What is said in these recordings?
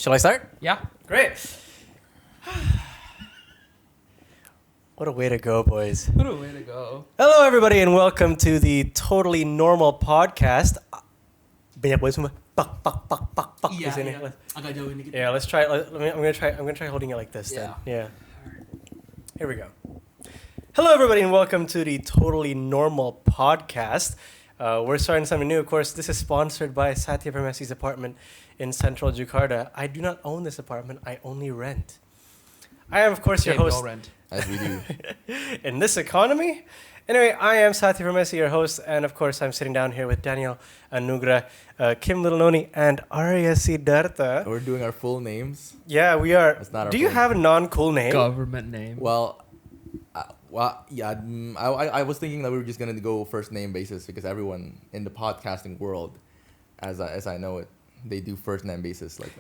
Shall I start? Yeah. Great. What a way to go, boys. What a way to go. Hello, everybody, and welcome to the Totally Normal podcast. Banyak boys semua. Pak. Yeah, Di sini. yeah. Agak jauh ini. Yeah, let's try. I'm gonna try holding it like this. Yeah. Then. Yeah. Here we go. Hello, everybody, and welcome to the Totally Normal podcast. We're starting something new. Of course, this is sponsored by Satya Parmesi's apartment in central Jakarta. I do not own this apartment. I only rent. I am, of course, your host. Rent. As we do. In this economy? Anyway, I am Satya Parmesi, your host, and of course, I'm sitting down here with Daniel Anugrah, Kim Little-Noni, and Arya Siddhartha. We're doing our full names. Yeah, we are. That's not our Do you full have a non-cool name? Government name. Well, I was thinking that we were just gonna go first name basis because everyone in the podcasting world, as I know it, they do first name basis. Like,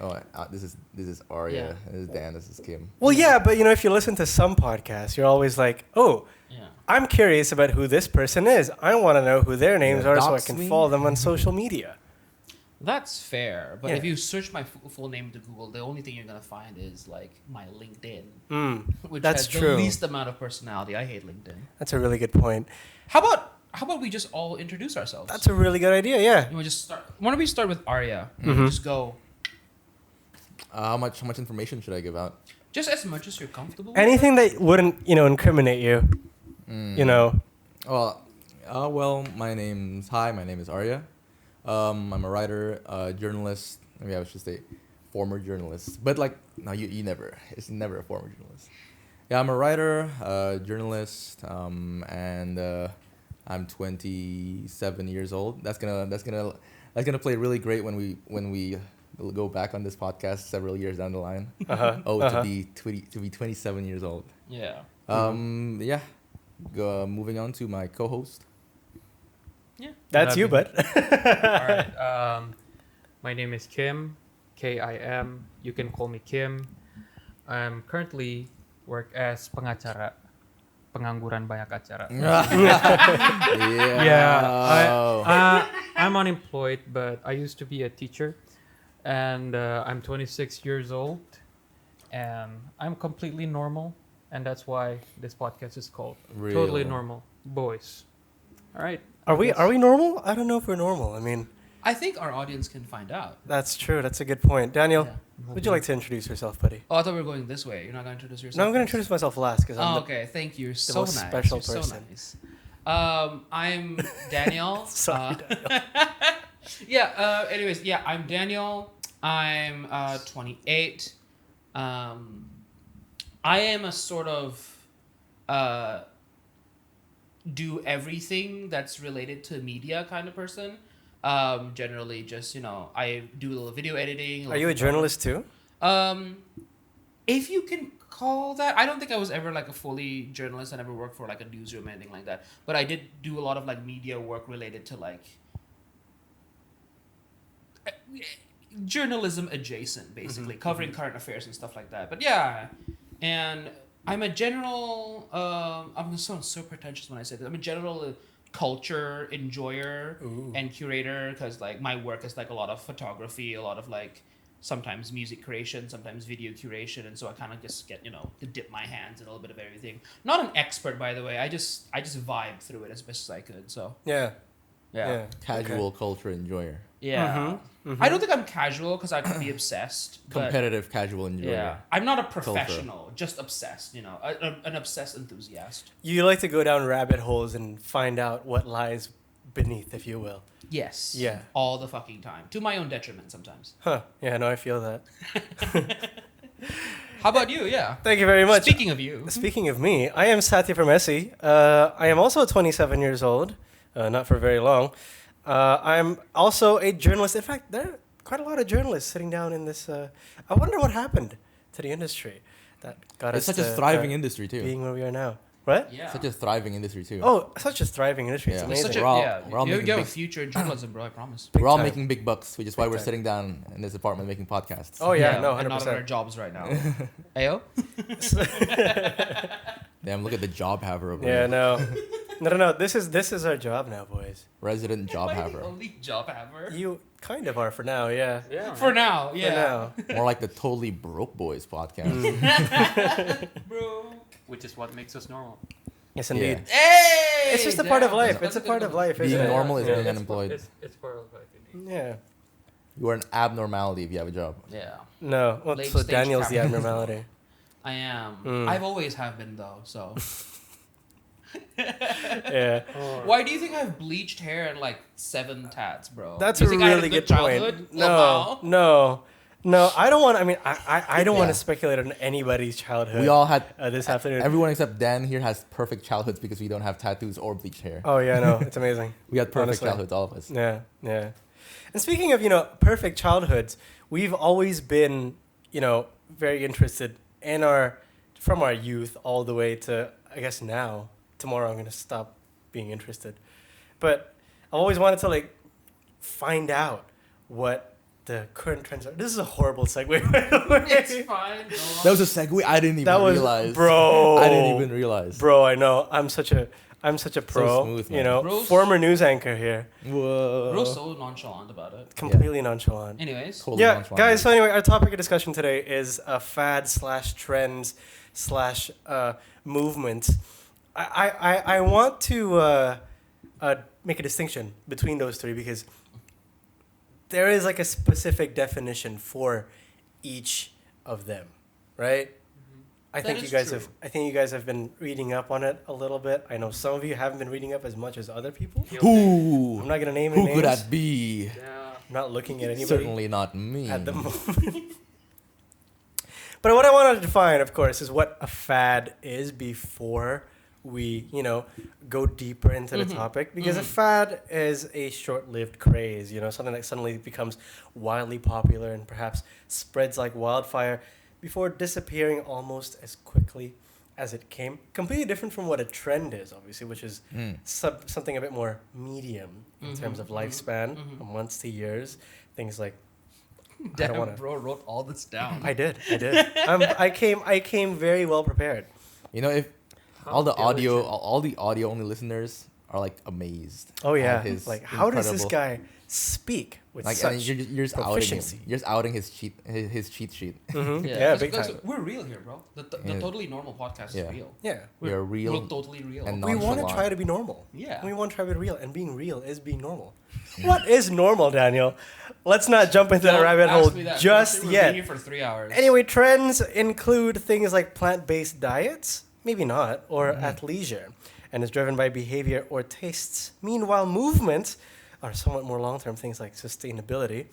this is Arya, Yeah. this is Dan, this is Kim. Well, yeah, but you know, if you listen to some podcasts, you're always like, oh, Yeah. I'm curious about who this person is. I want to know who their names are so I dox can me? follow them on social media. That's fair. But Yeah. if you search my full name to Google, the only thing you're going to find is like my LinkedIn, which That's has true. the least amount of personality. I hate LinkedIn. That's a really good point. How about we just all introduce ourselves? That's a really good idea, yeah. You want to just start? Why don't we start with Arya? Mhm. Just go. How much information should I give out? Just as much as you're comfortable. Anything that wouldn't, incriminate you, you know. Well, my name is Arya. I'm a writer, journalist. Maybe I should say former journalist. But you never. It's never a former journalist. Yeah, I'm a writer, journalist, and I'm 27 years old. That's gonna play really great when we go back on this podcast several years down the line. To be 27 years old. Yeah. Yeah. Moving on to my co-host. Yeah. That's you, bud. All right. My name is Kim, Kim. You can call me Kim. I'm currently work as pengacara, pengangguran banyak acara. Yeah. I'm unemployed, but I used to be a teacher, and I'm 26 years old, and I'm completely normal, and that's why this podcast is called Real. Totally Normal Boys. All right. Are we normal? I don't know if we're normal. I mean, I think our audience can find out. that's true. That's a good point. Daniel, Yeah. would you like to introduce yourself, buddy? Oh, I thought we were going this way. You're not going to introduce yourself? No, I'm going to first? introduce myself last because I'm Oh, okay. Thank you. So most nice. special You're person. So nice. I'm Daniel. Sorry, Daniel. Anyways, I'm Daniel. I'm 28. I am a sort of do everything that's related to media kind of person. Generally, just I do a little video editing. Are you a journalist too? If you can call that, I don't think I was ever like a fully journalist. I never worked for like a newsroom or anything like that. But I did do a lot of like media work related to like journalism adjacent, basically covering current affairs and stuff like that. But yeah, and I'm a general. I'm gonna sound so pretentious when I say this. I'm a general culture enjoyer and curator because like my work is like a lot of photography, a lot of like sometimes music creation, sometimes video curation, and so I kind of just get to dip my hands in a little bit of everything. Not an expert, by the way. I just vibe through it as best as I could. So Yeah. yeah. Casual culture enjoyer. Yeah. I don't think I'm casual because I could be obsessed. But Competitive casual enjoyer. yeah, I'm not a professional, just obsessed. An obsessed enthusiast. You like to go down rabbit holes and find out what lies beneath, if you will. Yes. Yeah. All the fucking time, to my own detriment sometimes. Huh. Yeah, no, I feel that. How about you? Yeah. Thank you very much. Speaking of you. Speaking of me, I am Satya Parmesi. I am also 27 years old, not for very long. I'm also a journalist. In fact, there are quite a lot of journalists sitting down in this. I wonder what happened to the industry that got It's us such a to, thriving industry too. being where we are now. What? Yeah. Such a thriving industry too. Oh, such a thriving industry. It's Yeah. amazing. Such a, We're all- yeah. we're all you making have a big- future in journalism, bro. I promise. Big We're all time. making big bucks, which is why Big we're time. sitting down in this apartment making podcasts. Oh yeah, no, and not on our 100%. jobs right now. Ayo. Damn, look at the job haver over Yeah, there. no. No. This is our job now, boys. Resident job Am I the haver. only job haver? You kind of are for now, yeah. Yeah. For now, yeah. For now. More like the Totally Broke Boys podcast. Bro. Which is what makes us normal. Yes, indeed. Hey! It's just a part of Damn, life. that's It's a good part of one. life, Being isn't it? normal is Yeah. being unemployed. It's part of life. Indeed. Yeah. You are an abnormality if you have a job. Yeah. No. Well, Late so stage Daniel's the capitalism. abnormality. I am. Mm. I've always have been though, so. Yeah. Oh. Why do you think I have bleached hair and like 7 tats, bro? That's you a think I had really good childhood? point. Wow. No. I don't want. I mean, I don't want Yeah. to speculate on anybody's childhood. We all had, this afternoon. everyone except Dan here has perfect childhoods because we don't have tattoos or bleached hair. Oh yeah, no, it's amazing. We had perfect honestly. childhoods, all of us. Yeah. And speaking of perfect childhoods, we've always been very interested in from our youth all the way to I guess now. Tomorrow I'm gonna stop being interested, but I always wanted to find out what the current trends are. This is a horrible segue. By the way. It's fine. Go on. That was a segue I didn't even realize. bro. I didn't even realize. Bro, I know. I'm such a pro. smooth, man. Bro's- Former news anchor here. Whoa. Bro's so nonchalant about it. Completely nonchalant. Anyways. Totally Yeah, nonchalant. guys. So anyway, our topic of discussion today is fad/trends/ movement. I want to make a distinction between those three because there is a specific definition for each of them, right? I That think you is guys true. have. I think you guys have been reading up on it a little bit. I know some of you haven't been reading up as much as other people. Who? I'm not gonna name any Who could names. that be? Yeah. I'm not looking at anybody Certainly not me. at the moment. But what I wanted to define, of course, is what a fad is before we, go deeper into the topic. Because a fad is a short-lived craze, something that suddenly becomes wildly popular and perhaps spreads like wildfire before disappearing almost as quickly as it came. Completely different from what a trend is, obviously, which is something a bit more medium in terms of lifespan, months to years, things like. Damn, bro wrote all this down. I did. I came very well prepared. If How all the audio, diligent. all the audio only listeners are amazed. Oh yeah, at his how does this incredible- guy speak with and such you're just outing him. proficiency? You're just outing his cheat sheet. Mhm. Yeah, that's- big that's- time. We're real here, bro. The Yeah. Totally Normal podcast Yeah. is real. Yeah, You're real. We're totally real. and we want to nonchalant. try to be normal. Yeah. We want to try to be real, and being real is being normal. What is normal, Daniel? Let's not jump into that Don't rabbit ask hole me that just question. We'll be yet. here for 3 hours. Anyway, trends include things like plant-based diets, maybe not, or athleisure, and is driven by behavior or tastes. Meanwhile, movements are somewhat more long-term things like sustainability,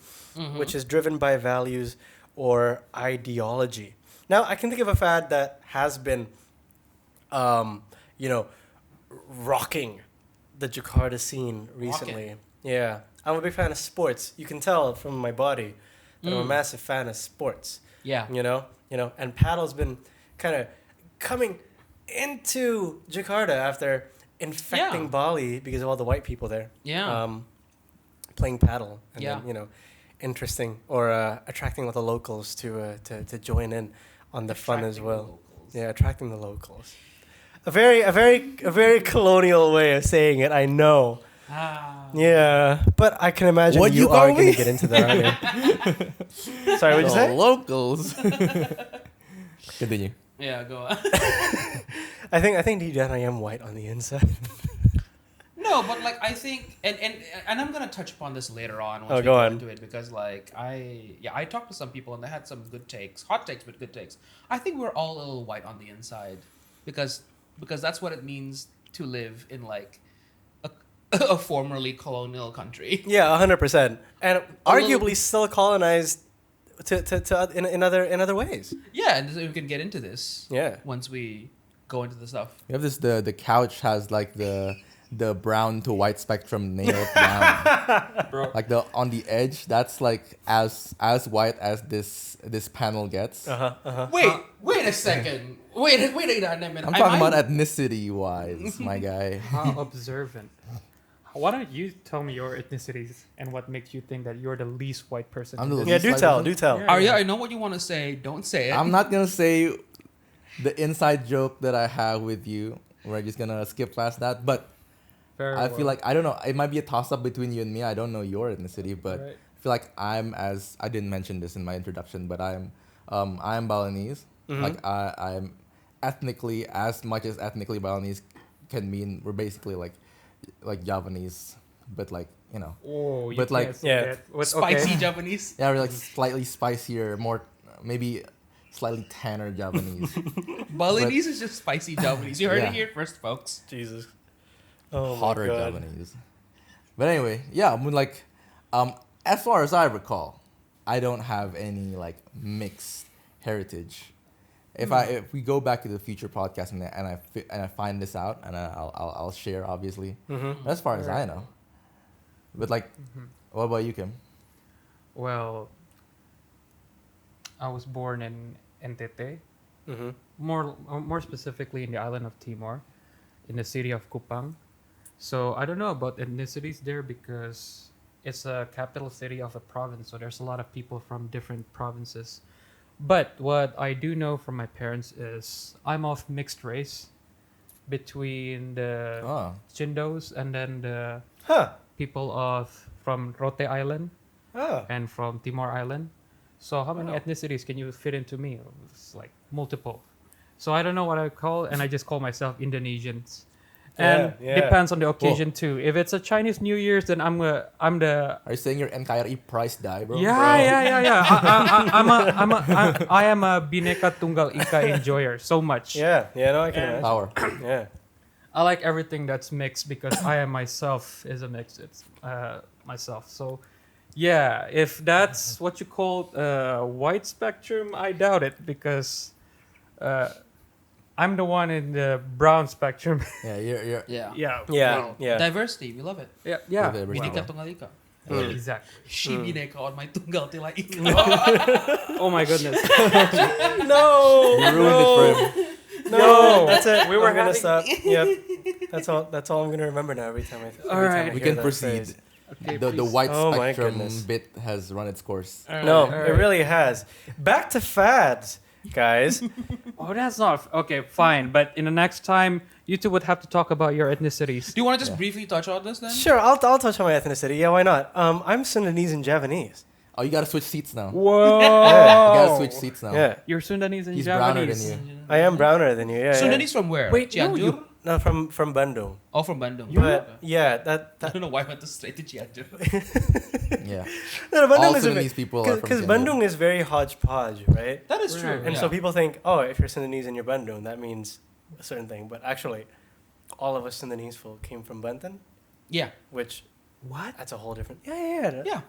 which is driven by values or ideology. Now, I can think of a fad that has been, rocking the Jakarta scene recently. Yeah, I'm a big fan of sports. You can tell from my body that I'm a massive fan of sports. Yeah. And Padel's been kind of coming into Jakarta after infecting Yeah. Bali because of all the white people there. Yeah. Playing paddle and Yeah. then, interesting or attracting all the locals to join in on the fun as Attracting well. locals. Yeah, attracting the locals. A very colonial way of saying it, I know. Yeah, but I can imagine What'd you you are call going me? to get into that, aren't you? Sorry, what'd you The say? locals. Continue. Yeah, go on. I think deep down I am white on the inside. No, but I think, and I'm gonna touch upon this later on once Oh, we go go on. into it because I talked to some people and they had some good takes, hot takes, but good takes. I think we're all a little white on the inside because that's what it means to live in a formerly colonial country. Yeah, 100%, and A arguably little- still colonized in other ways. Yeah, and so we can get into this. Yeah. Once we go into the stuff. You have this. The couch has the brown to white spectrum nailed down. Bro, On the edge, that's as white as this panel gets. Wait a second. Wait a minute. I'm talking about ethnicity wise, my guy. how observant. Why don't you tell me your ethnicities and what makes you think that you're the least white person? I'm in the this? Yeah, least do white tell, person? do tell. Yeah. Arya, I know what you want to say. Don't say it. I'm not gonna say the inside joke that I have with you. We're just gonna skip past that. But Very I feel well. like I don't know. It might be a toss up between you and me. I don't know your ethnicity, but Right. I feel like I didn't mention this in my introduction, but I'm Balinese. Like I'm ethnically, as much as ethnically Balinese can mean, we're basically like Javanese, but like Oh, you But, like, can't say yeah. that. What, Spicy okay. Japanese. yeah, we're like slightly spicier, more maybe slightly tanner Javanese. Balinese is just spicy Japanese. You heard Yeah. it here first, folks. Jesus. Oh Hotter my God. Javanese. But anyway, yeah, I mean, like, as far as I recall, I don't have any like mixed heritage. If we go back to the future podcast and I find this out and I'll share obviously. As far as I know. But like, what about you, Kim? Well, I was born in NTT, Mm-hmm. more specifically in the island of Timor, in the city of Kupang. So I don't know about ethnicities there because it's a capital city of a province. So there's a lot of people from different provinces. But what I do know from my parents is I'm of mixed race between the Oh, Chindos and then the Huh. people from Rote Island Oh. and from Timor Island. So how many Wow. ethnicities can you fit into me? It's like multiple. So I don't know what I call, and I just call myself Indonesians. And Yeah, yeah. depends on the occasion too. If it's a Chinese New Year's, then I'm the are you saying your NKRI price die, bro? yeah. I am a Bhinneka Tunggal Ika enjoyer so much. Yeah. Yeah. No, I can imagine. Power. Yeah. I like everything that's mixed because I am myself is a mix. It's myself. So, yeah, if that's what you call white spectrum, I doubt it because I'm the one in the brown spectrum. Yeah, you're Yeah. yeah. Yeah. Well, Yeah. Diversity, we love it. Yeah. Yeah. With everything. Bineka Tunggal Ika. Exactly. She bineka on my tunggal tila ika. Oh my goodness. No. You ruined it for him. No. That's it. We were I'm gonna having- stop. Yep. That's all I'm gonna remember now. Every time I. All right. We can proceed. Okay, The please. white Oh my spectrum goodness. bit has run its course. No, All it right. really has. Back to fads, guys. Oh, that's not okay. Fine, but in the next time, you two would have to talk about your ethnicities. Do you want to just Yeah. briefly touch on this then? Sure, I'll touch on my ethnicity. Yeah, why not? I'm Sundanese and Javanese. Oh, you gotta switch seats now. Whoa! You gotta switch seats now. Yeah, You're Sundanese and He's browner than Javanese. you. I am browner than you. Yeah. Sundanese from where? Wait, no, Cianjur? you. No, from Bandung. Oh, from Bandung. But yeah, I that don't know why I went straight to Cianjur. Yeah. no, Bandung All is a Sudanese people are from because Cianjur. Bandung is very hodgepodge, right? That is true. Right. And yeah. so people think, oh, if you're Sundanese and you're Bandung, that means a certain thing. But actually, all of us Sundanese folk came from Banten, Yeah. which What? that's a whole different. Yeah. Yeah.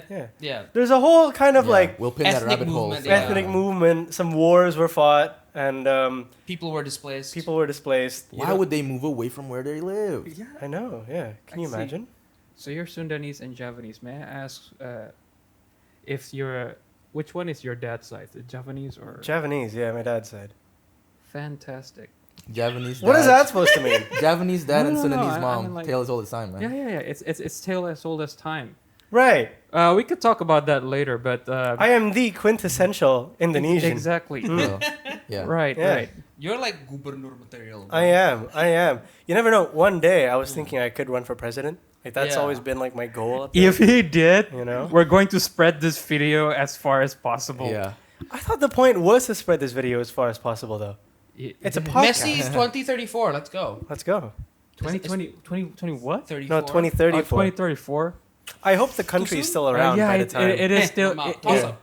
Yeah. Yeah. There's a whole kind of Yeah, like we'll pin that ethnic rabbit hole. movement, for- yeah. ethnic movement. Some wars were fought, and People were displaced. people were displaced. You Why know- would they move away from where they live? Yeah. I know? Yeah. Can I you see. imagine? So you're Sundanese and Javanese. May I ask if you're which one is your dad's side, the Javanese or Javanese? Yeah, my dad's side. fantastic? Javanese dad. What is that supposed to mean? Javanese dad No, and no, no, Sudanese I mom. mean, like- Tale as old as time, man. Yeah. It's tale as old as time. Right. We could talk about that later, but I am the quintessential Indonesian. exactly. So, yeah. Right, Yeah. right. You're like gubernur material. I am. You never know. One day I was thinking I could run for president. Like that's Yeah. always been like my goal. Up there, If he did, you know. we're going to spread this video as far as possible. Yeah. I thought the point was to spread this video as far as possible, though. It's a podcast. Messi's 2034. Let's go. Let's go. 2020 what? 34. No, 2034. 2034. I hope the country is still around yeah, by the it, time. it is Eh, still. I'm out. It, Toss it- up.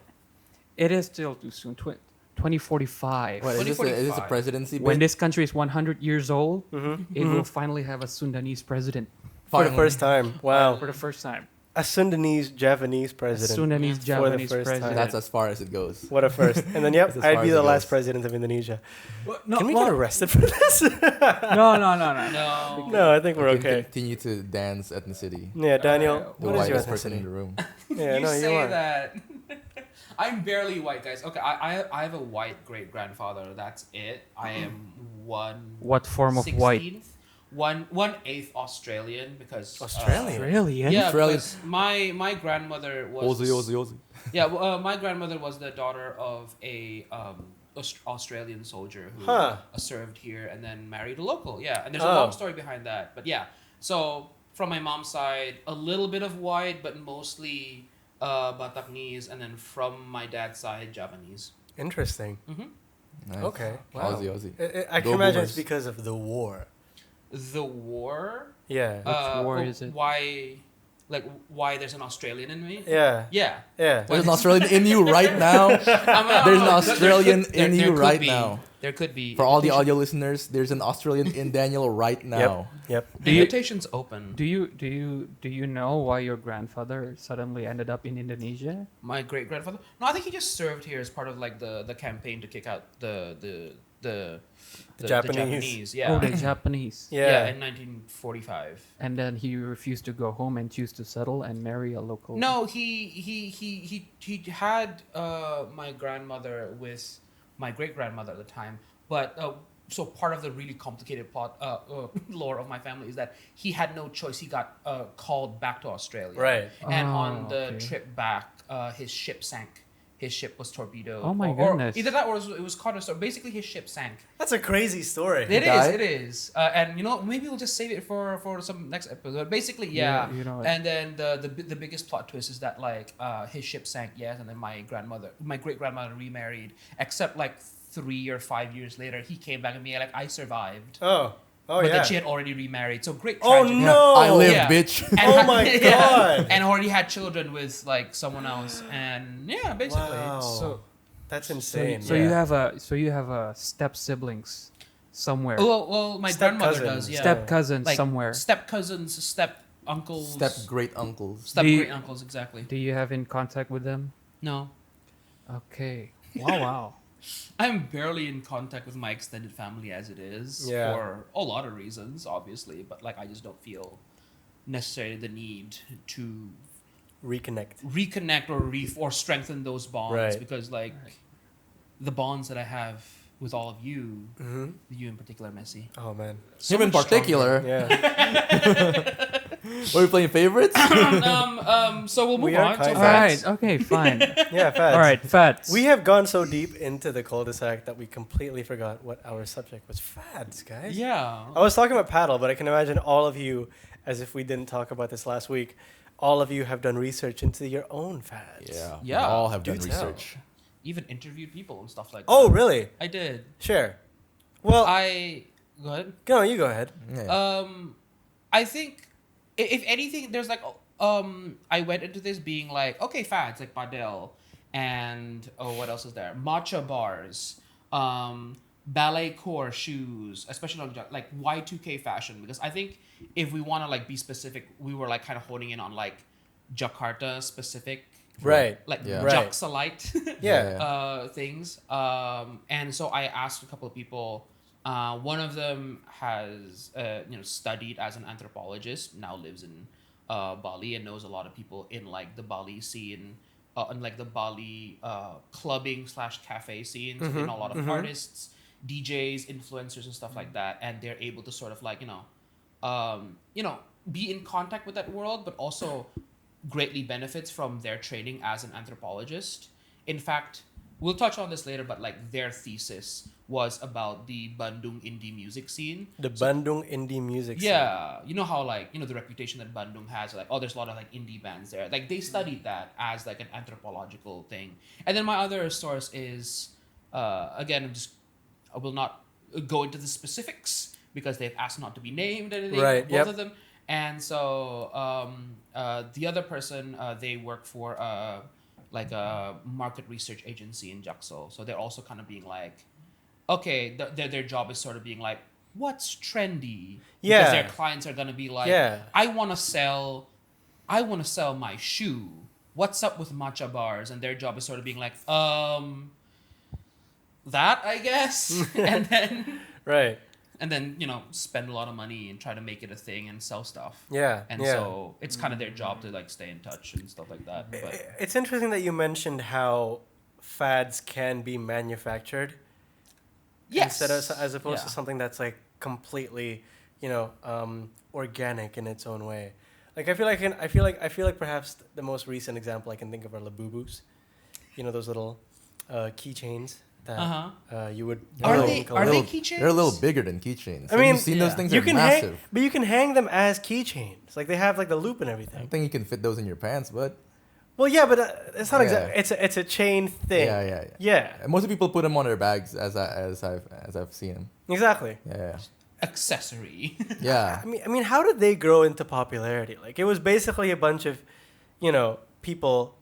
it is still too soon. 2045. What, is this a 2045. presidency When bid? this country is 100 years old, Mhm. it will finally have a Sundanese president For the Finally. first time. Wow. for the first time. A Sundanese Javanese A president. Sundanese For the Japanese first time. president. That's as far as it goes. What a first. And then, yep, That's as I'd far be as the it last goes. president of Indonesia. no, Can we get arrested for this? no. No. No, I think we're We can okay. Continue to dance ethnicity. Yeah, Daniel, The what is your whitest person in ethnicity? the room. Yeah, you no, you say are. that. I'm barely white, guys. Okay, I have a white great grandfather. That's it. I am one. What form of white? 16th, 1/8 Australian because Australian? Australian? Yeah, Australian. because my grandmother was Ozzy. yeah my grandmother was the daughter of a Australian soldier who Huh. served here and then married a local. Yeah, and there's a Oh. long story behind that. But yeah, So from my mom's side, a little bit of white, but mostly Bataknese, and then from my dad's side, Japanese. Interesting. Nice. Okay. Wow. Aussie. I can Go imagine Boomers. it's because of the war. The war. Yeah. Which war is it? Why? Like why there's an Australian in me? Yeah. Yeah. Yeah. There's an Australian in you right now. There's an Australian in you right now. There could be. For all the audio listeners, there's an Australian in Daniel right now. Yep. The invitation's open. Do you know why your grandfather suddenly ended up in Indonesia? My great grandfather. No, I think he just served here as part of like the campaign to kick out the Japanese. Yeah. Oh, the Japanese. Yeah, in 1945. And then he refused to go home and choose to settle and marry a local. No, he had my grandmother with my great grandmother at the time, but so part of the really complicated plot lore of my family is that he had no choice. He got called back to Australia, Right. And Oh, on the okay. trip back, his ship sank. His ship was torpedoed. Oh my or goodness. either that or it was caught. So basically, his ship sank. That's a crazy story. It is. died? It is. And you know, maybe we'll just save it for some next episode. Basically, yeah. You know what? And then the biggest plot twist is that like his ship sank, yes, and then my great grandmother remarried. Except like 3 or 5 years later, he came back and me like I survived. Oh. Oh but yeah. then she had already remarried. So great Oh tragedy. no. I live, Yeah. bitch. And Oh my God. And already had children with like someone else. And yeah, basically. Wow. So That's so, insane. so yeah. you have a step siblings somewhere. Well, my Step grandmother cousins. does. Yeah. Step cousins Like somewhere. Step cousins, step uncles, Step great uncles. step Do you- great uncles. Exactly. Do you have in contact with them? No. Okay. Wow. I'm barely in contact with my extended family as it is Yeah. for a lot of reasons, obviously, but like I just don't feel necessarily the need to Reconnect. reconnect or strengthen those bonds Right. because like the bonds that I have with all of you, Mm-hmm. you in particular, Messi. Oh man. so Him in much particular. Yeah. Were we playing favorites? So we'll move We are on. So kind All of- facts. right. Okay. Fine. Yeah. Fads. All right. Fats. We have gone so deep into the cul-de-sac that we completely forgot what our subject was. Fads, guys. Yeah. I was talking about paddle, but I can imagine all of you, as if we didn't talk about this last week, all of you have done research into your own fads. Yeah. Yeah. We all have Do done tell. research. Even interviewed people and stuff like Oh, that. really? I did. Sure. Well, Go ahead. no, you go ahead. Yeah. I think if anything, there's like I went into this being like, okay, fads like Padel and what else is there? Matcha bars, ballet core shoes, especially on like Y2K fashion, because I think if we want to like be specific, we were like kind of honing in on like Jakarta specific, Right. like Yeah. Right. Jaxalite Yeah. things. And so I asked a couple of people. One of them has studied as an anthropologist, now lives in Bali and knows a lot of people in like the Bali scene, and like the Bali clubbing / cafe scene. So they know a lot of artists, DJs, influencers, and stuff like that, and they're able to sort of like be in contact with that world, but also greatly benefits from their training as an anthropologist. In fact, we'll touch on this later, but like their thesis was about the Bandung indie music scene. The Bandung indie music scene. Yeah, you know how like the reputation that Bandung has, like there's a lot of like indie bands there. Like they studied that as like an anthropological thing. And then my other source is again, I will not go into the specifics because they've asked not to be named and anything. Right, Both yep. of them. And so the other person, they work for like a market research agency in Jaksel. So they're also kind of being like, okay, their job is sort of being like, what's trendy? Yeah. Because their clients are gonna be like, Yeah. I wanna sell my shoe. What's up with matcha bars? And their job is sort of being like, that I guess. Right. and then spend a lot of money and try to make it a thing and sell stuff. Yeah. And yeah. so it's kind of their job to like stay in touch and stuff like that. But It's interesting that you mentioned how fads can be manufactured yes, instead of as opposed Yeah. to something that's like completely, organic in its own way. Like I feel like perhaps the most recent example I can think of are Labubus. Those little keychains that you would. Are Little- they little- keychains? They're a little bigger than keychains. I Have mean, you seen those yeah. things? You They're can massive. but you can hang them as keychains. Like they have like the loop and I everything. think you can fit those in your pants, but Well, yeah, but it's not Yeah. exactly. It's a chain thing. yeah. Yeah, And most people put them on their bags, as I've seen them. exactly. Yeah, Accessory. yeah. I mean, how did they grow into popularity? Like, it was basically a bunch of, people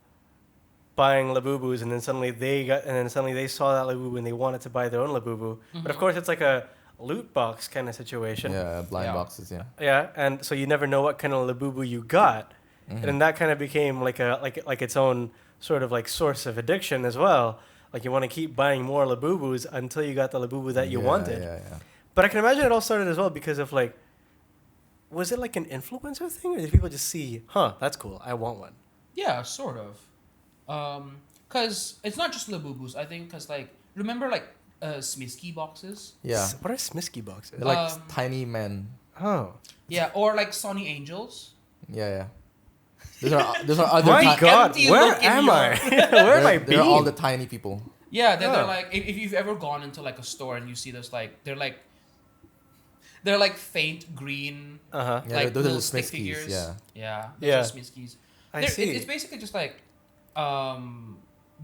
buying Labubus, and then suddenly they saw that Labubu and they wanted to buy their own Labubu. But of course, it's like a loot box kind of situation. Yeah, blind Yeah. boxes. Yeah. Yeah, and so you never know what kind of Labubu you got, Mhm. and that kind of became like its own sort of like source of addiction as well. Like you want to keep buying more Labubus until you got the Labubu that you Yeah, wanted. Yeah. But I can imagine it all started as well because of like, was it like an influencer thing, or did people just see, that's cool, I want one? Yeah, sort of. Cause it's not just Labubus. I think cause like remember like Smisky boxes. Yeah. What are Smisky boxes? They're like Um, tiny men. Oh. Yeah, or like Sony Angels. Yeah. Those are other. My ti- God, empty where look in am your- I? Where am I They're being? all the tiny people. Yeah, they're Oh. like if you've ever gone into like a store and you see those like they're like faint green Uh-huh. Yeah, like those are little the stick Smiskies, figures. yeah. Yeah. Yeah. Those are Smiskies. I see. It's basically just like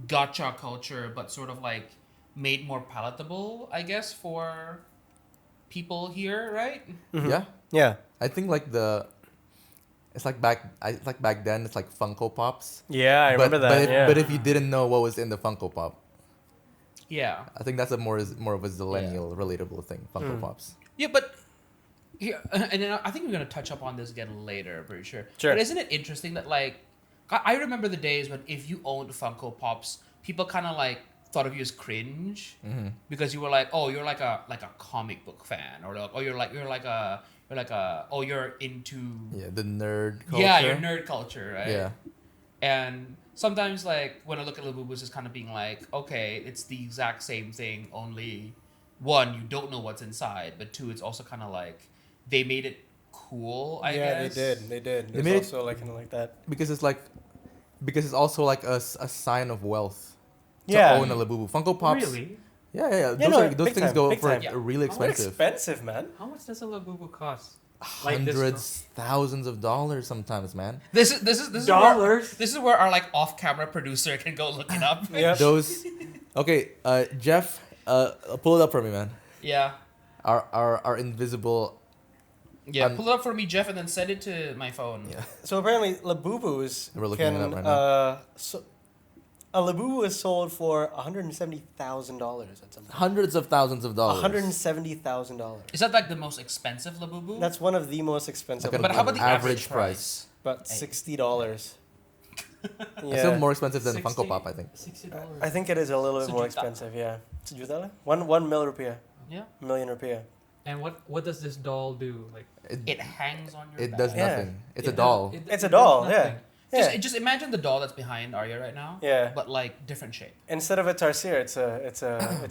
gacha culture, but sort of like made more palatable, I guess, for people here, right? Mhm. Yeah. Yeah. I think like it's like back then. It's like Funko Pops. Yeah, I remember that. Yeah. But if you didn't know what was in the Funko Pop, Yeah. I think that's more of a millennial relatable thing. Funko Pops. Yeah, but here, and then I think we're gonna touch up on this again later. Pretty sure. Sure. But isn't it interesting that like I remember the days when if you owned Funko Pops, people kind of like thought of you as cringe because you were like, oh, you're like a comic book fan, or like, oh, you're into Yeah, the nerd culture. yeah, your nerd culture, right? Yeah. And sometimes like when I look at Labubus, it's kind of being like, okay, it's the exact same thing, only one, you don't know what's inside, but two, it's also kind of like they made it cool, I guess. They did. They It's made- also like kind of like that. Because it's also like a sign of wealth. To Yeah. own a Labubu. Funko Pops. Really? Yeah. Yeah, no, Those big things time, go big for time. Yeah. really They're expensive. expensive, man. How much does a Labubu cost? Like this Hundreds, thousands of dollars sometimes, man. This is Dollars? This is where our like off-camera producer can go look it up. Yeah. Those. Okay, Jeff, pull it up for me, man. Yeah. Our invisible. Yeah, pull it up for me, Jeff, and then send it to my phone. Yeah. So apparently, Labubus We're looking can. it up right now. A Labubu is sold for $170,000 at some point. Hundreds of thousands of dollars. $170,000. Is that like the most expensive Labubu? That's one of the most expensive. Like But how about the average average price? About $60. It's still more expensive than Funko Pop, I think. $60. I think it is a little bit more Sejuta. expensive. Yeah. Sejuta? One mil rupiah. Yeah. Million rupiah. And what does this doll do? Like It hangs on your It back. does Yeah. nothing. It's a it doll. does- It's a it doll, does yeah. nothing. Yeah. Just imagine the doll that's behind Arya right now. Yeah. But like different shape. Instead of a tarsier, it's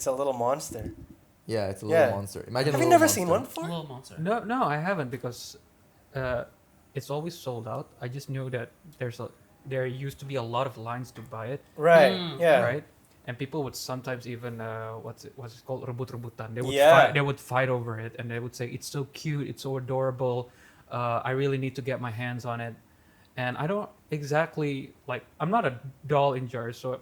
a little monster. Yeah, it's a little Yeah. monster. Imagine Have a you little never seen one monster. A before? little monster. No, I haven't because it's always sold out. I just knew that there used to be a lot of lines to buy it, Right. Mm. Yeah. right? And people would sometimes even what's it called, rebut-rebutan. They would Yeah. they would fight over it, and they would say it's so cute, it's so adorable. I really need to get my hands on it, and I don't exactly like. I'm not a doll enjoyer, so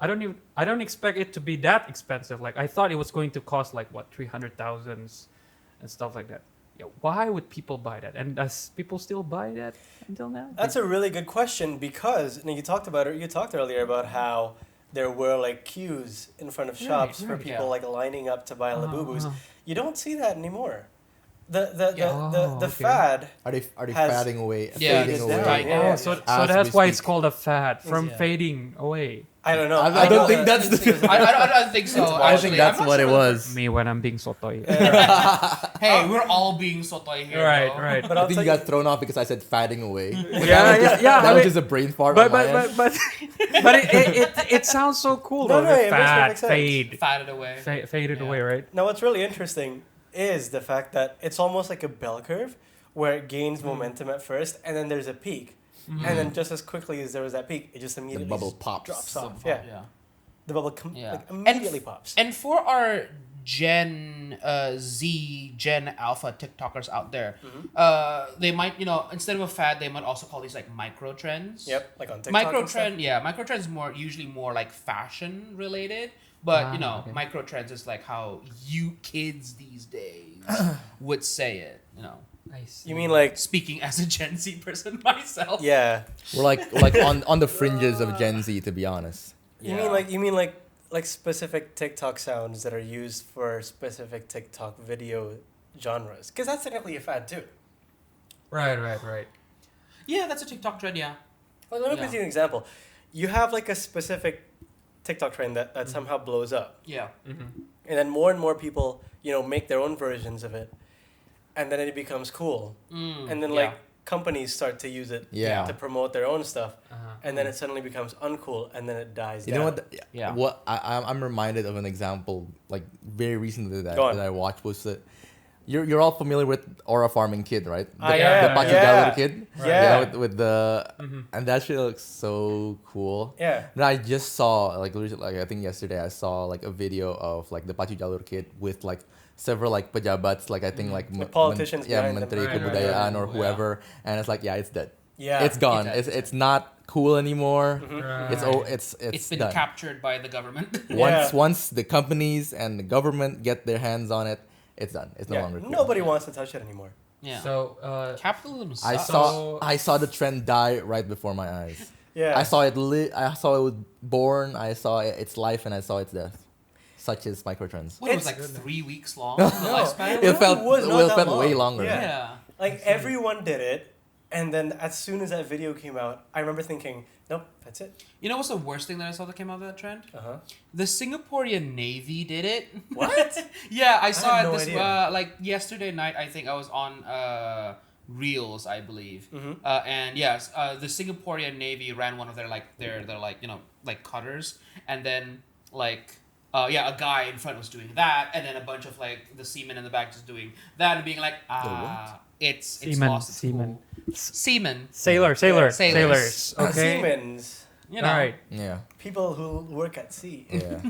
I don't expect it to be that expensive. Like I thought it was going to cost like what 300,000 and stuff like that. Yeah, why would people buy that? And does people still buy that until now? That's a really good question because you talked earlier about how there were like queues in front of shops for right, people yeah. like lining up to buy Labubus. uh-huh. You don't see that anymore. The Yeah. the Oh, okay. fad. Are they Has fading away? Yeah, fading it's away. dying. Yeah. Oh, so As that's we why it's speak. called a fad from Yeah. fading away. I don't know. I don't think that- that's the. I don't think so. I actually. think that's I'm not what it sure was. Me when I'm being sotoy. Hey, we're all being sotoy here. right, bro. right. But I I'll think tell you you, got thrown off because I said fading away. yeah. That I was mean, just a brain fart. but on my end. but it sounds so cool No, though. no, the it makes fad, perfect sense. fade, Fatted away. faded Yeah. away, right? now what's really interesting is the fact that it's almost like a bell curve where it gains momentum at first and then there's a peak. And then just as quickly as there was that peak, it just immediately bubble just pops. drops Some off. pop, Yeah. the bubble Yeah. like immediately pops. And for our Gen Z, Gen Alpha TikTokers out there, they might, instead of a fad, they might also call these like micro trends. Yep, like on TikTok. Micro and stuff. trend, yeah, micro trends usually more like fashion related, but okay. micro trends is like how you kids these days would say it. I see. You mean like Speaking as a Gen Z person myself. yeah? We're like on the fringes of Gen Z, to be honest. You mean like specific TikTok sounds that are used for specific TikTok video genres? Because that's technically a fad too. Right. Yeah, that's a TikTok trend. Yeah. Well, let me Yeah. give you an example. You have like a specific TikTok trend that somehow blows up, Yeah. Mm-hmm. and then more and more people make their own versions of it, and then it becomes cool, and then like companies start to use it Yeah. to promote their own stuff, Uh-huh. and then it suddenly becomes uncool, and then it dies You down. know what? Yeah. What I'm reminded of an example like very recently that Go on. I watched was that you're all familiar with Aura Farming Kid, right? I The am, Pachu yeah. Jalur Kid. Yeah. with the Mhm. and that shit looks so cool. Yeah. And I just saw like I think yesterday I saw like a video of like the Pacu Jalur Kid with like several like pejabats, like I think like With politicians behind them. Menteri Right, Kebudayaan or Yeah. whoever, and it's like it's dead. Yeah. It's gone. It's not cool anymore. Mhm. It's Been done. captured by the government. Once the companies and the government get their hands on it, it's done. It's no Yeah. longer cool. Nobody wants to touch it anymore. Yeah. So Capitalism I sucks. saw the trend die right before my eyes. Yeah. I saw it was born. I saw its life, and I saw its death. Such as microtrends. What, it was like It's- 3 weeks long, the lifespan? It felt was not that way long. longer. Yeah. Yeah. Like everyone did it, and then as soon as that video came out, I remember thinking, nope, that's it. You know what's the worst thing that I saw that came out of that trend? Uh huh. The Singaporean Navy did it. What? Yeah, I saw had it no this idea. like yesterday night. I think I was on Reels, I believe. Mhm. And yes, the Singaporean Navy ran one of their like cutters, and then a guy in front was doing that, and then a bunch of like the seamen in the back just doing that and being like, it's Seamen, lost its seamen. cool. Seamen. sailors. Sailors. Okay. Siemens. You know. All right. Yeah. People who work at sea. Yeah.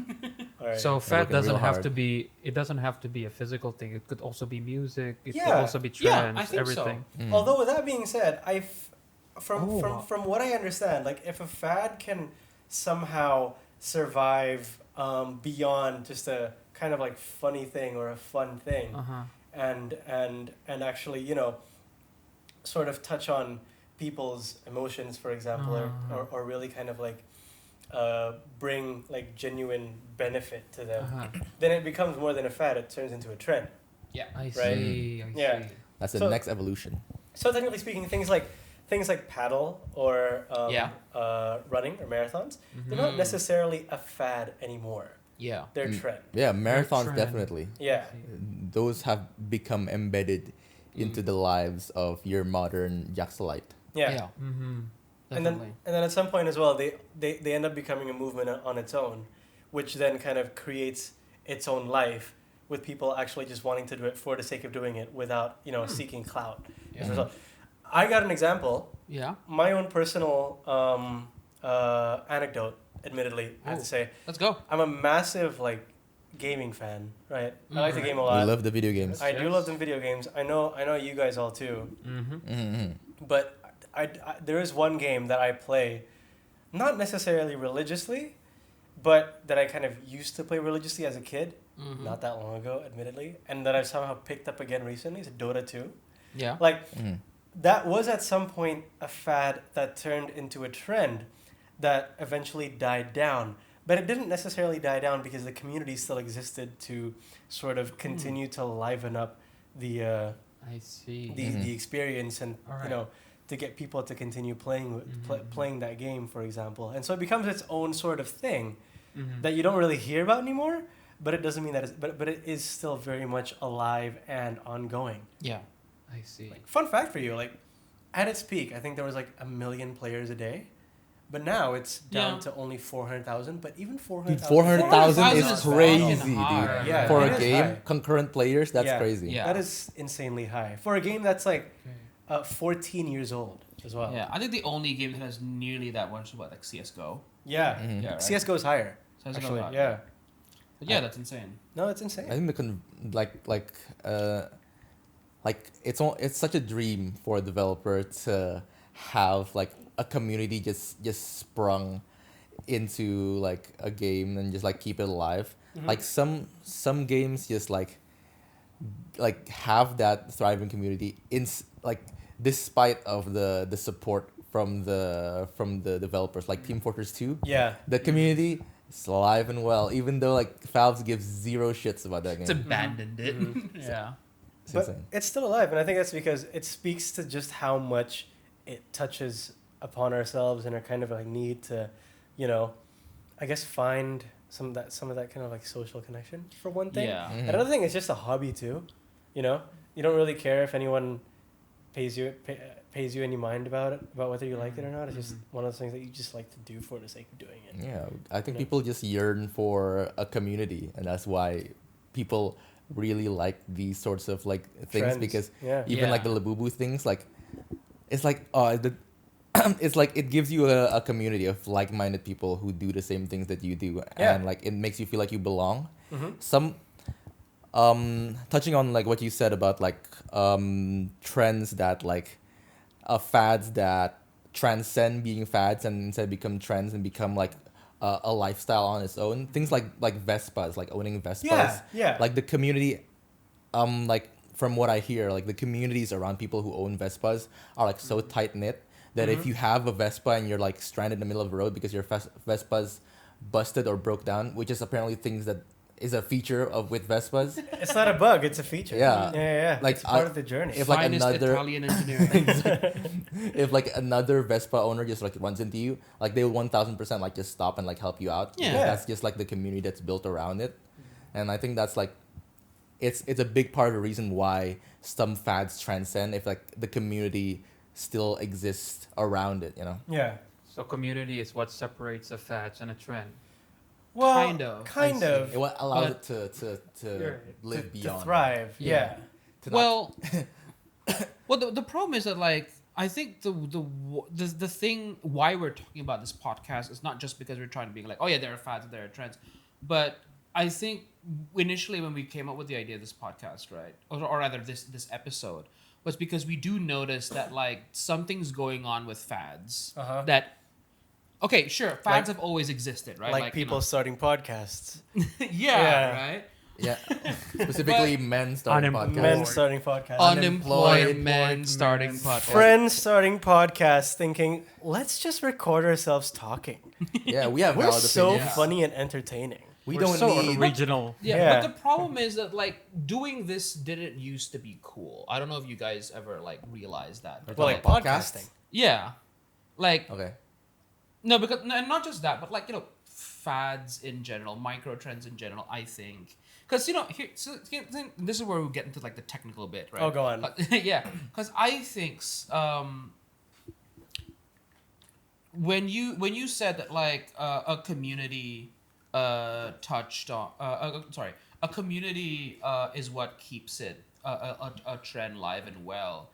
All right. So fat working doesn't real have hard. to be. It doesn't have to be a physical thing. It could also be music. It could Yeah. also be Yeah, trends. I think so. everything. Mm. Although with that being said, from Oh. from what I understand, like if a fad can somehow survive beyond just a kind of like funny thing or a fun thing, Uh huh. and actually sort of touch on people's emotions, for example, or really kind of like bring like genuine benefit to them, Uh-huh. then it becomes more than a fad. It turns into a trend. I Right. see. I Yeah. see. That's the So- next evolution. So technically speaking, things like Padel or running or marathons, they're not Mhm. necessarily a fad anymore. Yeah. They're Mm. trend. Yeah, marathons trend. definitely. Yeah. Those have become embedded into Mm. the lives of your modern Jacksalite. Yeah. Mm-hmm. And Definitely. then at some point as well, they end up becoming a movement on its own, which then kind of creates its own life with people actually just wanting to do it for the sake of doing it without seeking clout. Yeah. As a result. I got an example. Yeah. My own personal anecdote, admittly, I have to say. Let's go. I'm a massive gaming fan, right? I like to game a We lot. love the video games. I do Yes. love them video games. I know you guys all too. Mm-hmm. Mm-hmm. But I there is one game that I play, not necessarily religiously, but that I kind of used to play religiously as a kid, Mhm. not that long ago, admittedly, and that I've somehow picked up again recently. It's Dota 2. Yeah. Like Mm-hmm. that was at some point a fad that turned into a trend that eventually died down. But it didn't necessarily die down because the community still existed to sort of continue to liven up the I see. the experience and Alright. to get people to continue playing Mhm. playing that game, for example. And so it becomes its own sort of thing Mhm. that you don't really hear about anymore. But it doesn't mean that but it is still very much alive and ongoing. Yeah. I see. Fun fact for you, at its peak, I think there was 1 million players a day. But now it's down Yeah. to only 400,000. But even Dude, 400,000. 400,000 400,000 is is crazy, fucking dude. high. Yeah, For it a is game, high. concurrent players, that's Yeah. crazy. Yeah. That is insanely high for a game that's Okay. 14 years old as well. Yeah. I think the only game that has nearly that much is CS:GO. Yeah. Mhm. Yeah. Right? CS:GO is higher. It's Says it a Actually, lot. yeah. But yeah, that's insane. No, it's insane. I think it's such a dream for a developer to have like a community just sprung into like a game and just like keep it alive. Like some games just like have that thriving community like despite of the support from the developers, like Team Fortress 2. Yeah. The community is alive and well, even though like Valve gives zero shits about that game. It's abandoned it. Yeah. It's But insane. it's still alive, and I think that's because it speaks to just how much it touches upon ourselves and our kind of like need to, I guess find some of that kind of like social connection for one thing. Yeah. And another thing is just a hobby too. You don't really care if anyone pays you any mind about whether you like it or not. It's just one of those things that you just like to do for the sake of doing it. Yeah, I think Yeah. people just yearn for a community, and that's why people really like these sorts of like things, Trends. because Yeah. even like the Yeah. Labubu things, like it's like it's like it gives you a community of like-minded people who do the same things that you do, Yeah. and like it makes you feel like you belong. Mm-hmm. Some touching on like what you said about like trends that like fads that transcend being fads and instead become trends and become like a lifestyle on its own. Things like Vespas, like owning Vespas. Yeah. Like the community, like from what I hear, like the communities around people who own Vespas are like so tight knit that if you have a Vespa and you're like stranded in the middle of the road because your Vespa's busted or broke down, which is apparently things that is a feature of with Vespas. It's not a bug; it's a feature. Yeah. Yeah. Like, It's part of the journey. if like Finest another Italian engineering. if like another Vespa owner just like runs into you, like they will 1000% like just stop and like help you out. Yeah. Because that's just like the community that's built around it, and I think that's like, it's a big part of the reason why some fads transcend, if like the community still exists around it, Yeah. So community is what separates a fad and a trend. Well, Kind of, Kind I see. of. It what allows But- it to Right. live to beyond, thrive. Yeah. to not- Well, the problem is that like I think the thing why we're talking about this podcast is not just because we're trying to be like, oh yeah, there are fads and there are trends, but I think initially when we came up with the idea of this podcast, right, or rather this episode, was because we do notice that like something's going on with fads Uh-huh. that. Okay, sure. Fads Like- have always existed, right? Like people starting podcasts. yeah, right. yeah, specifically men starting Unemployed. podcasts. Men starting podcasts. Unemployed men men. starting podcasts. Friends starting podcasts thinking, let's just record ourselves talking. Yeah, we have We're valid so opinions. funny and entertaining. We We're don't so need original. Yeah, Yeah. but the problem is that like doing this didn't used to be cool. I don't know if you guys ever like realized that. Well, like podcasting. Yeah, like Okay. no, because and not just that, but like fads in general, micro trends in general. I think because this is where we get into like the technical bit, right? Oh, go on. Yeah, because I think when you said that like a community touched on a community is what keeps it a trend live and well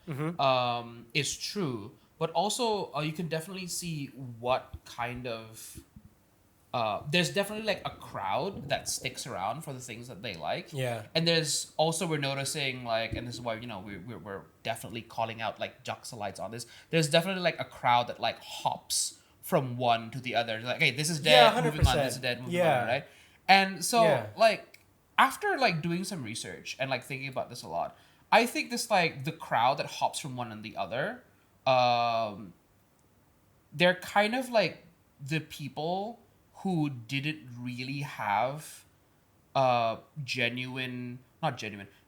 is true, but also you can definitely see what kind of there's definitely like a crowd that sticks around for the things that they like. Yeah. And there's also we're noticing like, and this is why we're definitely calling out like Juxalites on this. There's definitely like a crowd that like hops from one to the other. Like, hey, this is dead, Yeah, moving on. 100%. This is dead, moving Yeah. on, right? And so Yeah. like after like doing some research and like thinking about this a lot, I think this like the crowd that hops from one and the other, they're kind of like the people who didn't really have not genuine,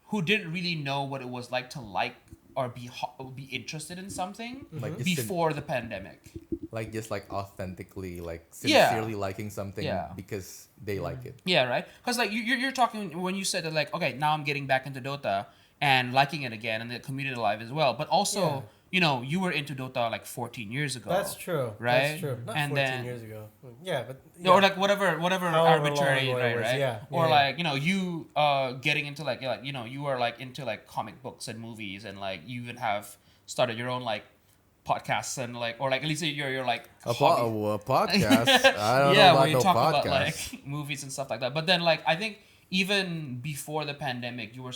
who didn't really know what it was like to like or be interested in something Like just before the pandemic. like just like authentically like Yeah. sincerely liking something Yeah. because they like it. Yeah, right. Because like you're talking when you said that like, okay, now I'm getting back into Dota and liking it again and the community alive as well. But also, you were into Dota like 14 years ago. That's true. Right? That's true. Not And 14 then- years ago. Yeah, but Or like whatever However arbitrary, long ago it right, was, right? yeah, Or yeah. like, you getting into like you were like into like comic books and movies and like you even have started your own like podcasts and like, or like at least you're like A hobby- podcast? I don't know yeah, about where you no talk podcast. about like movies and stuff like that. But then like I think even before the pandemic, you're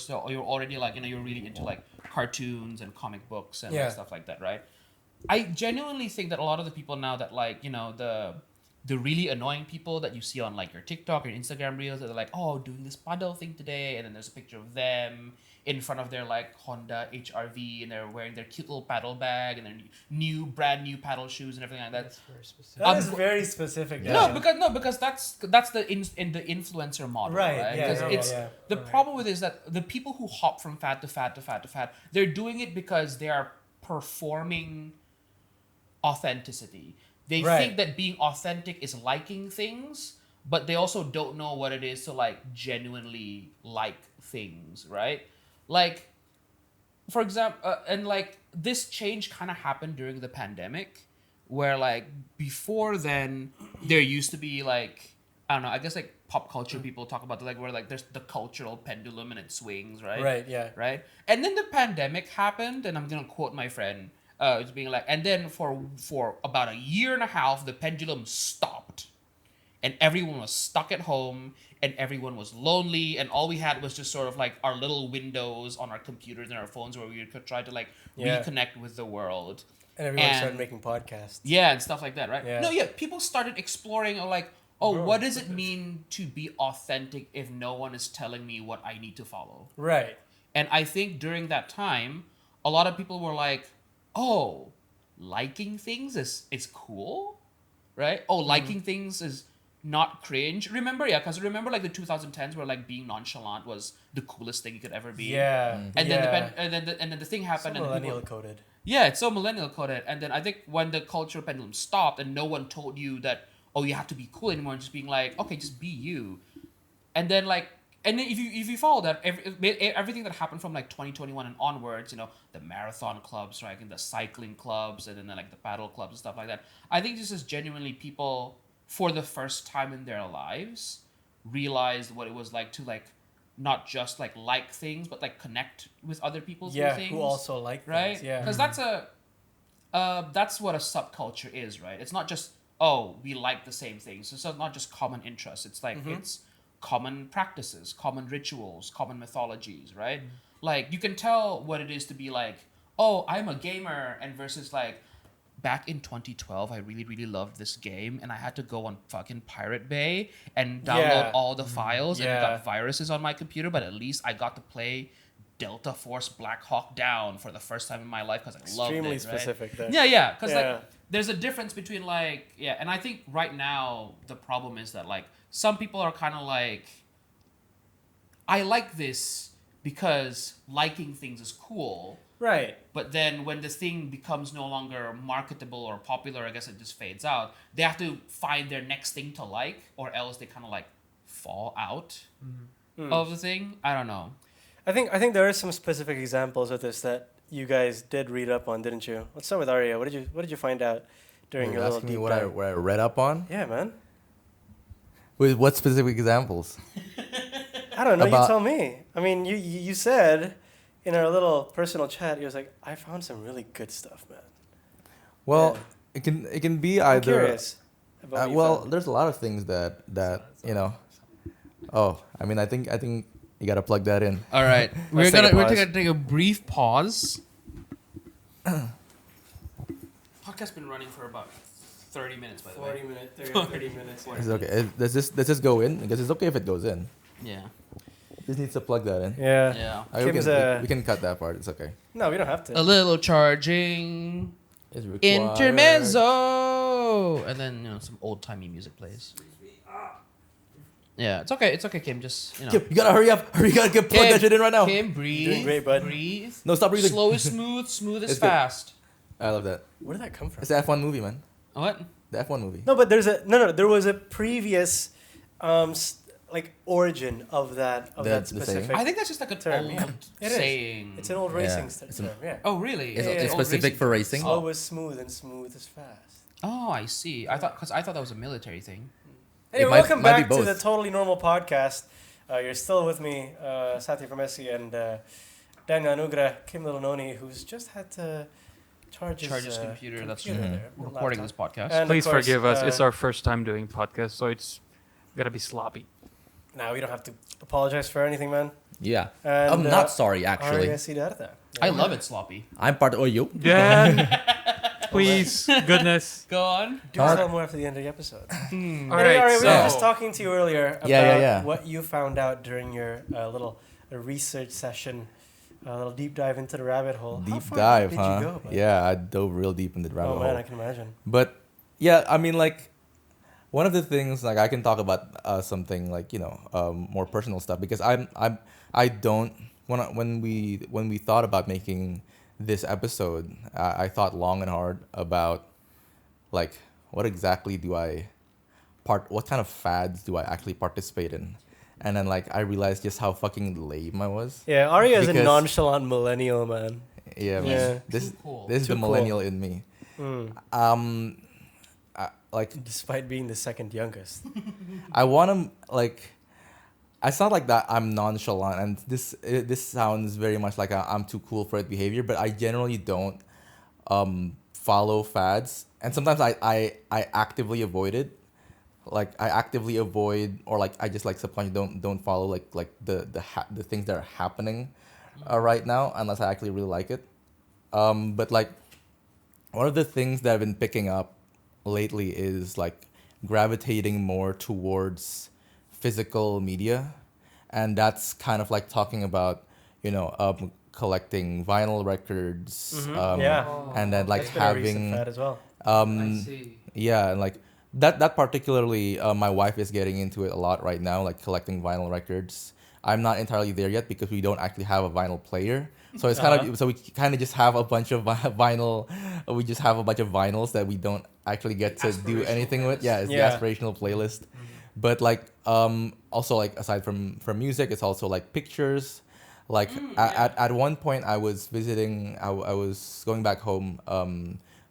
already like you're really into like cartoons and comic books and Yeah. like, stuff like that, right? I genuinely think that a lot of the people now that like the really annoying people that you see on like your TikTok or Instagram reels that are like, oh, doing this Padel thing today, and then there's a picture of them in front of their like Honda HRV and they're wearing their cute little paddle bag and their brand new paddle shoes and everything like that. That's very specific. That is very specific. Yeah. No, because that's the in the influencer model, Right, right? yeah, 'Cause yeah, it's yeah. the problem with it is that the people who hop from fad to fad to fad to fad, they're doing it because they are performing authenticity. They Right. think that being authentic is liking things, but they also don't know what it is to like genuinely like things, right? Like, for example, and like this change kind of happened during the pandemic, where like before then there used to be like I don't know, I guess like pop culture people talk about like where like there's the cultural pendulum and it swings, right? Right, yeah. Right. And then the pandemic happened, and I'm gonna quote my friend. It's being like, and then for about a year and a half, the pendulum stopped, and everyone was stuck at home, and everyone was lonely, and all we had was just sort of like our little windows on our computers and our phones where we could try to like Yeah. reconnect with the world. And everyone started And- making podcasts. Yeah, and stuff like that, right? Yeah. No, yeah, people started exploring like, oh, Bro, what does it mean to be authentic if no one is telling me what I need to follow? Right. And I think during that time, a lot of people were like, oh, liking things is cool, right? Oh, liking things is not cringe. Remember, because remember like the 2010s where like being nonchalant was the coolest thing you could ever be. Yeah. And yeah. then the thing So happened and millennial people, coded. yeah, it's so millennial coded. And then I think when the cultural pendulum stopped and no one told you that, oh, you have to be cool anymore, and just being like, okay, just be you. And then like, and then if you follow that, everything that happened from like 2021 and onwards, the marathon clubs, right, and the cycling clubs, and then like the paddle clubs and stuff like that. I think this is genuinely people for the first time in their lives realized what it was like to like not just like things, but like connect with other people Yeah, through things. who also like Right? things. Yeah. Because that's what a subculture is, right? It's not just, oh, we like the same things. It's not just common interests. It's like it's common practices, common rituals, common mythologies, right? Like you can tell what it is to be like, oh, I'm a gamer, and versus like back in 2012, I really, really loved this game, and I had to go on fucking Pirate Bay and download Yeah. all the files, and it Yeah. got viruses on my computer, but at least I got to play Delta Force Black Hawk Down for the first time in my life because I loved it. Extremely right? specific there. Yeah, because Yeah. like there's a difference between like and I think right now the problem is that like some people are kind of like, I like this because liking things is cool. Right. But then when the thing becomes no longer marketable or popular, I guess it just fades out. They have to find their next thing to like, or else they kind of like fall out of the thing. I don't know. I think there are some specific examples of this that you guys did read up on, didn't you? Let's start with Arya. What did you find out during You're your little asking me deep what I dive? read up on? Yeah, man. With what specific examples? I don't know. You About- tell me. I mean, you said in our little personal chat, you was like, I found some really good stuff, man. Well, Yeah. it can be I'm either. curious. About what you Well, found. there's a lot of things that Oh, I mean, I think you gotta plug that in. All right, Let's take a pause. take a brief pause. Podcast's been running for about 30 minutes, by the way. 30 minutes. It's okay. Let's just go in because it's okay if it goes in. Yeah. Just needs to plug that in. Yeah. Yeah. Kim's, We can cut that part. It's okay. No, we don't have A to. little charging. It's required. Intermezzo. And then, some old timey music plays. Yeah, it's okay. It's okay, Kim. Just, Kim, you gotta hurry up. You gotta plug that shit in right now. Kim, breathe. doing great, bud. Breathe. No, stop breathing. Slow is smooth. Smooth is It's good. fast. I love that. Where did that come from? It's the F1 movie, man. What? The F1 movie. No, but there was a previous, like origin of that The saying? specific. I think that's just like an Term, old yeah. It is. saying. It's an old Yeah. racing It's term. an- Yeah. Oh, really? It's, Yeah, it's yeah. Old specific racing for term. racing. Slow is smooth and smooth is fast. Oh, I see. I thought that was a military thing. Anyway, might- welcome might be back to both. the Totally Normal podcast. You're still with me, Satya Pramesi, and Daniel Anugrah, Kim Lilanoni, who's just had to Charges computer that's there, recording this laptop. podcast. And of Please course, forgive us. It's our first time doing podcasts, so it's gonna be sloppy. Now we don't have to apologize for anything, man. Yeah. And, I'm not sorry, actually. Arya Siddhartha. I love it sloppy. I'm part of you. Dan, please, goodness. Go on. Do tell more after the end of the episode. All Anyway, right, Arya, we were so just talking to you earlier about Yeah. what you found out during your little research session, a little deep dive into the rabbit hole. How Deep far dive, did huh? you go? Bud? Yeah, I dove real deep in the rabbit Oh hole. man, I can imagine. But yeah, I mean, like, one of the things, like, I can talk about something like, more personal stuff, because I don't when we thought about making this episode, I thought long and hard about, like, what exactly what kind of fads do I actually participate in, and then, like, I realized just how fucking lame I was. Yeah, Arya is a Because- nonchalant millennial, man. Yeah, Yeah. man. This Too cool. this is Too the cool. millennial in me. Mm. Like, Despite being the second youngest. I want to, like, it's not like that I'm nonchalant, and this sounds very much like I'm too cool for it behavior, but I generally don't follow fads, and sometimes I actively avoid it. Like, I actively avoid, or like I just, like, subconsciously don't follow like the things that are happening right now, unless I actually really like it. But, like, one of the things that I've been picking up lately is, like, gravitating more towards physical media, and that's kind of like talking about collecting vinyl records, Yeah. and then, like, That's been a recent having fad as well. I see. yeah, and, like, that particularly, my wife is getting into it a lot right now, like, collecting vinyl records. I'm not entirely there yet because we don't actually have a vinyl player. So it's kind of, so we kind of just have a bunch of vinyl. We just have a bunch of vinyls that we don't actually get to do anything with. Yeah, it's Yeah. the aspirational playlist. But, like, also, like, aside from music, it's also, like, pictures. Like, at one point I was visiting. I was going back home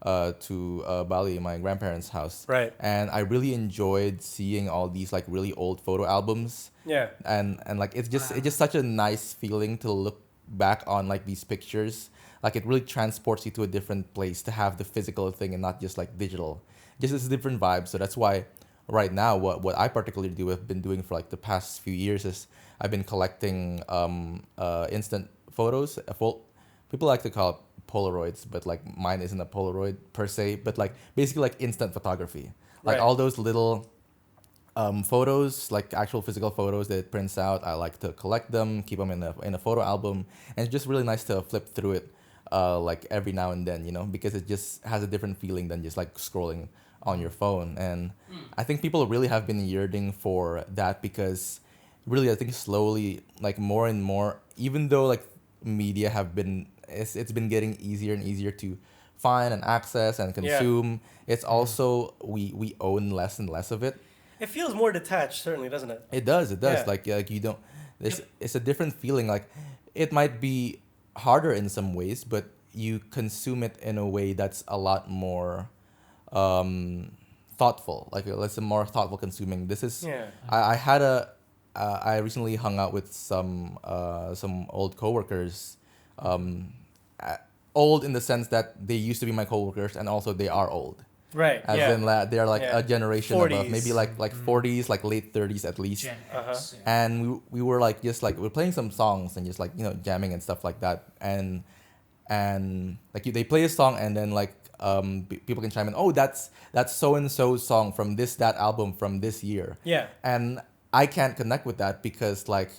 to Bali, my grandparents' house. Right. And I really enjoyed seeing all these, like, really old photo albums. Yeah. And like, it's just such a nice feeling to look back on, like, these pictures. Like, it really transports you to a different place to have the physical thing and not just, like, digital. Just this different vibe. So that's why right now what I particularly have been doing for, like, the past few years is I've been collecting instant photos. People like to call it Polaroids, but, like, mine isn't a Polaroid per se, but, like, basically, like, instant photography. Like, Right. all those little photos, like, actual physical photos that it prints out. I like to collect them, keep them in a photo album, and it's just really nice to flip through it, like, every now and then, because it just has a different feeling than just, like, scrolling on your phone. And I think people really have been yearning for that, because really, I think slowly, like, more and more, even though, like, media it's been getting easier and easier to find and access and consume. It's also, we own less and less of it. It feels more detached, certainly, doesn't it? It does. Yeah. Like you don't. It's a different feeling. Like, it might be harder in some ways, but you consume it in a way that's a lot more thoughtful. Like, let's say more thoughtful consuming. This is. Yeah. I recently hung out with some old coworkers. Old in the sense that they used to be my coworkers, and also they are old. Right. As yeah. in, they're like Yeah. a generation 40s. above, maybe like 40s, like late 30s at least. Gen X. Yeah. And we were, like, just, like, we're playing some songs and just, like, jamming and stuff like that. And like, they play a song, and then, like, people can chime in. Oh, that's so and so's song from that album from this year. Yeah. And I can't connect with that because, like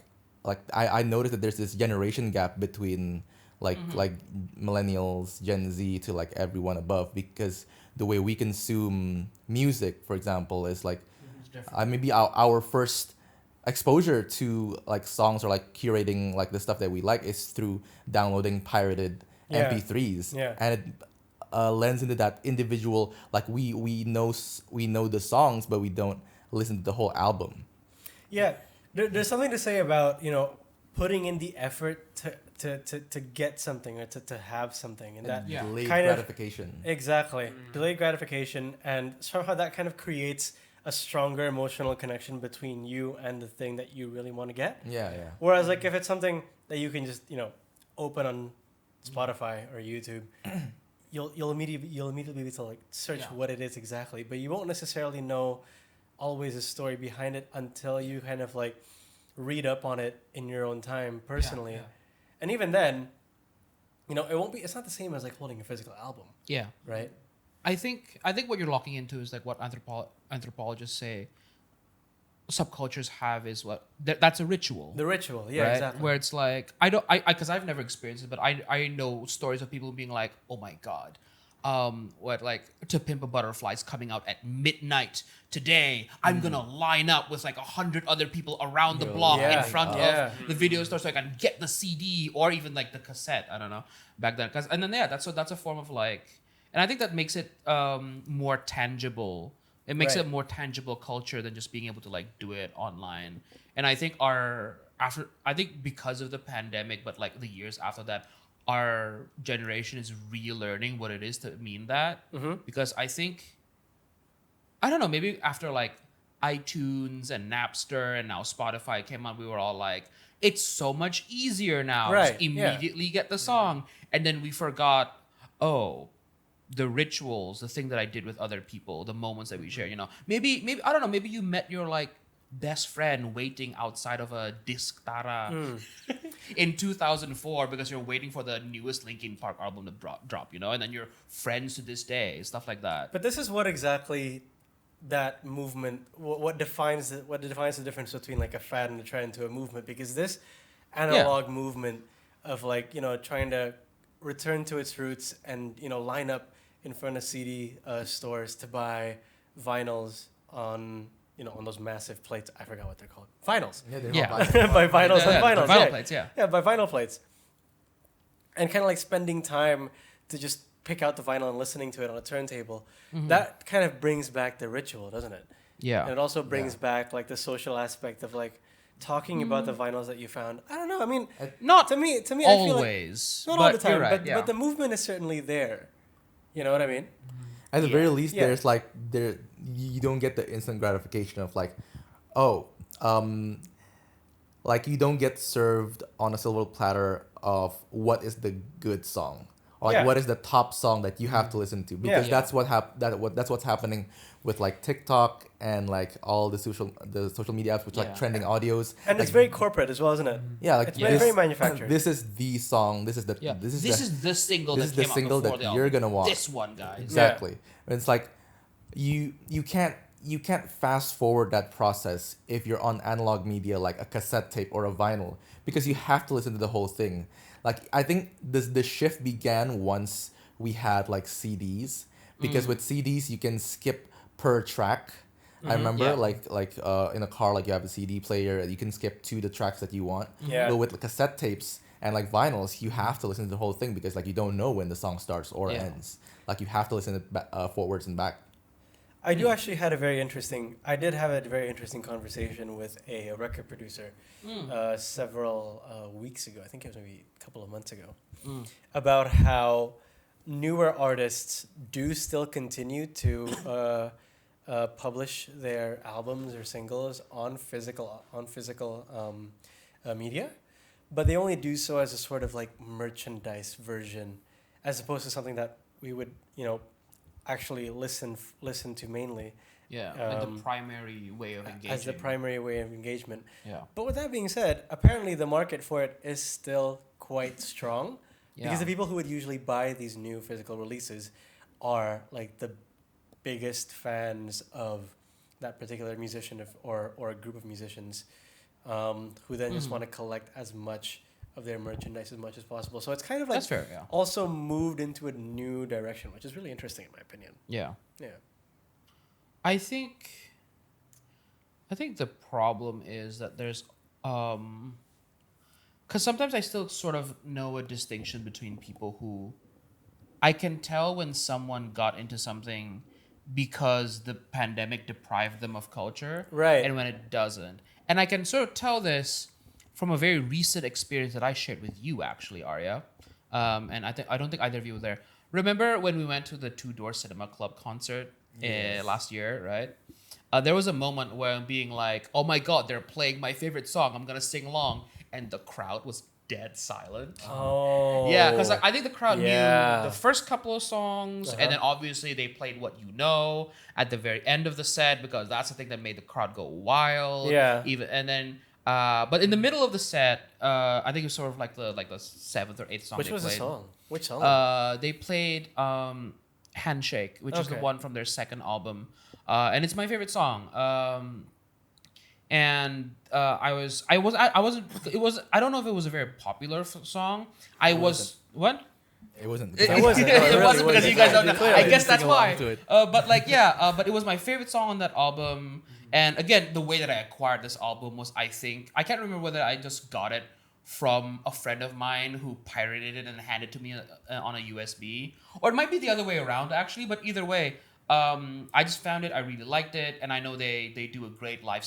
I noticed that there's this generation gap between, like millennials, Gen Z, to, like, everyone above, because the way we consume music, for example, is, like, maybe our first exposure to, like, songs, or, like, curating, like, the stuff that we like is through downloading pirated MP3s. Yeah. And it lends into that individual, like, we know the songs, but we don't listen to the whole album. Yeah, there's something to say about, putting in the effort to get something, or to have something, and that Yeah. Delayed kind of- gratification. exactly delayed gratification, and somehow that kind of creates a stronger emotional connection between you and the thing that you really want to get. Yeah. Whereas, like, if it's something that you can just open on Spotify or YouTube, you'll immediately be able to like search Yeah. what it is exactly, but you won't necessarily know always the story behind it until you kind of like read up on it in your own time personally. Yeah. And even then, it's not the same as like holding a physical album, Yeah. right? I think what you're locking into is like what anthropologists say subcultures have is what that's a ritual. The ritual, yeah, right? exactly. Where it's like I because I've never experienced it, but I know stories of people being like, oh my god, what like To Pimp a Butterfly is coming out at midnight today. I'm gonna line up with like 100 other people around the block Yeah, in front yeah. of the video store so I can get the CD or even like the cassette. I don't know back then, and then that's a form of like, and I think that makes it more tangible. It makes it Right. a more tangible culture than just being able to like do it online. And I think I think because of the pandemic, but like the years after that, our generation is relearning what it is to mean that. Mm-hmm. Because I think, I don't know, maybe after like iTunes and Napster and now Spotify came out, we were all like, it's so much easier now Right, to yeah. immediately get the song. And then we forgot, oh, the rituals, the thing that I did with other people, the moments that we share, maybe I don't know, maybe you met your like best friend waiting outside of a disc Tara in 2004 because you're waiting for the newest Linkin Park album to drop, and then you're friends to this day, stuff like that. But this is what exactly that movement, what defines the difference between like a fad and a trend to a movement, because this analog movement of like trying to return to its roots and line up in front of CD stores to buy vinyls on on those massive plates. I forgot what they're called. Vinyls. Yeah, they're Yeah. not vinyl. Buy vinyls on the vinyls. vinyl yeah. plates, yeah. Yeah, buy vinyl plates. And kind of like spending time to just pick out the vinyl and listening to it on a turntable. That kind of brings back the ritual, doesn't it? Yeah. And it also brings back like the social aspect of like talking about the vinyls that you found. I don't know. I mean, Not to me, I feel like always. not but all the time, you're right, but the movement is certainly there. You know what I mean? At the Yeah. very least, Yeah. there's like you don't get the instant gratification of like, oh, like you don't get served on a silver platter of what is the good song, or like Yeah. what is the top song that you have to listen to, because Yeah. that's that's what's happening with like TikTok and like all the social media apps, which Yeah. like trending audios. And like, it's very corporate as well, isn't it? yeah, like it's very manufactured. This is the song. This is the Yeah. this is the single this that is the came single out before that the you're album. gonna watch. This one, guys. Exactly. And it's like you can't fast forward that process if you're on analog media like a cassette tape or a vinyl, because you have to listen to the whole thing. Like I think the shift began once we had like CDs, because with CDs you can skip per track. I remember Yeah. like in a car, like you have a CD player, you can skip to the tracks that you want. Yeah. But with cassette tapes and like vinyls, you have to listen to the whole thing, because like you don't know when the song starts or Yeah. ends. Like you have to listen to forwards and back. I do actually I did have a very interesting conversation with a record producer several weeks ago. I think it was maybe a couple of months ago, about how newer artists do still continue to publish their albums or singles on physical media, but they only do so as a sort of like merchandise version, as opposed to something that we would actually listen to mainly Yeah. Like the primary way of engaging. as the primary way of engagement. Yeah. But with that being said, apparently the market for it is still quite strong, because the people who would usually buy these new physical releases are like the biggest fans of that particular musician or a group of musicians, who then just want to collect as much of their merchandise as much as possible. So it's kind of like That's fair, yeah. also moved into a new direction, which is really interesting in my opinion. Yeah. Yeah. I think the problem is that there's because sometimes I still sort of know a distinction between people who I can tell when someone got into something because the pandemic deprived them of culture, Right. and when it doesn't. And I can sort of tell this from a very recent experience that I shared with you, actually, Arya. And I don't think either of you were there. Remember when we went to the Two Door Cinema Club concert last year, right? There was a moment where I'm being like, oh my God, they're playing my favorite song. I'm going to sing along. And the crowd was dead silent. Oh. Yeah, because I think the crowd knew Yeah. the first couple of songs, and then obviously they played What You Know at the very end of the set because that's the thing that made the crowd go wild. Yeah. But in the middle of the set, I think it was sort of like the seventh or eighth song. Which they was played. the song? Which song? They played Handshake, which is the Okay. one from their second album, and it's my favorite song. I don't know if it was a very popular song. What? It wasn't. It wasn't. No, it It really wasn't because you guys don't know. Clearly. I guess that's Sing along why. to it. But it was my favorite song on that album. And again, the way that I acquired this album was, I can't remember whether I just got it from a friend of mine who pirated it and handed it to me on a USB, or it might be the other way around actually. But either way, I just found it. I really liked it, and I know they do a great live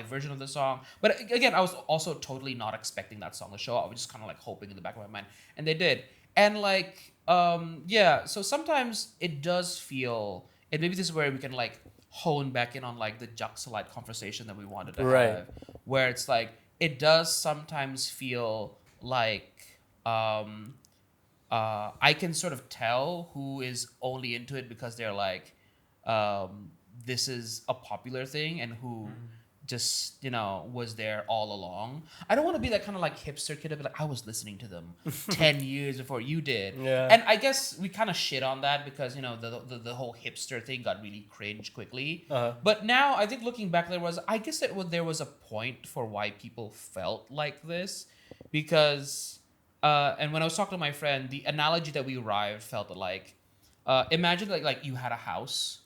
version of the song. But again, I was also totally not expecting that song to show up. I was just kind of like hoping in the back of my mind, and they did. And so sometimes it does feel, and maybe this is where we can like hone back in on like the Jacksolite conversation that we wanted to have, where it's like it does sometimes feel like I can sort of tell who is only into it because they're like, this is a popular thing, and who just, was there all along. I don't want to be that kind of like hipster kid to be like, I was listening to them 10 years before you did. Yeah. And I guess we kind of shit on that because, the whole hipster thing got really cringe quickly. But now I think looking back, there was a point for why people felt like this, because and when I was talking to my friend, the analogy that we arrived felt like, imagine like you had a house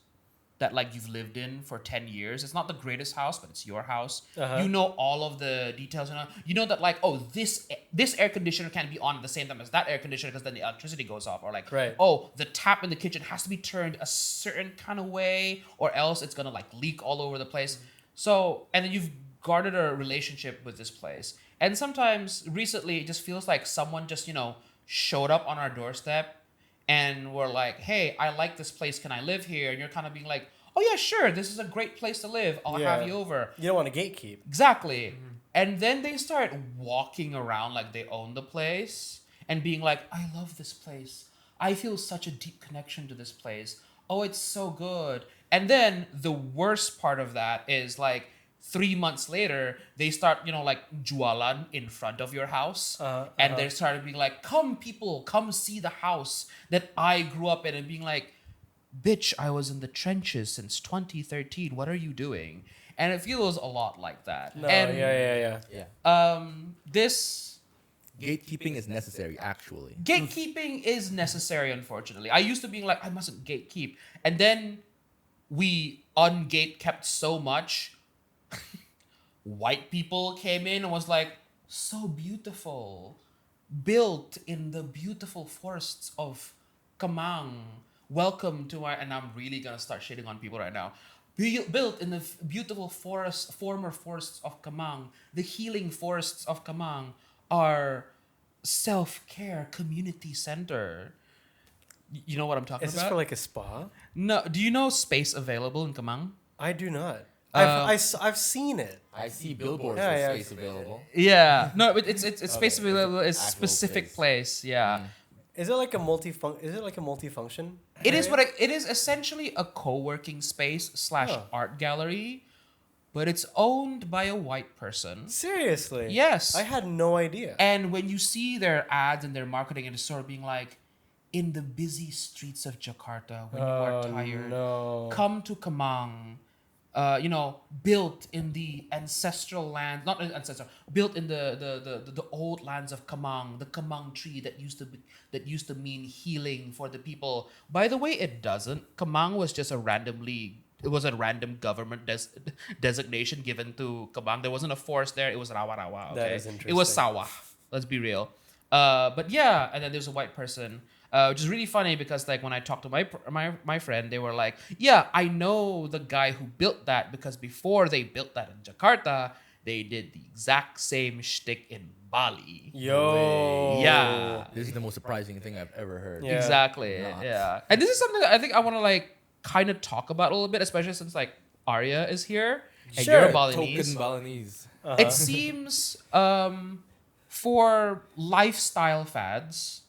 that like you've lived in for 10 years. It's not the greatest house, but it's your house. You know all of the details. You know that like, oh, this air conditioner can't be on at the same time as that air conditioner because then the electricity goes off. Or like, oh, the tap in the kitchen has to be turned a certain kind of way or else it's going to like leak all over the place. So, and then you've guarded a relationship with this place. And sometimes recently it just feels like someone just, showed up on our doorstep and we're like, hey, I like this place. Can I live here? And you're kind of being like, oh, yeah, sure. This is a great place to live. I'll have you over. You don't want to gatekeep. Exactly. And then they start walking around like they own the place and being like, I love this place. I feel such a deep connection to this place. Oh, it's so good. And then the worst part of that is like 3 months later, they start, like jualan in front of your house. And they started being like, come people, come see the house that I grew up in. And being like, bitch, I was in the trenches since 2013. What are you doing? And it feels a lot like that. No, and, yeah. This Gatekeeping is necessary, actually. gatekeeping is necessary, unfortunately. I used to being like, I mustn't gatekeep. And then we ungate kept so much. White people came in and was like, so beautiful. Built in the beautiful forests of Kamang. Welcome to our... And I'm really going to start shitting on people right now. Built in the beautiful former forests of Kamang. The healing forests of Kamang. Our self-care community center. You know what I'm talking Is this about? for like a spa? No. Do you know space available in Kamang? I do not. I've seen it. I see billboards Yeah, with yeah. space available. Yeah. No, it's space Okay, available. It's actual specific place. Yeah. Is it like a multifunction? It is it is essentially a co-working space / art gallery, but it's owned by a white person. Seriously? Yes. I had no idea. And when you see their ads and their marketing, it's sort of being like, in the busy streets of Jakarta, when you are tired, come to Kamang. Built in the ancestral land, not ancestral, built in the old lands of Kamang, the Kamang tree that used to mean healing for the people. By the way, it doesn't. Kamang was just a random government designation given to Kamang. There wasn't a forest there. It was rawa-rawa. Okay? That is interesting. It was sawah. Let's be real. But yeah, and then there's a white person. Which is really funny because like when I talked to my friend, they were like, yeah, I know the guy who built that because before they built that in Jakarta, they did the exact same shtick in Bali. Yo. Yeah. This is the most surprising thing I've ever heard. Yeah. Exactly. Not. Yeah. And this is something that I think I want to like kind of talk about a little bit, especially since like Arya is here and Sure. you're Balinese. Token Balinese. It seems for lifestyle fads,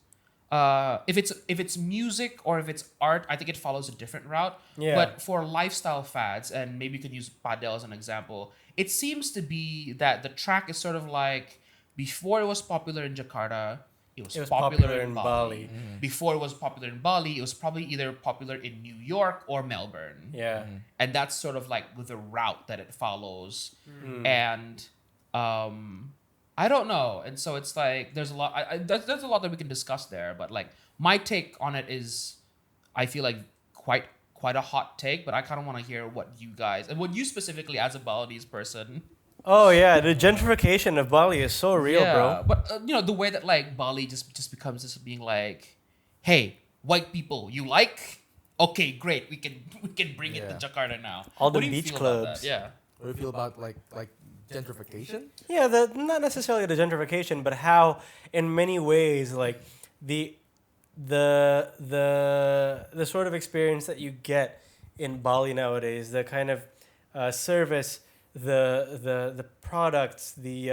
if it's music or if it's art, I think it follows a different route. Yeah. But for lifestyle fads, and maybe you could use Padel as an example, it seems to be that the track is sort of like before it was popular in Jakarta, it was popular in Bali. Before it was popular in Bali, it was probably either popular in New York or Melbourne. Yeah. And that's sort of like the route that it follows. And I don't know. And so it's like there's a lot. There's a lot that we can discuss there. But like my take on it is, I feel like quite a hot take. But I kind of want to hear what you guys and what you specifically as a Balinese person. Oh yeah, the gentrification of Bali is so real, bro. But the way that like Bali just becomes this being like, hey, white people, you like? Okay, great. We can bring it to Jakarta now. All the What do you beach feel about clubs. that? Yeah. What do you feel about like gentrification? Yeah, not necessarily the gentrification, but how in many ways like the the sort of experience that you get in Bali nowadays, the kind of service, the products, the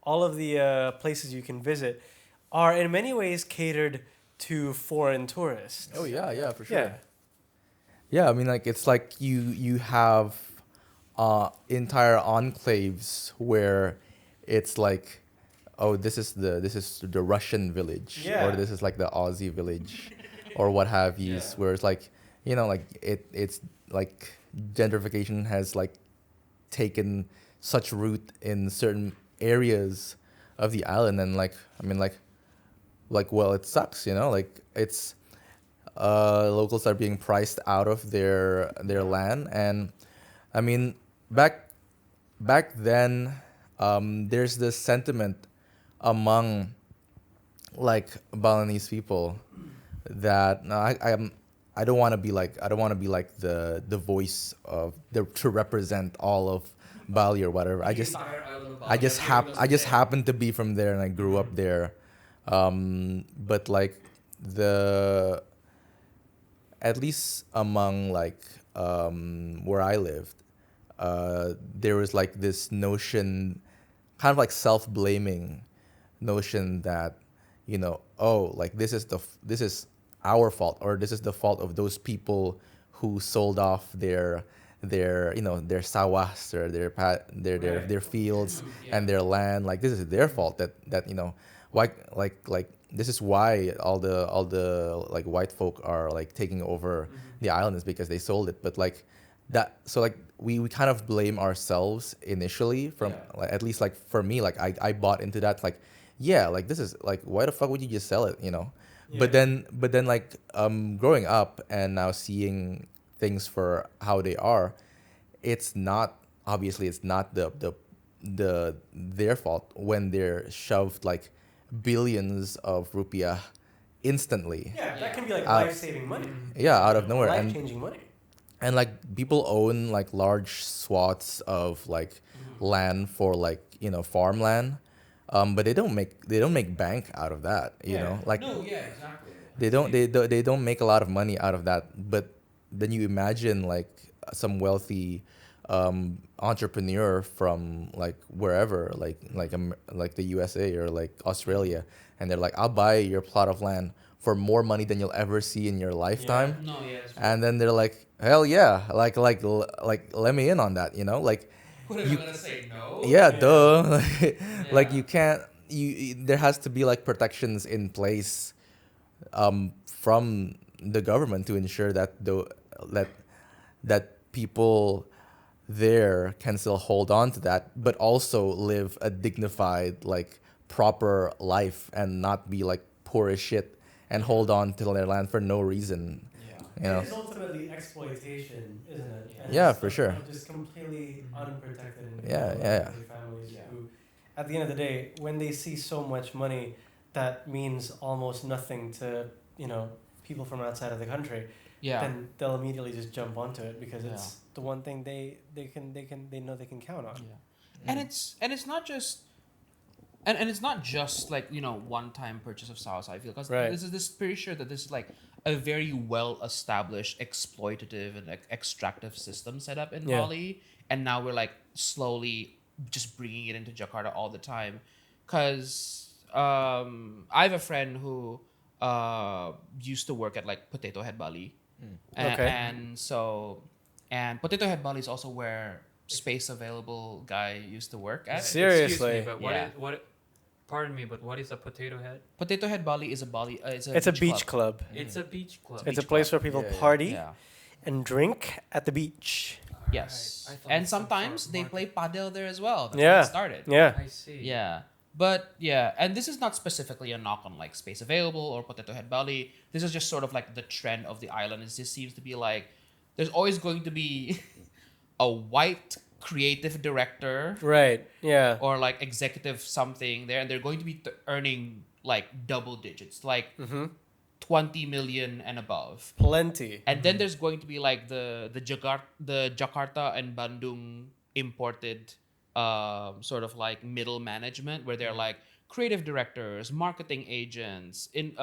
all of the places you can visit are in many ways catered to foreign tourists. Oh yeah, for sure. Yeah. Yeah, I mean, like it's like you have entire enclaves where it's like, oh, this is the Russian village, Yeah. or this is like the Aussie village, or what have you. Where it's like, like it's like gentrification has like taken such root in certain areas of the island, and like I mean like well, it sucks, like it's locals are being priced out of their land. And I mean back then, there's this sentiment among like Balinese people that I don't want to be like the voice of to represent all of Bali or whatever. I just happened to be from there and I grew up there. But like at least among like where I lived, there was like this notion, kind of like self-blaming notion that, oh, like this is our fault, or this is the fault of those people who sold off their sawas, or their fields and their land. Like this is their fault that why like this is why all the like white folk are like taking over the island, is because they sold it. But like that, so like we kind of blame ourselves initially from like, at least like for me, like I bought into that, like like this is like, why the fuck would you just sell it, But then like growing up and now seeing things for how they are, it's not their fault when they're shoved like billions of rupiah instantly. Yeah, that can be like life-saving money. Yeah, out of nowhere. Life-changing money. And like people own like large swaths of like land for like farmland, but they don't make bank out of that. Like Exactly. they don't make a lot of money out of that. But then you imagine like some wealthy entrepreneur from like wherever, like the USA or like Australia, and they're like, I'll buy your plot of land for more money than you'll ever see in your lifetime. And then they're like, hell yeah, like let me in on that, like. What am I gonna say? No. Yeah, duh. Like you can't. There has to be like protections in place, from the government to ensure that that people there can still hold on to that, but also live a dignified, like proper life and not be like poor as shit and hold on to their land for no reason. It's ultimately exploitation, isn't it? And Yeah, it's for sure. Just completely unprotected Yeah. families who, at the end of the day, when they see so much money, that means almost nothing to people from outside of the country. Then they'll immediately just jump onto it because it's the one thing they know they can count on. And it's not just. And it's not just like one-time purchase of sauce. I feel because this pretty sure that this is like a very well-established exploitative and like extractive system set up in Bali, and now we're like slowly just bringing it into Jakarta all the time. because I have a friend who used to work at like Potato Head Bali, Okay. and Potato Head Bali is also where Space Available guy used to work at. Seriously. Excuse me, but Yeah. pardon me, but what is a potato head? Potato Head Bali is a Bali. It's a beach club. It's a beach club. It's a Beach place club. where people Yeah, yeah. party Yeah. and drink at the beach. Yes. Alright, I thought And it's some sometimes sort of they play Padel there as well. That's Yeah. how it started. Yeah. I see. Yeah. But yeah, and this is not specifically a knock on like Space Available or Potato Head Bali. This is just sort of like the trend of the island. It just seems to be like there's always going to be a white creative director Right. Yeah. or like executive something there, and they're going to be earning like double digits, like 20 million and above. Plenty. And then there's going to be like the Jakarta and Bandung imported sort of like middle management where they're like creative directors, marketing agents, in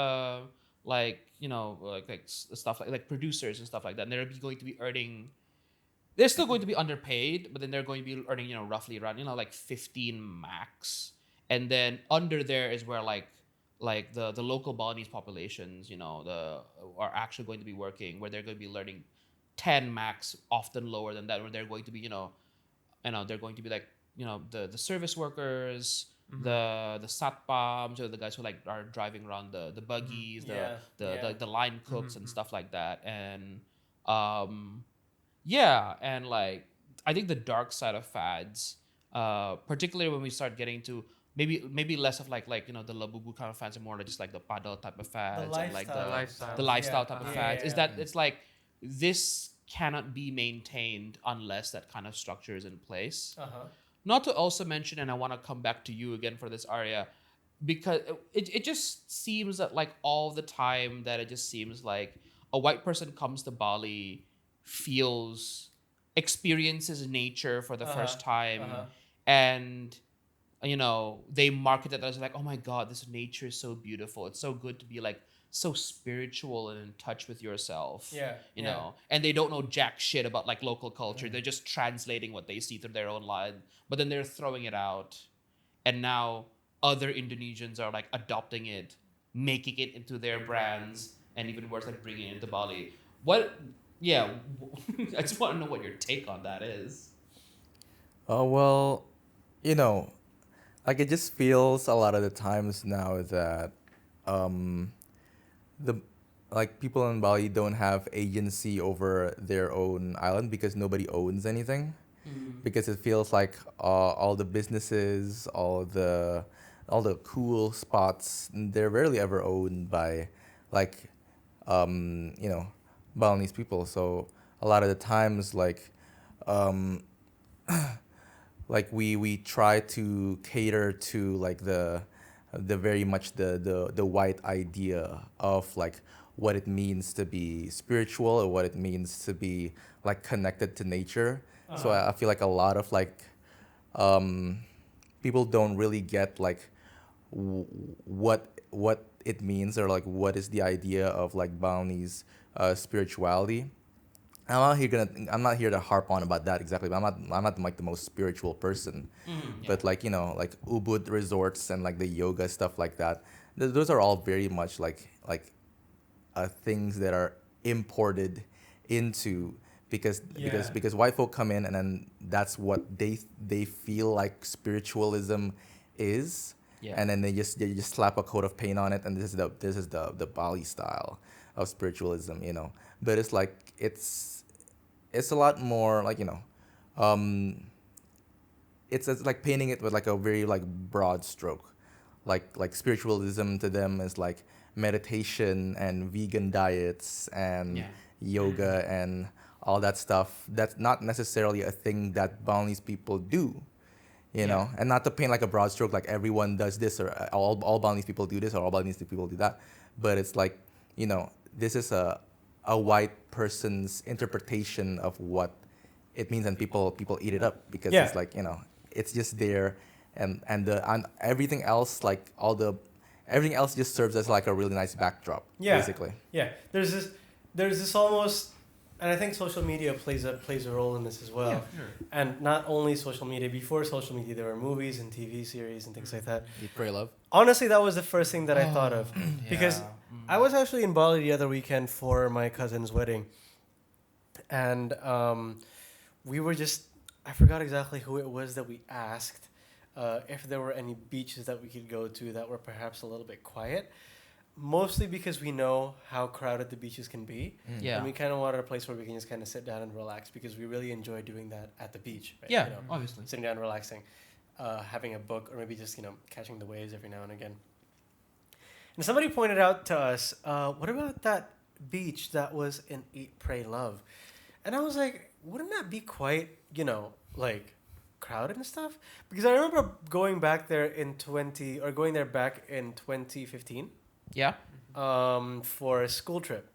like you know like stuff like producers and stuff like that. And they're going to be earning. They're still going to be underpaid, but then they're going to be earning roughly around like 15 max. And then under there is where like the local Balinese populations are actually going to be working, where they're going to be learning 10 max, often lower than that, where they're going to be they're going to be like the service workers, the satpams, or the guys who like are driving around the buggies, the line cooks and stuff like that. And and like I think the dark side of fads, particularly when we start getting to maybe less of like the labubu kind of fads and more like just like the paddle type of fads and like the lifestyle type of fads, is that it's like this cannot be maintained unless that kind of structure is in place. Not to also mention, and I want to come back to you again for this, Arya, because it just seems that like all the time that it just seems like a white person comes to Bali, experiences nature for the first time, and they market it as like, oh my god, this nature is so beautiful, it's so good to be like so spiritual and in touch with yourself. And they don't know jack shit about like local culture. They're just translating what they see through their own line, but then they're throwing it out, and now other Indonesians are like adopting it, making it into their brands, and even worse, like bringing it into Bali. I just want to know what your take on that is. Well, like it just feels a lot of the times now that the like people in Bali don't have agency over their own island because nobody owns anything. Because it feels like all the businesses, all the cool spots, they're rarely ever owned by like Balinese people. So a lot of the times like like we try to cater to like the very much the white idea of like what it means to be spiritual or what it means to be like connected to nature. So I feel like a lot of like people don't really get like what it means, or like what is the idea of like Balinese spirituality. I'm not here to harp on about that exactly, but I'm not like the most spiritual person. But like like Ubud resorts and like the yoga stuff like that, those are all very much like things that are imported into because white folk come in, and then that's what they feel like spiritualism is. And then they just slap a coat of paint on it, and this is the Bali style of spiritualism, But it's like it's a lot more like it's like painting it with like a very like broad stroke, like spiritualism to them is like meditation and vegan diets and yoga and all that stuff. That's not necessarily a thing that Balinese people do. And not to paint like a broad stroke, like everyone does this, or all Balinese people do this, or all Balinese people do that. But it's like, this is a white person's interpretation of what it means, and people eat it up because it's like, it's just there, and everything else, like everything else just serves as like a really nice backdrop, basically. Yeah. There's this almost And I think social media plays a role in this as well. Yeah, sure. And not only social media. Before social media, there were movies and TV series and things like that. Eat, pray, love. Honestly, that was the first thing that I thought of. Because Yeah. I was actually in Bali the other weekend for my cousin's wedding. And we were just, I forgot exactly who it was that we asked if there were any beaches that we could go to that were perhaps a little bit quiet. Mostly because we know how crowded the beaches can be. Yeah. And we kind of wanted a place where we can just kind of sit down and relax because we really enjoy doing that at the beach. Right? Yeah, You know, obviously. sitting down, relaxing, having a book, or maybe just, catching the waves every now and again. And somebody pointed out to us, what about that beach that was in Eat, Pray, Love? And I was like, wouldn't that be quite, like crowded and stuff? Because I remember going there back in 2015 Yeah. for a school trip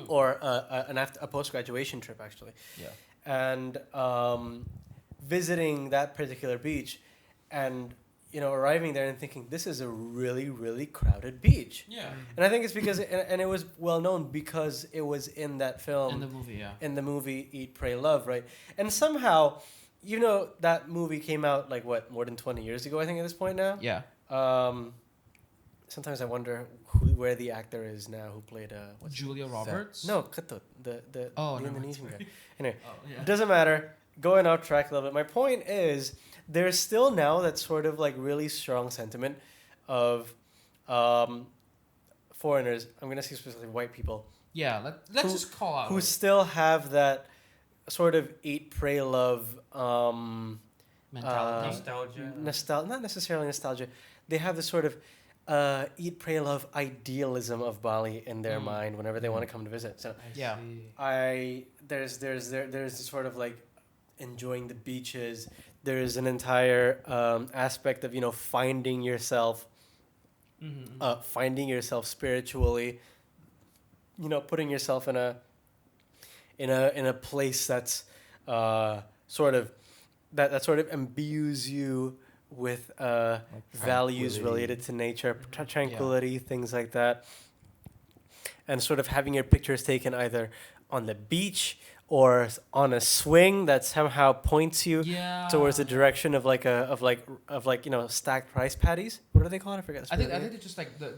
or a post-graduation trip, actually. Yeah. And visiting that particular beach and, arriving there and thinking, this is a really, really crowded beach. Yeah. And I think it's because, and it was well known because it was in that film. In the movie, yeah. In the movie Eat, Pray, Love, right? And somehow, that movie came out, like, what, more than 20 years ago, I think, at this point now? Yeah. Sometimes I wonder where the actor is now who played Julia Roberts? no, Ketut, the Oh, the no, Indonesian guy. Anyway, Oh, yeah. it doesn't matter. Going off track a little bit. My point is, there's still now that sort of like really strong sentiment of foreigners. I'm gonna say specifically white people Yeah, let's Who- just call out. who still have that sort of eat, pray, love mentality. Nostalgia. not necessarily nostalgia. They have this sort of eat, pray, love idealism of Bali in their mind whenever they want to come to visit. So Yeah. there's this sort of like enjoying the beaches. There's an entire aspect of finding yourself, spiritually. Putting yourself in a place that's sort of that sort of imbues you with values tranquility. related to nature, tranquility, things like that, and sort of having your pictures taken either on the beach or on a swing that somehow points you Yeah. towards the direction of stacked rice patties. What do they call it? I forget. I think it's just like the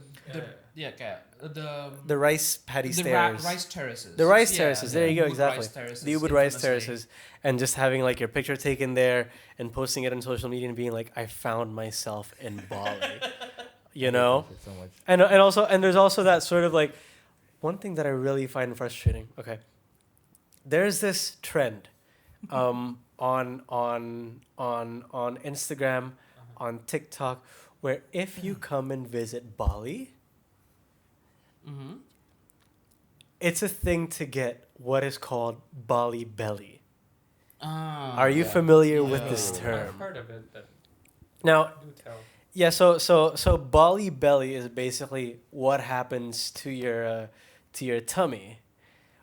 the rice paddy the stairs. rice terraces. The rice Yeah, terraces. There the you go. Ubud Exactly. Rice terraces The Ubud in rice Tennessee. terraces, and just having like your picture taken there and posting it on social media and being like, I found myself in Bali. So much. And there's also that sort of like one thing that I really find frustrating. Okay, there's this trend, on Instagram, on TikTok, where if you come and visit Bali, Mm-hmm. it's a thing to get what is called Bali belly. Ah, Are you yeah. familiar with Yeah. this I've term? heard of it, but Now, do tell. yeah, so Bali belly is basically what happens to your tummy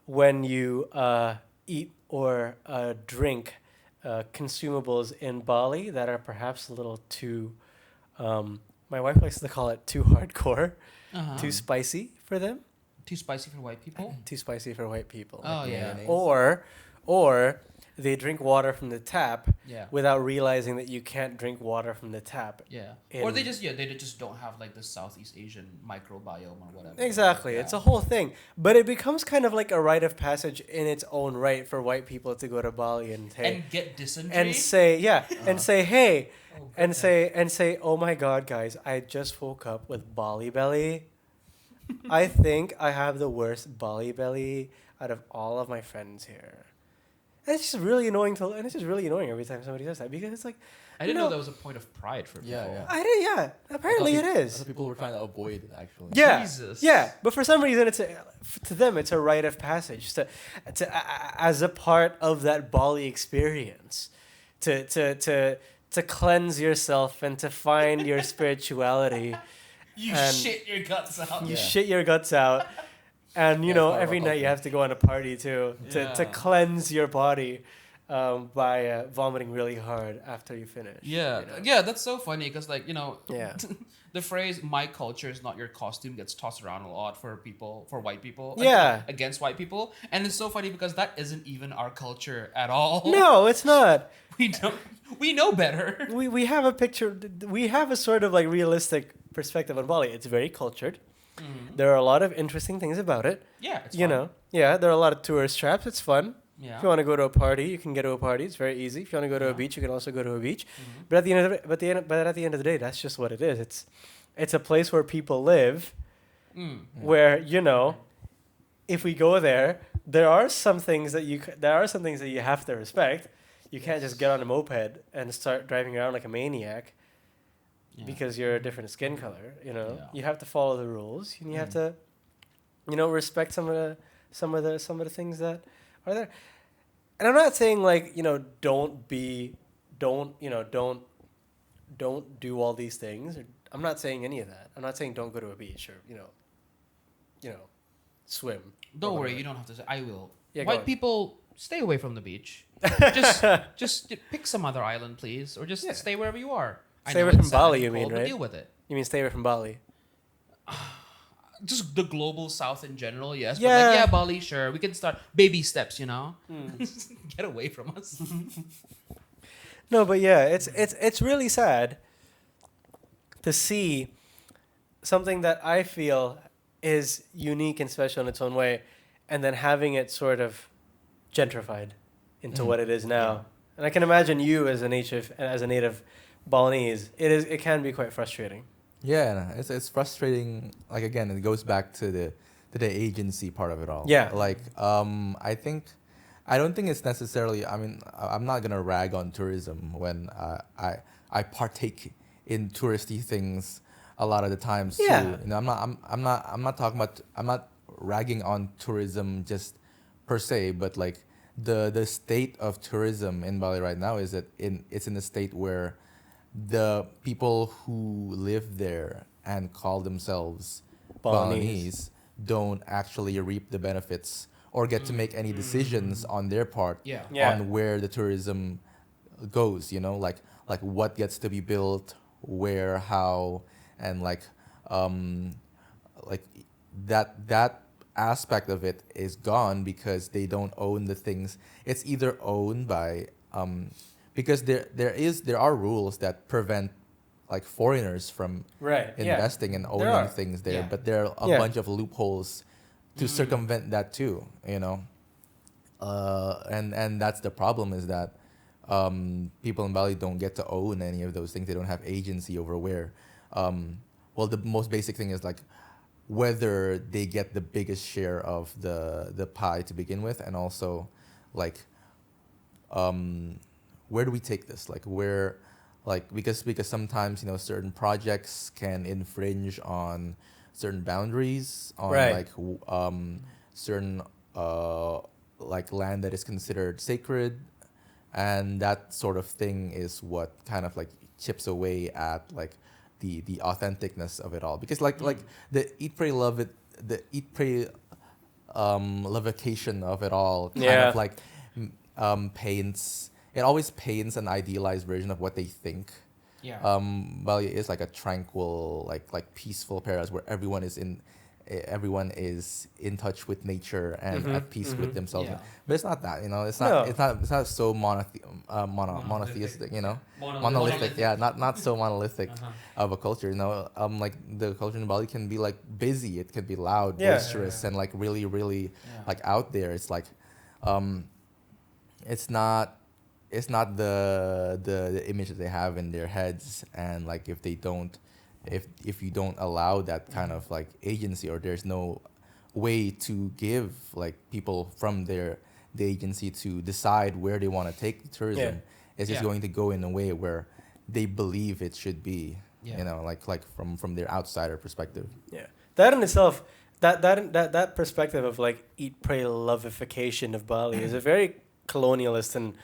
when you eat or drink consumables in Bali that are perhaps a little too. My wife likes to call it too hardcore, too spicy for them, Too spicy for white people. too spicy for white people. Oh yeah. mayonnaise. Or they drink water from the tap Yeah. without realizing that you can't drink water from the tap. Yeah. in- Or they just don't have like the Southeast Asian microbiome or whatever. Exactly. Yeah. It's a whole thing. But it becomes kind of like a rite of passage in its own right for white people to go to Bali and and get dysentery. and say, yeah, and say, hey, Oh, and goodness. say, oh my God, guys, I just woke up with Bali belly. I think I have the worst Bali belly out of all of my friends here. And it's just really annoying every time somebody says that because it's like, I didn't you know know- that was a point of pride for people. Yeah. apparently it I is. thought people were trying to avoid it, actually. Yeah, Jesus. yeah, but for some reason, to them it's a rite of passage as a part of that Bali experience, to cleanse yourself and to find your spirituality. You And shit your guts out. You Yeah. shit your guts out, and Yeah, it's part of every our night you culture. have to go on a party too to Yeah. cleanse your body, by vomiting really hard after you finish. Yeah, you know? yeah, that's so funny because like Yeah. the phrase "my culture is not your costume" gets tossed around a lot for white people. Yeah. Against white people, and it's so funny because that isn't even our culture at all. No, it's not. we don't. We know better. We have a picture. We have a sort of like realistic perspective on Bali. It's very cultured. Mhm. There are a lot of interesting things about it. Yeah, it's You fun. know, yeah, there are a lot of tourist traps. It's fun. Yeah. If you want to go to a party, you can get to a party. It's very easy. If you want to go to a Yeah. beach, you can also go to a beach. Mhm. But at the end of the day, that's just what it is. It's a place where people live. Mm. Where if we go there, there are some things that you have to respect. You can't just get on a moped and start driving around like a maniac Yeah. because you're a different skin color. Yeah. You have to follow the rules, and you have to, respect some of the things that are there. And I'm not saying like don't do all these things. I'm not saying any of that. I'm not saying don't go to a beach or swim. Don't or worry, whatever. you don't have to say. I will. Yeah, go White on. people, stay away from the beach. just pick some other island, please, or just Yeah. stay wherever you are. I Stay know away from it's sad Bali, and you mean, cold, but right? Deal with it. You mean stay away from Bali? Just the global south in general, yes. Yeah. But like, yeah, Bali, sure. We can start baby steps, Get away from us. No, but yeah, it's really sad to see something that I feel is unique and special in its own way, and then having it sort of gentrified into what it is now. And I can imagine you as a native Balinese, it can be quite frustrating. Yeah, it's frustrating. Like again, it goes back to the agency part of it all. Yeah. Like I don't think it's necessarily. I mean, I'm not gonna rag on tourism when I partake in touristy things a lot of the times too. Yeah. I'm not ragging on tourism just per se, but like the state of tourism in Bali right now is that it's in a state where the people who live there and call themselves Balinese don't actually reap the benefits or get to make any decisions on their part Yeah. Yeah. on where the tourism goes, like what gets to be built, where, how, and like that aspect of it is gone because they don't own the things. It's either owned by because there are rules that prevent like foreigners from Right. investing and owning are. things there, Yeah. but there are a Yeah. bunch of loopholes to circumvent that too, and that's the problem is that people in Bali don't get to own any of those things. They don't have agency over where. Well, the most basic thing is like whether they get the biggest share of the pie to begin with, and also like where do we take this? Like where, like because sometimes certain projects can infringe on certain boundaries on Right. like certain like land that is considered sacred, and that sort of thing is what kind of like chips away at like the authenticness of it all, because like the eat pray love it, the eat pray lovification of it all kind Yeah. of like paints, it always paints an idealized version of what they think Yeah. Bali is like a tranquil, like peaceful paradise where everyone is in touch with nature and at peace with themselves. Yeah. But it's not that, it's No. not it's not so monotheistic, monolithic. Yeah, not so monolithic of a culture. Like the culture in Bali can be like busy, it can be loud, Yeah. boisterous, and like really, really Yeah. like out there. It's like it's not the image that they have in their heads, and like if you don't allow that kind of like agency, or there's no way to give like people from the agency to decide where they want to take the tourism, Yeah. it's just Yeah. going to go in a way where they believe it should be. Yeah. Like from their outsider perspective. Yeah, that in itself, that perspective of like eat, pray, lovification of Bali is a very colonialist and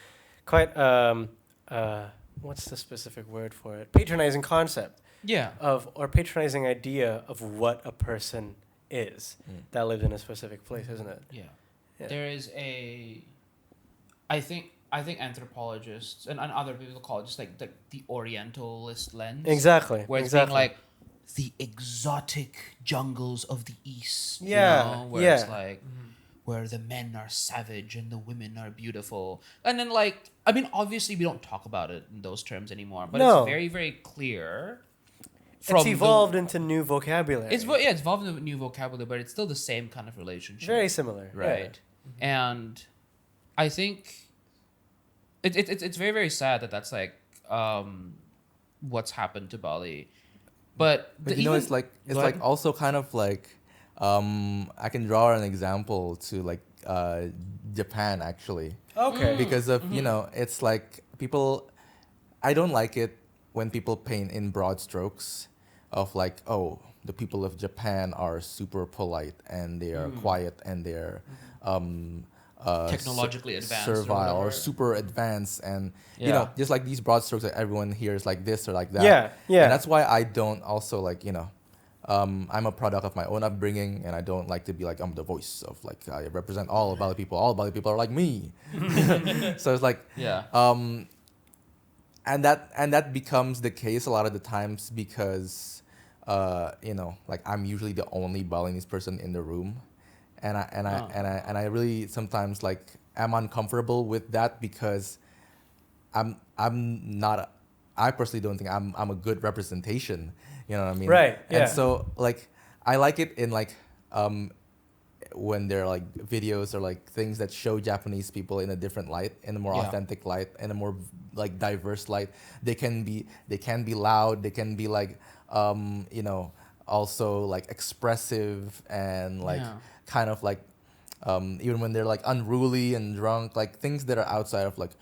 quite what's the specific word for it? Patronizing concept Yeah. or patronizing idea of what a person is that lived in a specific place, isn't it? Yeah. Yeah. There is a. I think I think anthropologists and other people call it just like the Orientalist lens. Exactly. Where it's exactly. being like the exotic jungles of the East. Yeah, You know, where it's yeah. like where the men are savage and the women are beautiful. And then like I mean, obviously we don't talk about it in those terms anymore, but No. it's very, very clear. It's evolved into new vocabulary. It's evolved into new vocabulary, but it's still the same kind of relationship. very similar. yeah. Right. And I think it's very, very sad that that's like what's happened to Bali. But But you know, it's like Go ahead. also kind of like I can draw an example to like Japan actually, Okay. because of you know it's like people. I don't like it when people paint in broad strokes of like, oh, the people of Japan are super polite and they are quiet and they're Technologically advanced or servile or whatever. super advanced, and you Yeah. know just like these broad strokes that everyone hears like this or like that. Yeah, yeah. And that's why I don't also like, you know, I'm a product of my own upbringing, and I don't like to be like I'm the voice of like I represent all Bali people. All Bali people are like me. So it's like Yeah. and that becomes the case a lot of the times because you know, like I'm usually the only Balinese person in the room, and I really sometimes like am uncomfortable with that because I'm not I personally don't think I'm a good representation, you know what I mean? Right, yeah. And so like I like it in like when there are like videos or like things that show Japanese people in a different light, in a more Yeah. authentic light, in a more like diverse light. They can be loud, they can be like you know, also like expressive and like Yeah. kind of like even when they're like unruly and drunk, like things that are outside of like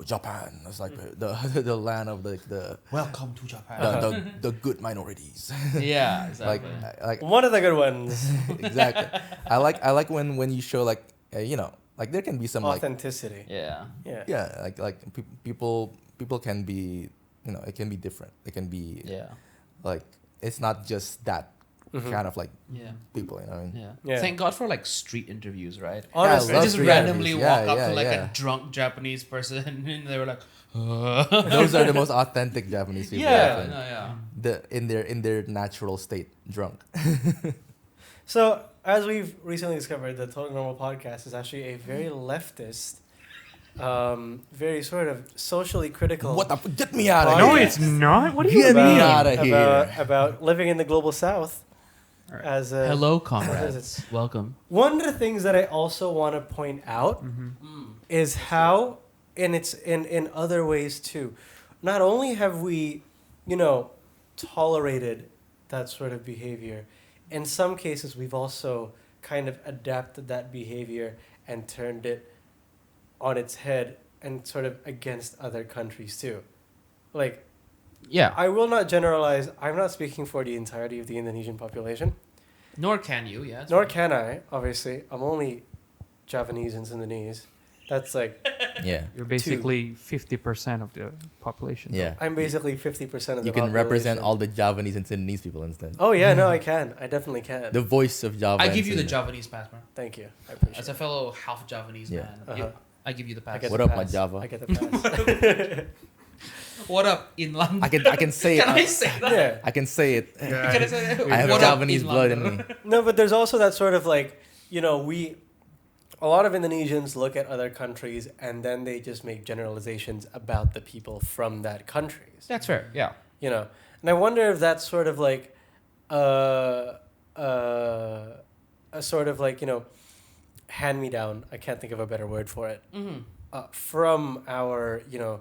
Japan. It's like the land of the Welcome to Japan. the good minorities. Yeah, like exactly. One of the good ones. exactly. I like when you show like you know, like there can be some like Authenticity. Yeah. Yeah. yeah, like people can be, you know, it can be different. It can be Yeah. like it's not just that kind of like Yeah. people, you know what I mean? Yeah. Yeah. Thank God for like street interviews, right? Honestly. I love Just street randomly interviews. walk Yeah, up yeah, to like yeah. a drunk Japanese person and they were like, Those are the most authentic Japanese people. I yeah, think. no, yeah. In their natural state, drunk. So, as we've recently discovered, the Total Normal podcast is actually a very leftist, very sort of socially critical. What the get me out of Oh, here! No, yeah. it's not. What do you Get mean? me out of here! About living in the global south. Alright. As a, Hello, what is comrades. Welcome. One of the things that I also want to point out is how, and it's in other ways too, not only have we, you know, tolerated that sort of behavior, in some cases we've also kind of adapted that behavior and turned it on its head and sort of against other countries too. Like, Yeah. I will not generalize. I'm not speaking for the entirety of the Indonesian population, Nor can you, yeah. nor can I, obviously. I'm only Javanese and Sundanese. That's like, Yeah, You're basically 50% of the population. yeah. I'm basically 50% of the You can represent population. all the Javanese and Sundanese people instead. Oh, yeah, no, I can. I definitely can. The voice of Java. I and give you the Sunda. Javanese passport. Thank you. I appreciate As a it. fellow half Javanese Yeah. man, I give you the I pass. get What the up, my pass. Java? I get the pass. What up, inland? I can say it. Can I say that? Yeah. I can say it. Can I say that? I have What up, Javanese blood in inlander? me. No, but there's also that sort of like, you know, a lot of Indonesians look at other countries and then they just make generalizations about the people from that countries. That's fair. Yeah. You know, and I wonder if that's sort of like a sort of like, you know, hand me down. I can't think of a better word for it. Mm-hmm. From our, you know,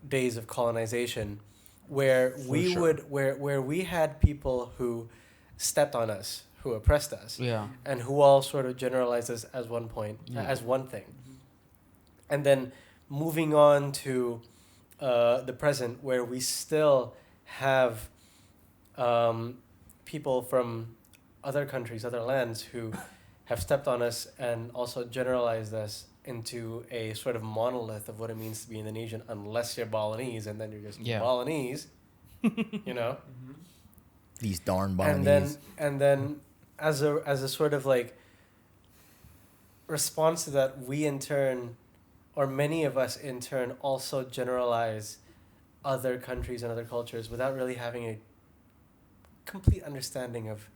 days of colonization, where we sure. would where we had people who stepped on us, who oppressed us, Yeah. and who all sort of generalized us as one point, Yeah. as one thing. And then moving on to the present, where we still have people from other countries, other lands, who have stepped on us and also generalized us into a sort of monolith of what it means to be Indonesian, unless you're Balinese, and then you're just Yeah. Balinese, you know? These darn Balinese. And then as a sort of like response to that, we in turn or many of us in turn also generalize other countries and other cultures without really having a complete understanding of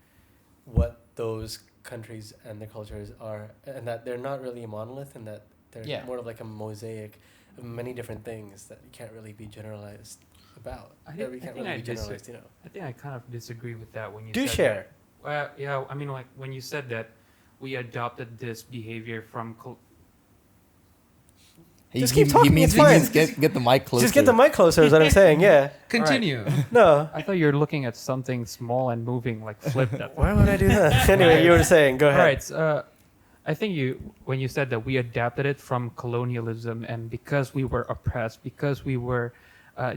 what those countries and the cultures are, and that they're not really a monolith, and that they're Yeah. more of like a mosaic of many different things that you can't really be generalized about. I Or think- we I can't think really I be dis- generalized, I think I kind of disagree with that when you Do said share. that. Well, yeah, I mean, like when you said that we adopted this behavior from Just keep talking, He means, it's fine. get the mic closer. Just get the mic closer, is what I'm saying. Yeah. Continue. No. I thought you were looking at something small and moving, like flip that. Why would I do that? Anyway, you were saying. Go All ahead. right. So, I think when you said that we adapted it from colonialism, and because we were oppressed, because we were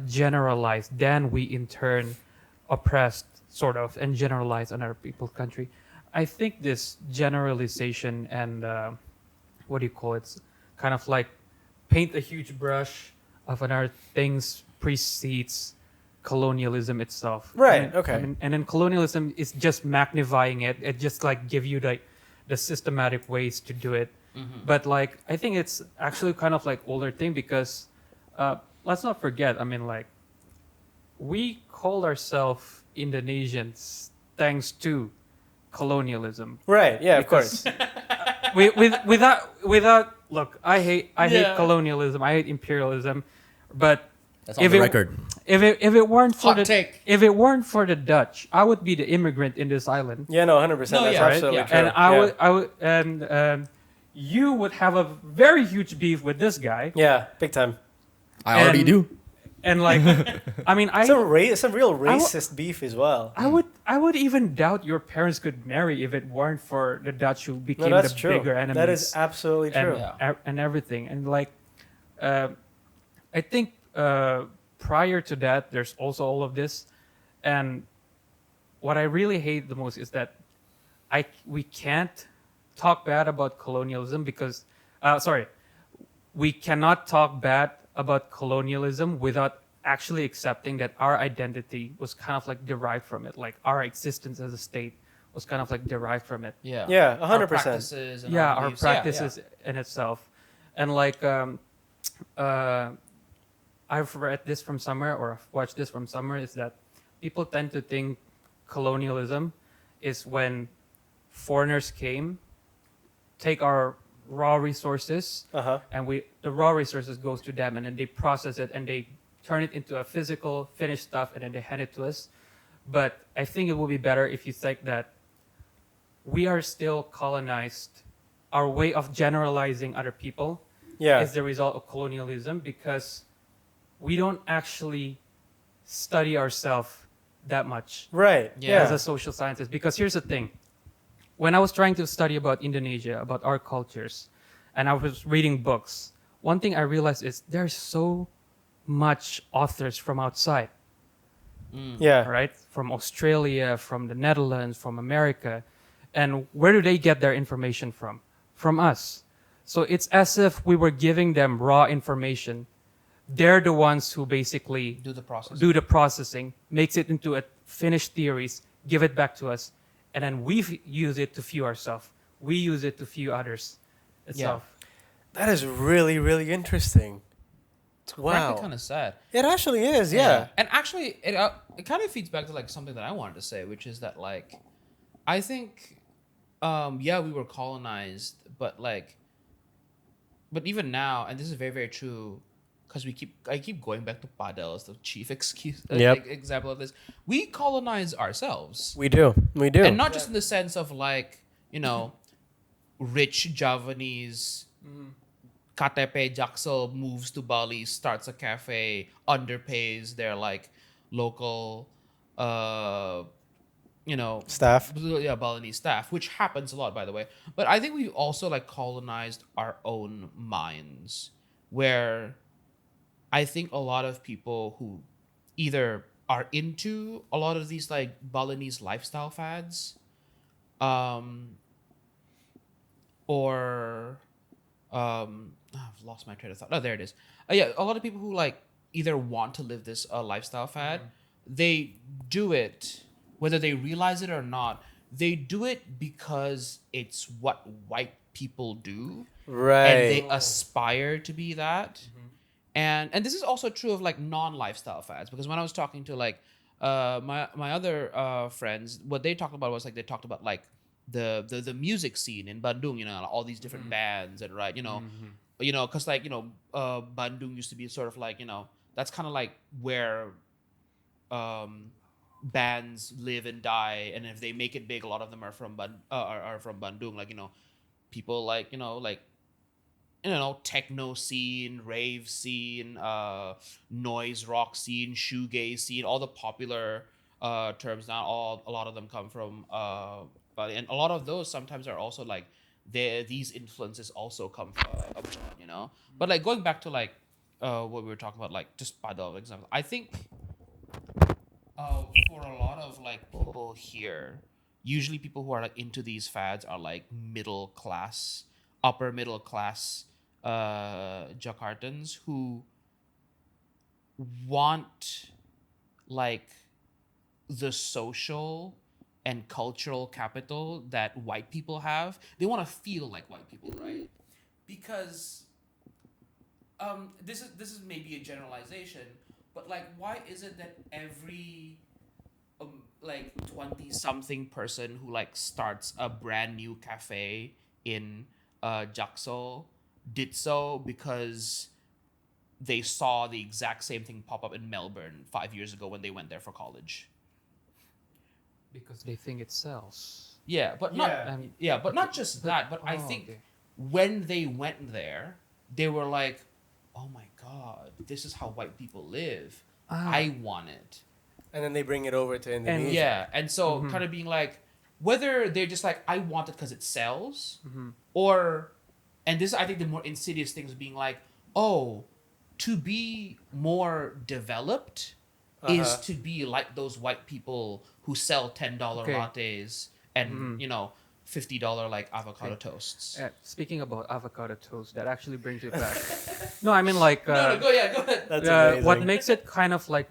generalized, then we in turn oppressed, sort of, and generalized on other people's country. I think this generalization and what do you call it? It's kind of like paint a huge brush of another things precedes colonialism itself. Right, okay. And then colonialism is just magnifying it. It just like give you like the systematic ways to do it. But like I think it's actually kind of like older thing because let's not forget. I mean, like we call ourselves Indonesians thanks to colonialism. Right. Yeah. Of Because- course. Without look, I hate Yeah. colonialism. I hate imperialism, but That's if on the it- record. if it weren't for Hot the take. if it weren't for the Dutch, I would be the immigrant in this island. Yeah. No. 100%. No, That's yeah, right, absolutely yeah. true. And Yeah. I would, and you would have a very huge beef with this guy. Yeah. Big time. I already And- do. And like, I mean, Some real racist beef as well. I would even doubt your parents could marry if it weren't for the Dutch who No, became that's the true. bigger enemies. That is absolutely true. Yeah. And everything. And like, I think prior to that, there's also all of this. And what I really hate the most is that we can't talk bad about colonialism because, we cannot talk bad about colonialism without actually accepting that our identity was kind of like derived from it. Like our existence as a state was kind of like derived from it. Yeah. Yeah. Our 100%. practices and Yeah, our beliefs. Yeah, practices in itself. And like I've read this from somewhere or I've watched this from somewhere is that people tend to think colonialism is when foreigners came, take our raw resources, and the raw resources goes to them, and then they process it and they turn it into a physical finished stuff, and then they hand it to us. But I think it would be better if you think that we are still colonized. Our way of generalizing other people Yeah. is the result of colonialism because we don't actually study ourselves that much Right. Yeah. Yeah. as a social scientist. Because here's the thing. When I was trying to study about Indonesia, about our cultures, and I was reading books, one thing I realized is there's so much authors from outside, Yeah. right? From Australia, from the Netherlands, from America. And where do they get their information from? From us. So it's as if we were giving them raw information. They're the ones who basically Do the process. do the processing, makes it into a finished theories, give it back to us, and then we use it to fuel ourselves. We use it to fuel others itself. That is really, really interesting. Wow. Kind of sad. It actually is. Yeah. And actually, it kind of feeds back to like something that I wanted to say, which is that like, I think, yeah, we were colonized, but even now, and this is very, very true, because I keep going back to Padel as the chief example of this. We colonize ourselves, We do. We do. and not just in the sense of like, rich Javanese. KTP Jaksel moves to Bali, starts a cafe, underpays their like local, Staff. yeah, Balinese staff, which happens a lot, by the way. But I think we've also like colonized our own minds, where I think a lot of people who either are into a lot of these like Balinese lifestyle fads, or I've lost my train of thought. Oh, there it is. Yeah, a lot of people who like either want to live this lifestyle fad, they do it whether they realize it or not. They do it because it's what white people do, and they Right. aspire to be that. And this is also true of like non-lifestyle fads, because when I was talking to like my other friends, what they talked about was like they talked about like the music scene in Bandung, you know, all these different bands and right, you know, because like Bandung used to be sort of like, you know, that's kind of like where bands live and die, and if they make it big, a lot of them are from are from Bandung, like, you know, people like, techno scene, rave scene, noise rock scene, shoegaze scene, all the popular terms now, a lot of them come from Bali, and a lot of those sometimes are also like these influences also come from abroad, you know. But like going back to like what we were talking about, like just Padel example, I think for a lot of like people here, usually people who are like into these fads are like middle class, upper middle class Jakartans who want like the social and cultural capital that white people have. They want to feel like white people, right? Because this is maybe a generalization, but like why is it that every like 20 something person who like starts a brand new cafe in Jaksel did so because they saw the exact same thing pop up in Melbourne 5 years ago when they went there for college? Because they think it sells. Yeah, but not Yeah. not just that, but I think okay. when they went there, they were like, "Oh my god, this is how white people live. I want it." And then they bring it over to Indonesia. And yeah, and so kind of being like, whether they're just like, I want it because it sells, or, and this I think the more insidious thing is being like, oh, to be more developed is to be like those white people who sell $10 Okay. lattes and $50 like avocado toasts. Speaking about avocado toast, that actually brings it back. No, I mean like Go ahead. That's amazing. what makes it kind of like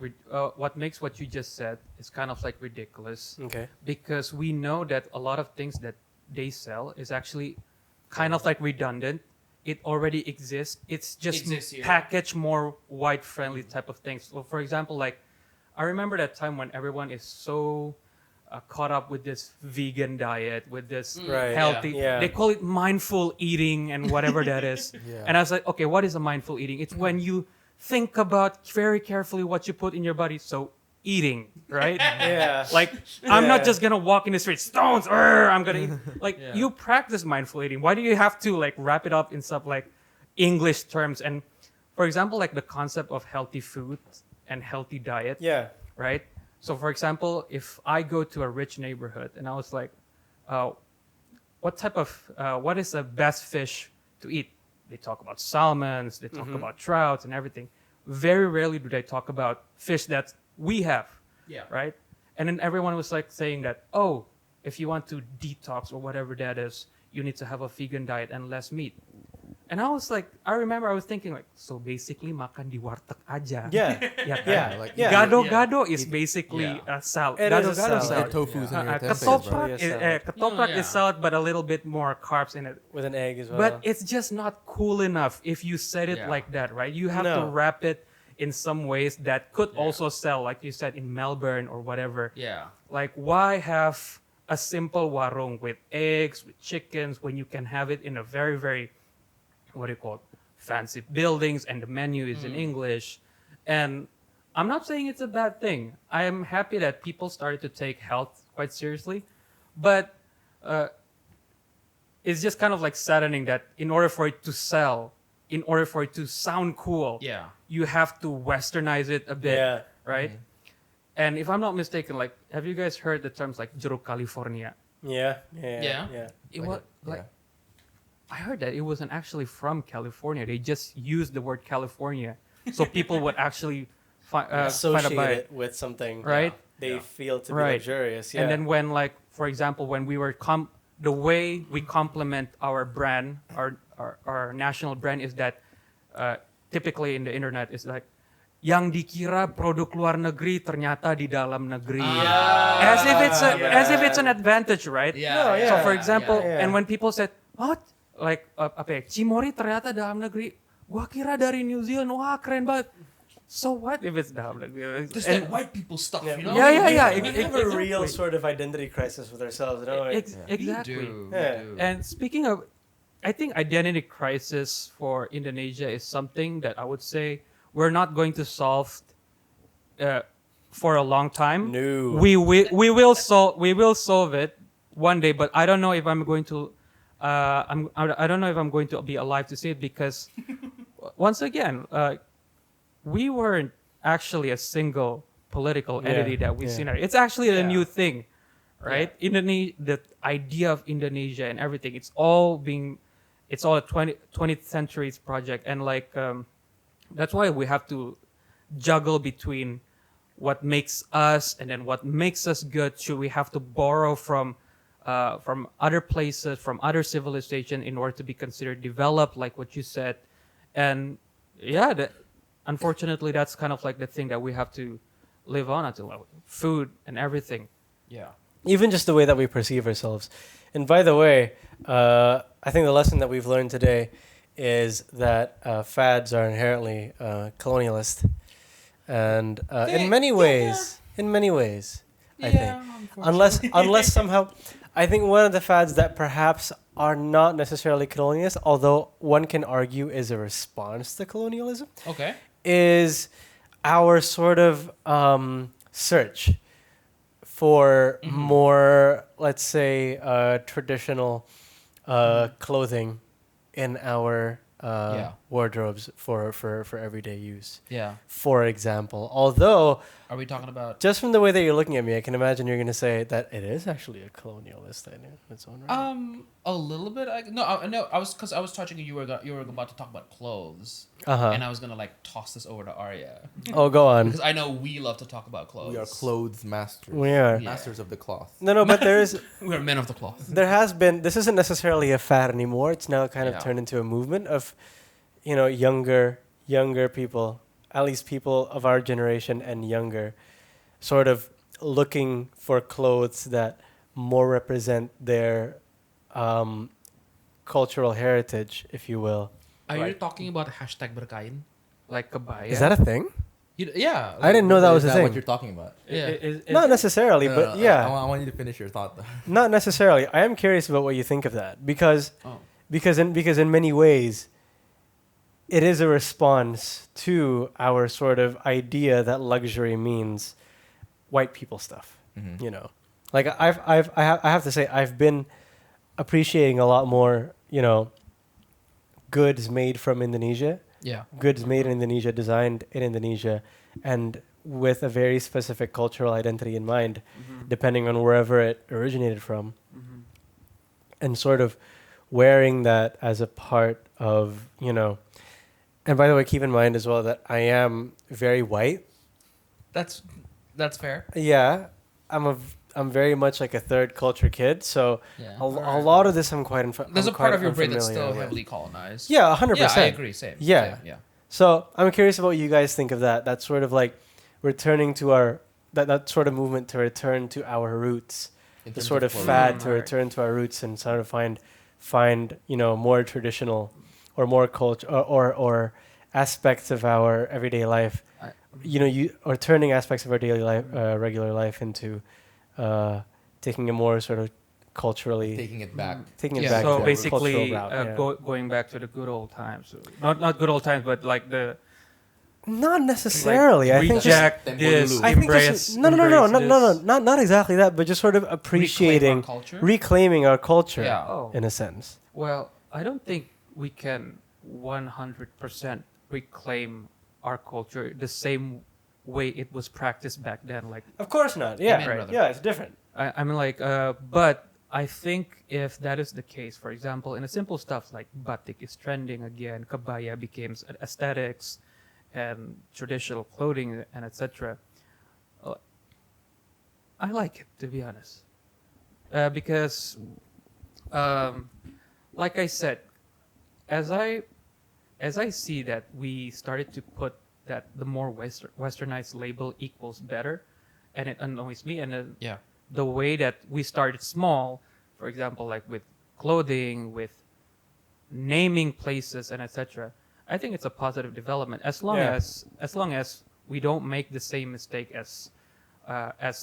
what makes what you just said is kind of like ridiculous, Okay. because we know that a lot of things that they sell is actually kind of like redundant. It already exists. It's just Exists here. packaged more white friendly type of things. So for example, like I remember that time when everyone is so caught up with this vegan diet, with this Right, healthy. yeah. They call it mindful eating and whatever that is. Yeah. And I was like, okay, what is a mindful eating? It's when you think about very carefully what you put in your body. So eating, right? Yeah. Like I'm not Yeah. just gonna walk in the street, stones. I'm gonna eat. Like you practice mindful eating. Why do you have to like wrap it up in some like English terms? And for example, like the concept of healthy food and healthy diet, Yeah. right? So for example, if I go to a rich neighborhood and I was like, what is the best fish to eat? They talk about salmons, they talk about trouts and everything. Very rarely do they talk about fish that we have, Yeah. right? And then everyone was like saying that, oh, if you want to detox or whatever that is, you need to have a vegan diet and less meat. And I was like, I remember I was thinking like, so basically makan di warteg aja. Yeah. Ya kan? Yeah. like- yeah. Gado-gado is basically Yeah. a salad. It is a Gado-gado salad. Your tofu's in your tempeh, Ketoprak, bro. Yes, salad. ketoprak No, yeah. is salad, but a little bit more carbs in it. With an egg as well. But it's just not cool enough if you said it Yeah. like that, right? You have to No. wrap it in some ways that could also sell, like you said, in Melbourne or whatever. Yeah. Like, why have a simple warung with eggs, with chickens, when you can have it in a very, very, what do you call it, fancy buildings, and the menu is in English. And I'm not saying it's a bad thing. I am happy that people started to take health quite seriously. But it's just kind of like saddening that in order for it to sell, in order for it to sound cool, Yeah. you have to westernize it a bit, Yeah. right? And if I'm not mistaken, like, have you guys heard the terms like jeruk California? Yeah. Yeah. Yeah. Yeah. It Like was a- like I heard that it wasn't actually from California. They just used the word California, so people would actually find a Associate buy it with something right? they Yeah. feel to be Right. luxurious. Yeah. And then when, like, for example, when we were the way we complement our brand, our national brand is that typically in the internet is like yang dikira produk luar negeri ternyata di dalam negeri. As if it's an advantage, right? Yeah. No, So yeah. for example, yeah. and when people said, "What? like apa ya, Cimory ternyata dalam negeri. Gua kira dari New Zealand, wah keren banget. So what if it's dalam negeri? Just that white people stuff, you know? Yeah. We have a real Exactly. sort of identity crisis with ourselves, don't we? Exactly. We Yeah. do. And speaking of, I think identity crisis for Indonesia is something that I would say we're not going to solve for a long time. No. We will solve it one day, but I don't know if I'm going to. I don't know if I'm going to be alive to see it because, once again, we weren't actually a single political entity that we've seen. It's actually a new thing, right? The idea of Indonesia and everything. It's all a 20th century's project, and like that's why we have to juggle between what makes us and then what makes us good. Should we have to borrow from other places, from other civilization in order to be considered developed, like what you said? And unfortunately, that's kind of like the thing that we have to live on until food and everything. Yeah. Even just the way that we perceive ourselves. And by the way, I think the lesson that we've learned today is that fads are inherently colonialist, and in many ways, I think, unless somehow, I think one of the fads that perhaps are not necessarily colonialist, although one can argue is a response to colonialism, Okay. is our sort of search for more, let's say, traditional clothing in our wardrobes for everyday use. Yeah. For example, although Are we talking about? just from the way that you're looking at me, I can imagine you're going to say that it is actually a colonialist idea in its own right. A little bit. I was touching you were about to talk about clothes, Uh-huh. and I was gonna like toss this over to Arya Oh, go on. because I know we love to talk about clothes. We are clothes masters. We are. Yeah. Masters of the cloth. No, but We're men of the cloth. there has been, this isn't necessarily a fad anymore. It's now kind of Yeah. turned into a movement of, younger people, at least people of our generation and younger, sort of looking for clothes that more represent their cultural heritage, if you will. Are you Right. talking about hashtag berkain? Like kabaya. Is that a thing? Yeah. I didn't know that was Is a that what thing. you're talking about? Yeah. Not necessarily, No, but no, yeah. I want you to finish your thought though. Not necessarily. I am curious about what you think of that because Oh. because in many ways it is a response to our sort of idea that luxury means white people stuff. Mhm. You know, like I have to say I've been appreciating a lot more. Goods made from Indonesia, Yeah. goods made in Indonesia, designed in Indonesia, and with a very specific cultural identity in mind, depending on wherever it originated from, and sort of wearing that as a part of. And by the way, keep in mind as well that I am very white. That's fair. Yeah, I'm very much like a third culture kid, so Yeah. a lot of this I'm quite. There's a part of your brain that's unfamiliar still with. heavily colonized. Yeah, 100%. Yeah, I agree. Same. Yeah. Same, yeah. So I'm curious about what you guys think of that. That sort of like returning to our that sort of movement to return to our roots, In the terms sort of clothing. fad to Right. return to our roots and sort of find more traditional or more culture or aspects of our everyday life. Or turning aspects of our daily life, regular life into taking a more sort of culturally Taking it back. taking it Yeah. back. So to a basically, cultural route, yeah. going back to the good old times. Not good old times, but like the Not necessarily. I think just, reject Tempo this, dulu. I think embrace. just, no, embrace not exactly that, but just sort of appreciating, Reclaim our culture? reclaiming our culture, Yeah. Oh. in a sense. Well, I don't think we can 100% reclaim our culture the same way it was practiced back then. Like, Of course not. Yeah, Amen, brother. yeah, it's different. I mean, like, but I think if that is the case, for example, in the simple stuff like batik is trending again, kabaya became aesthetics, and traditional clothing and etc. I like it, to be honest, because, like I said, as I see that we started to put that the more westernized label equals better, and it annoys me, and Yeah. the way that we started small, for example, like with clothing, with naming places and etc. I think it's a positive development as long Yeah. as we don't make the same mistake as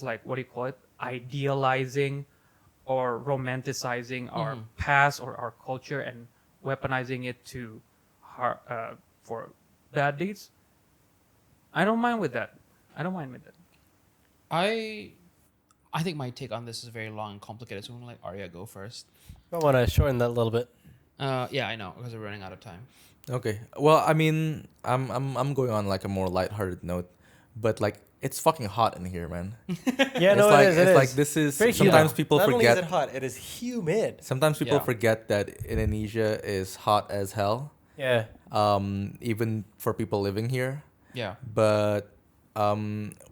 like what do you call it, idealizing or romanticizing our past or our culture and weaponizing it to for bad deeds. I don't mind with that. I don't mind with that. I think my take on this is very long and complicated, so I'm gonna let Arya go first. I want to shorten that a little bit. Yeah, I know because we're running out of time. Okay. Well, I mean, I'm going on like a more lighthearted note, but like it's fucking hot in here, man. Yeah, no, it's like it is. It it's is. like this is Very sometimes humid. people Not only is forget. it hot, it is humid. Sometimes people Yeah. forget that Indonesia is hot as hell. Yeah. Even for people living here. Yeah. But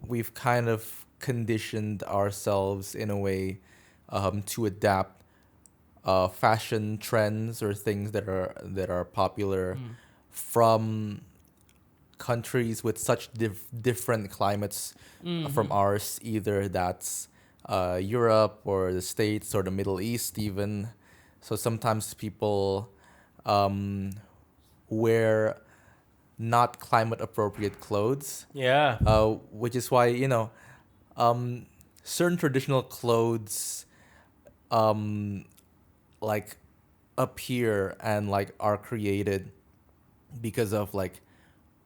we've kind of conditioned ourselves in a way to adapt fashion trends or things that are popular from countries with such different climates from ours. Either that's Europe or the States or the Middle East even. So sometimes people wear not climate appropriate clothes, Yeah. which is why certain traditional clothes like appear and like are created because of like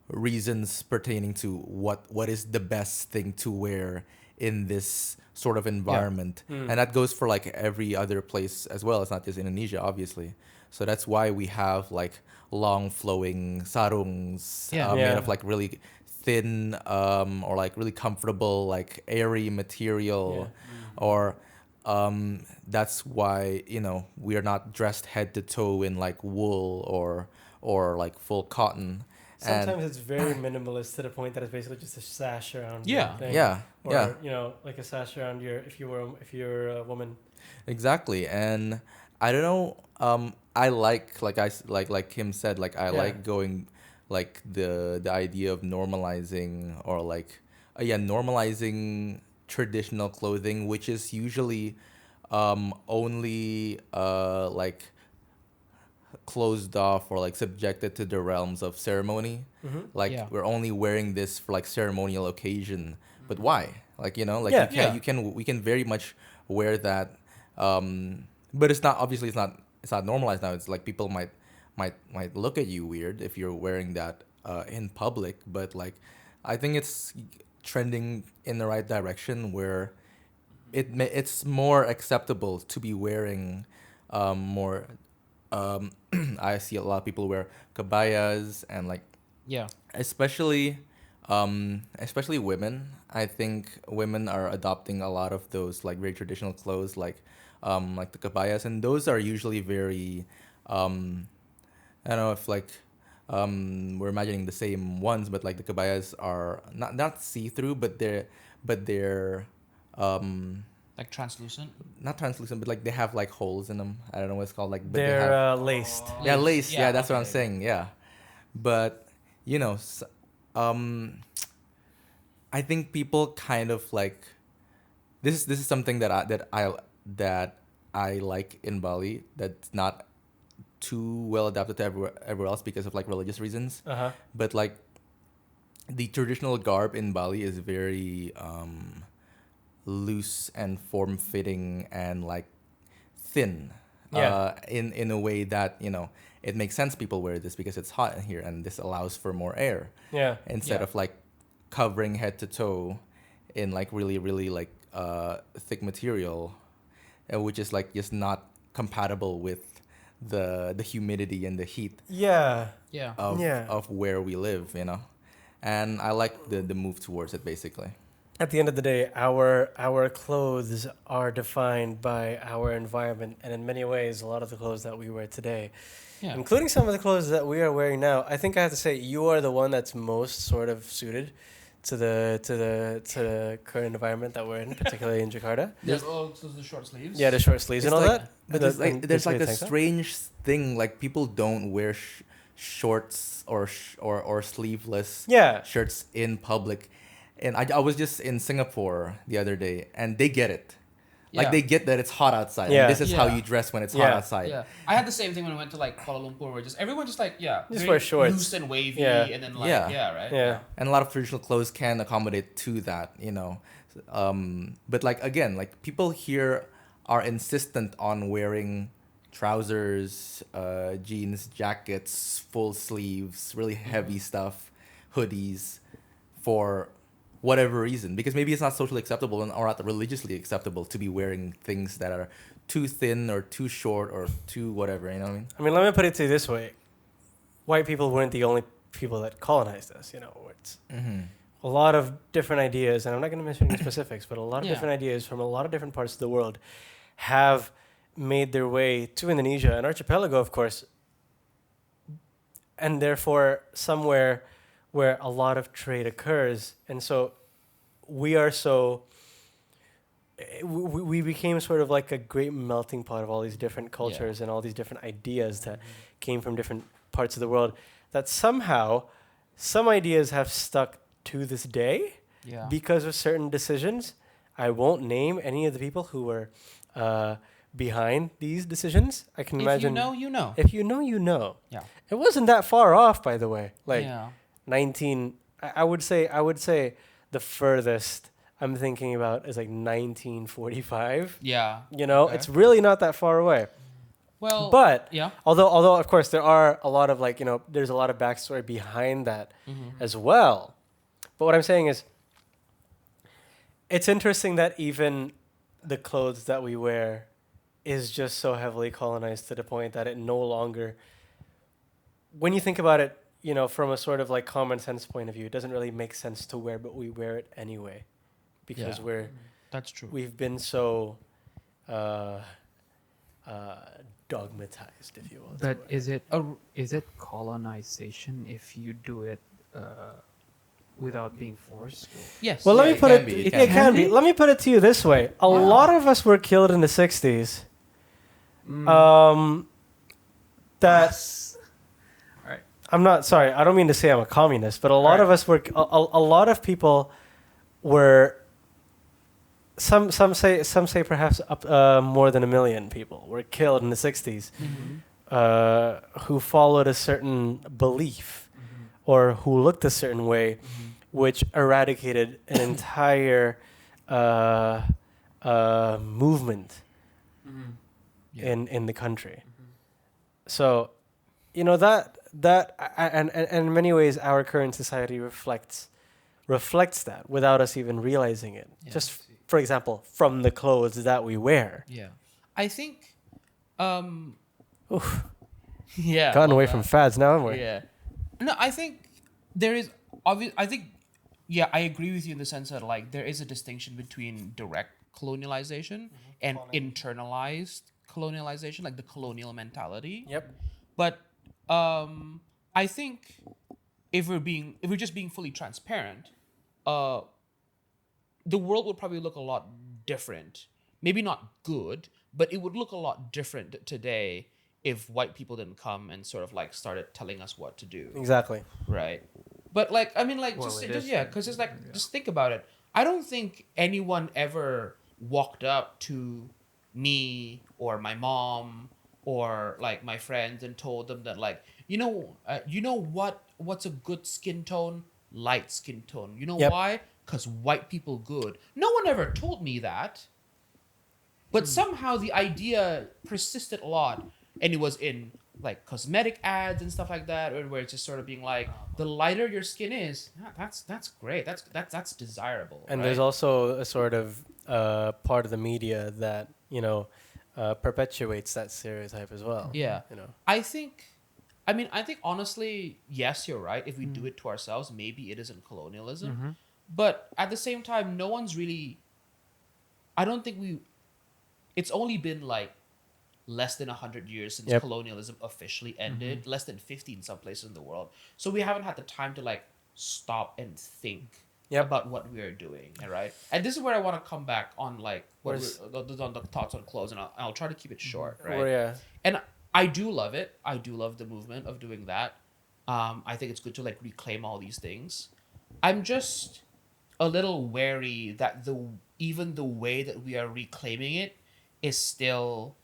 reasons pertaining to what is the best thing to wear in this sort of environment. And that goes for like every other place as well. It's not just Indonesia, obviously. So that's why we have like long flowing sarungs Yeah. made Yeah. of like really thin or like really comfortable like airy material. Or that's why we are not dressed head to toe in like wool or like full cotton. Sometimes it's very minimalist to the point that it's basically just a sash around. Yeah. Your thing. Yeah, Or, yeah. like a sash around your if you're a woman. Exactly. And I don't know, I like Kim said, like I Yeah. like going like the idea of normalizing or like normalizing traditional clothing, which is usually only like closed off or like subjected to the realms of ceremony. Like Yeah. we're only wearing this for like ceremonial occasion. But why? Like like Yeah. you can Yeah. we can very much wear that. But it's not, obviously it's not normalized now. It's like people might look at you weird if you're wearing that in public. But like I think it's trending in the right direction where it's more acceptable to be wearing more. I see a lot of people wear kabayas and like Yeah. especially women. I think women are adopting a lot of those like very traditional clothes like the kabayas, and those are usually very I don't know if like we're imagining the same ones, but like the kabayas are not see-through, but they're Like translucent. not translucent, but like they have like holes in them. I don't know what it's called, like, but they have They're laced. yeah, lace. Yeah, that's what I'm okay. saying. Yeah, but I think people kind of like this is something that I like in Bali that's not too well adapted to everywhere else because of like religious reasons. Uh-huh. But like the traditional garb in Bali is very loose and form fitting and like thin. Yeah. In a way that it makes sense people wear this because it's hot in here and this allows for more air Yeah. instead Yeah. of like covering head to toe in like really really like thick material, which is like just not compatible with the humidity and the heat Yeah. Yeah. of where we live, and I like the move towards it basically. At the end of the day, our clothes are defined by our environment, and in many ways, a lot of the clothes that we wear today, Yeah. including some of the clothes that we are wearing now, I think I have to say you are the one that's most sort of suited to the current environment that we're in, particularly in Jakarta. There's the short sleeves. Yeah, the short sleeves and all like, that. But there's like a strange thing, like people don't wear shorts or sleeveless Yeah. shirts in public. And I was just in Singapore the other day, and they get it. Like Yeah. they get that it's hot outside. Yeah. And this is how Yeah. you dress when it's Yeah. hot outside. Yeah, I had the same thing when I went to like Kuala Lumpur, where just everyone just like Just very wear shorts. loose and wavy, Yeah. and then like Yeah. right, Yeah. And a lot of traditional clothes can accommodate to that, but like again, like people here are insistent on wearing trousers, jeans, jackets, full sleeves, really heavy stuff, hoodies, for whatever reason, because maybe it's not socially acceptable or not religiously acceptable to be wearing things that are too thin or too short or too whatever. You know what I mean? I mean, let me put it to you this way: white people weren't the only people that colonized us. It's a lot of different ideas, and I'm not going to mention any specifics, but a lot of Yeah. different ideas from a lot of different parts of the world have made their way to Indonesia and archipelago, of course, and therefore somewhere where a lot of trade occurs. And so we are so we became sort of like a great melting pot of all these different cultures and all these different ideas that came from different parts of the world, that somehow some ideas have stuck to this day yeah, because of certain decisions. I won't name any of the people who were behind these decisions. I can if imagine. you know, you know. If you know, you know. Yeah, It wasn't that far off, by the way. Like yeah, 19. I would say the furthest I'm thinking about is like 1945. yeah. Okay. It's really not that far away. Well, But yeah, although of course there are a lot of there's a lot of backstory behind that as well. But what I'm saying is, it's interesting that even the clothes that we wear is just so heavily colonized to the point that it no longer, when you think about it, from a sort of like common sense point of view, it doesn't really make sense to wear, but we wear it anyway because Yeah. That's true. we've been so dogmatized, if you will. But is it colonization if you do it without being forced? Yes. Well, let Yeah, me put it it. can be, It it can can be. be. Let me put it to you this way: a lot of us were killed in the '60s. That Alright. I'm not sorry. I don't mean to say I'm a communist, but a lot Right. of us were. A lot of people were. Some say perhaps up more than 1 million people were killed in the '60s, who followed a certain belief or who looked a certain way, which eradicated an entire movement in the country. So, and in many ways, our current society reflects that without us even realizing it. Yeah. Just for example, from the clothes that we wear. Yeah. I think. Oof, Yeah. gotten well, away from fads now, haven't we? Yeah. No, I think there is obvious. I think, yeah, I agree with you in the sense that like there is a distinction between direct colonialization and internalized colonialization, like the colonial mentality. Yep. But I think if we're just being fully transparent, the world would probably look a lot different. Maybe not good, but it would look a lot different today if white people didn't come and sort of like started telling us what to do, Exactly. right? But like, I mean, like, Well, just it is- yeah, because it's like, just think about it. I don't think anyone ever walked up to me or my mom or like my friends and told them that like, what's a good skin tone? Light skin tone. You know Yep. why? Because white people good. No one ever told me that. But somehow the idea persisted a lot, and it was in like cosmetic ads and stuff like that, where it's just sort of being like, the lighter your skin is, that's great, that's desirable. And right? there's also a sort of part of the media that perpetuates that stereotype as well. Yeah. You know. I think honestly, yes, you're right. If we do it to ourselves, maybe it isn't colonialism. But at the same time, no one's really. I don't think we. It's only been like less than 100 years since Yep. colonialism officially ended. Less than 50 in some places in the world. So we haven't had the time to like stop and think Yep. about what we are doing, right? And this is where I want to come back on like on the thoughts on clothes, and I'll try to keep it short, right? Or, yeah. And I do love it. I do love the movement of doing that. I think it's good to like reclaim all these things. I'm just a little wary that even the way that we are reclaiming it is still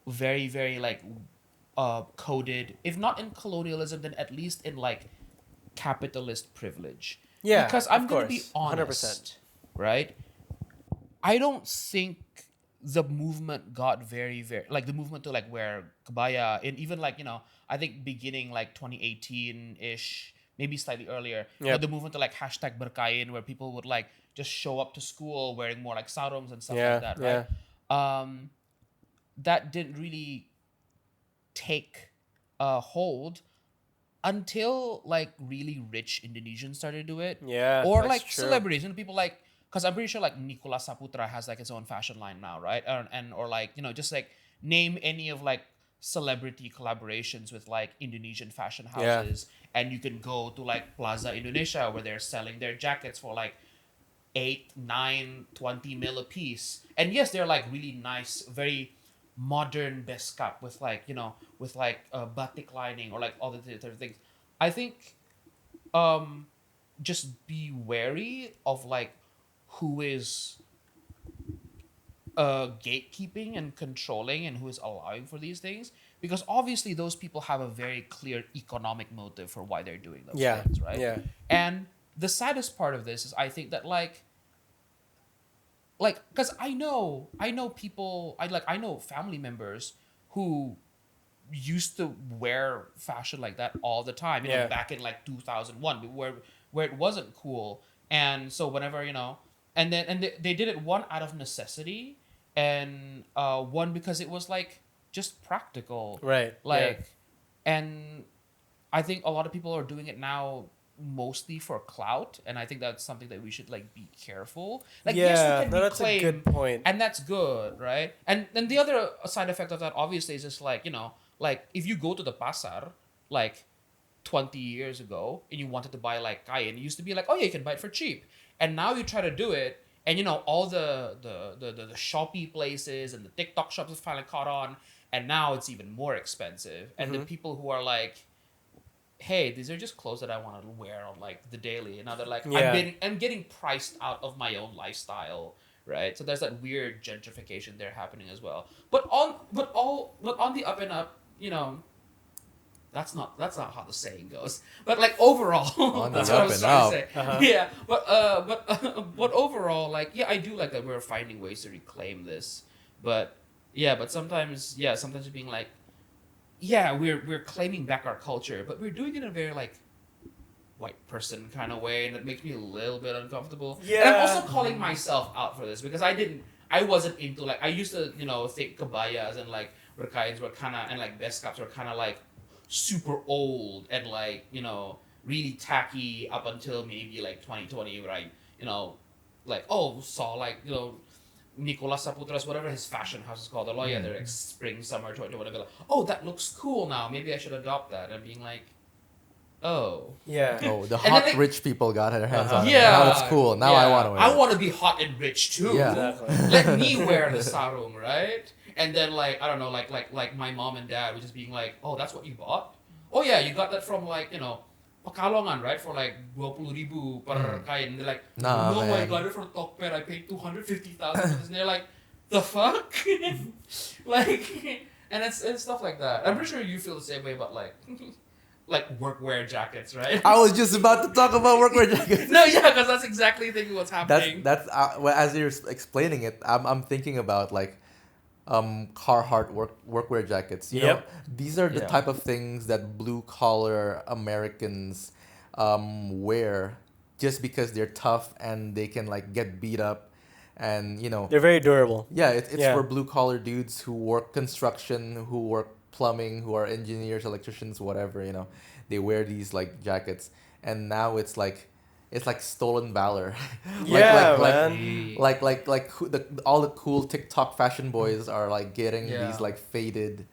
very, very like coded, if not in colonialism, then at least in like capitalist privilege. Yeah, Because I'm of gonna be course, honest, 100%. right? I don't think the movement got very, very like the movement to like wear kabaya, and even like, I think beginning like 2018 ish, maybe slightly earlier. Yep. The movement to like hashtag berkain, where people would like just show up to school wearing more like sarongs and stuff Yeah, like that, right? That didn't really take hold until like really rich Indonesians started to do it. Yeah, Or that's like true. celebrities and people like, because I'm pretty sure like Nicolas Saputra has like his own fashion line now, right? Or like, just like name any of like celebrity collaborations with like Indonesian fashion Yeah. houses, and you can go to like Plaza Indonesia where they're selling their jackets for like 8, 9, 20 mil a piece. And yes, they're like really nice, very modern beskap with like, with like batik lining or like all the other things. I think just be wary of like who is gatekeeping and controlling and who is allowing for these things, because obviously those people have a very clear economic motive for why they're doing those Yeah, things, right? yeah. And the saddest part of this is I think that like because I know people, I know family members who used to wear fashion like that all the time, Yeah. back in like 2001, where it wasn't cool. And so whenever, and they did it, one out of necessity, and one because it was like just practical, Right, like and I think a lot of people are doing it now mostly for clout, and I think that's something that we should like be careful. Like, yes, Yeah, we can no, that's a reclaim, good point. and that's good, right? And then the other side effect of that obviously is just like, like if you go to the pasar like 20 years ago and you wanted to buy like kain, it used to be like, oh yeah, you can buy it for cheap. And now you try to do it, and all the Shopee places and the TikTok shops have finally caught on, and now it's even more expensive. And the people who are like, hey, these are just clothes that I want to wear on like the daily, and now they're like, Yeah. I'm getting priced out of my own lifestyle, right? So there's that weird gentrification there happening as well. But on the up and up, that's not how the saying goes. But like overall, On the that's what I up was and trying up. to say. Uh-huh. Yeah, but overall, like, yeah, I do like that we're finding ways to reclaim this. But sometimes you're being like, yeah, we're claiming back our culture, but we're doing it in a very like white person kind of way, and it makes me a little bit uncomfortable. Yeah. And I'm also calling myself out for this because I wasn't into like, I used to think kabayas and like berkains were kind of, and like beskaps were kind of like super old and like really tacky up until maybe like 2020, where I like saw like Nicolas Saputra's, whatever his fashion house is called, they're like spring, summer, whatever. Like, oh, that looks cool now. Maybe I should adopt that. And being like, oh. Yeah. Oh, the And then hot they- rich people got their hands on it. Yeah. Now it's cool. Now I yeah. want to wear I it. want to be hot and rich too. Yeah. Exactly. Let me wear the sarung, right? And then like, I don't know, like my mom and dad were just being like, oh, that's what you bought? Oh yeah, you got that from like, Pekalongan, right? For like 20,000 per kain. And they're like, Nah, no, I man. got it from Tokped. I paid 250,000 for this. And they're like, the fuck? Like, and it's stuff like that. I'm pretty sure you feel the same way about like workwear jackets, right? I was just about to talk about workwear jackets. No, yeah, because that's exactly thinking what's happening. That's well, as you're explaining it, I'm thinking about like Carhartt workwear jackets. You know, Yep. these are the Yeah. type of things that blue collar Americans wear just because they're tough and they can like get beat up, and They're very durable. yeah, it's Yeah. for blue collar dudes who work construction, who work plumbing, who are engineers, electricians, whatever. They wear these like jackets, and now it's like stolen valor. Yeah, like, man. all the cool TikTok fashion boys are like getting Yeah. these like faded,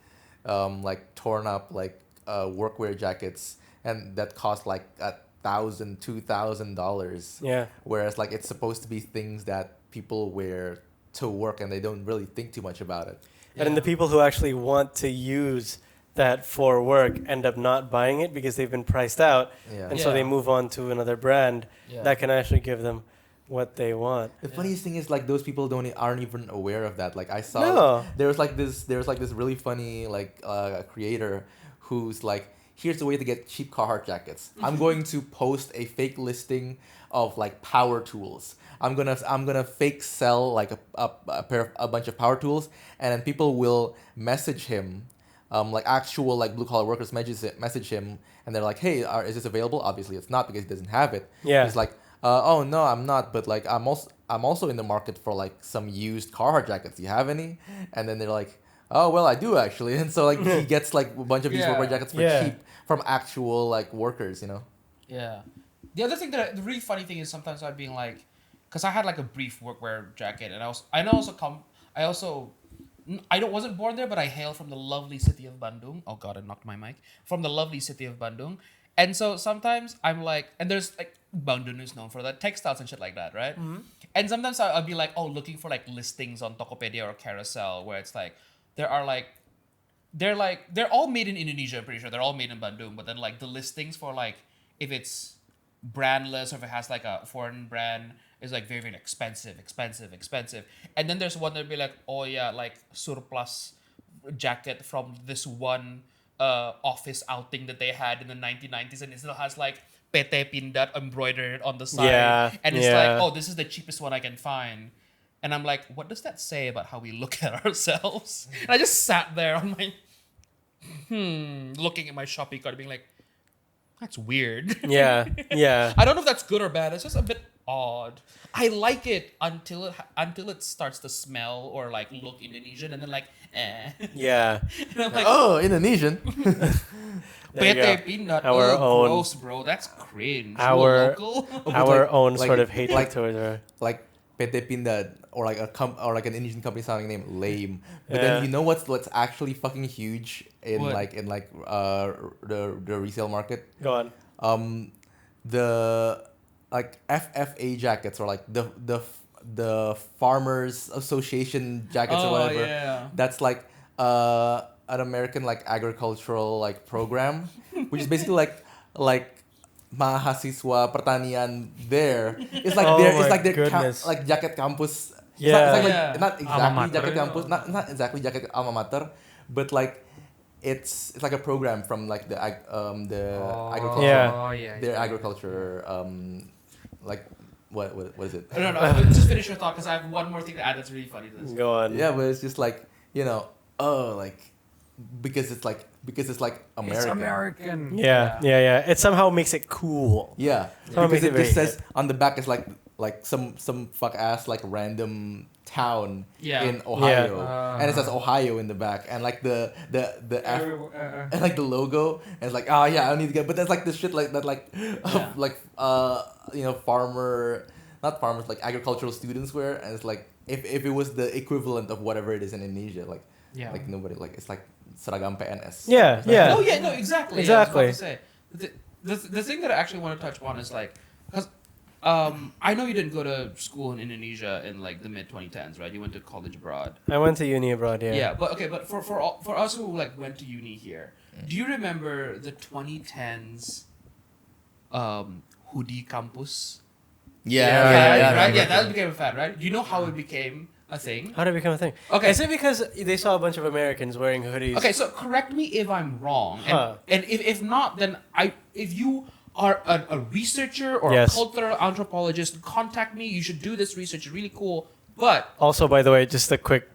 like torn up like workwear jackets, and that cost like $1,000, $2,000. Yeah. Whereas like it's supposed to be things that people wear to work, and they don't really think too much about it. And then the people who actually want to use that for work end up not buying it because they've been priced out. Yeah. And so they Yeah. move on to another brand Yeah. that can actually give them what they want. The funniest thing is like those people aren't even aware of that. Like I saw No. there was like this really funny like creator who's like, here's the way to get cheap Carhartt jackets. I'm going to post a fake listing of like power tools. I'm gonna fake sell like a bunch of power tools, and then people will message him, like actual like blue collar workers message him, and they're like, hey, is this available? Obviously it's not because he doesn't have it. Yeah. He's like, oh no, I'm not, but like I'm also in the market for like some used Carhartt jackets. Do you have any? And then they're like, oh well, I do actually. And so like he gets like a bunch of these workwear jackets for Yeah. cheap from actual like workers, you know. Yeah. The other thing the really funny thing is sometimes I'd be like, because I had like a brief workwear jacket, and I wasn't born there, but I hail from the lovely city of Bandung. Oh god, I knocked my mic. From the lovely city of Bandung. And so sometimes I'm like, and there's like, Bandung is known for that, textiles and shit like that, right? Mm-hmm. And sometimes I'll be like, looking for like listings on Tokopedia or Carousel where it's like, they're all made in Indonesia, I'm pretty sure. They're all made in Bandung, but then like the listings for like, if it's brandless or if it has like a foreign brand, is like very, very expensive. And then there's one that'd be like, oh yeah, like surplus jacket from this one office outing that they had in the 1990s, and it still has like PT Pindad embroidered on the side. Yeah, And it's yeah. like, oh, this is the cheapest one I can find. And I'm like, what does that say about how we look at ourselves? And I just sat there on my looking at my Shopee cart being like, that's weird. Yeah. Yeah. I don't know if that's good or bad. It's just a bit odd. I like it until it starts to smell or like look Indonesian, and then like, eh. Yeah. And I'm like, Oh, Indonesian. There you go. PT Peanut. Our own- Gross, bro. That's cringe. Our- You a local? Our like- own like- sort of hatred like- towards her. Like PT Pindad or like an Indonesian company sounding name, lame. But Yeah. then you know what's actually fucking huge in What? the resale market? Go on. The like FFA jackets, or like the Farmers Association jackets or whatever. Yeah. That's like an American like agricultural like program, which is basically like mahasiswa pertanian there. It's like Oh it's my like their goodness. like jacket campus. Yeah. It's Yeah. like not exactly mater. jacket campus, not exactly jacket alma mater, but like it's like a program from like the agriculture. Yeah. Oh, yeah. Their agriculture like what is it? No. Just finish your thought because I have one more thing to add that's really funny to this. Go on. Yeah, but it's just like, you know, like because it's like American. It's American. Yeah. It somehow makes it cool. Yeah, Somehow because makes it it just very says on the back it's like some fuck ass like random town Yeah. in Ohio, Yeah. and it says Ohio in the back, and like the F, Uh, and like the logo, and it's like, oh yeah, I need to get, but that's like this shit like that like Yeah. like you know, not farmers, like agricultural students wear, and it's like if it was the equivalent of whatever it is in Indonesia, like Yeah. like nobody, like it's like seragam PNS. Yeah. It's like- Yeah. No, yeah, no, exactly. Exactly. I was about to say. The thing that I actually want to touch upon is like, because I know you didn't go to school in Indonesia in like the mid 2010s, right? You went to college abroad. I went to uni abroad. Yeah. Yeah, but for us who like went to uni here, do you remember the 2010s hoodie campus? Yeah, right. Yeah, that became a fad, right? Do you know how it became a thing? How did it become a thing? Okay. Is it because they saw a bunch of Americans wearing hoodies? Okay, so correct me if I'm wrong, and, Huh. and if not, then if you are a researcher or Yes. a cultural anthropologist, contact me. You should do this research. It's really cool. But Also, by the way, just a quick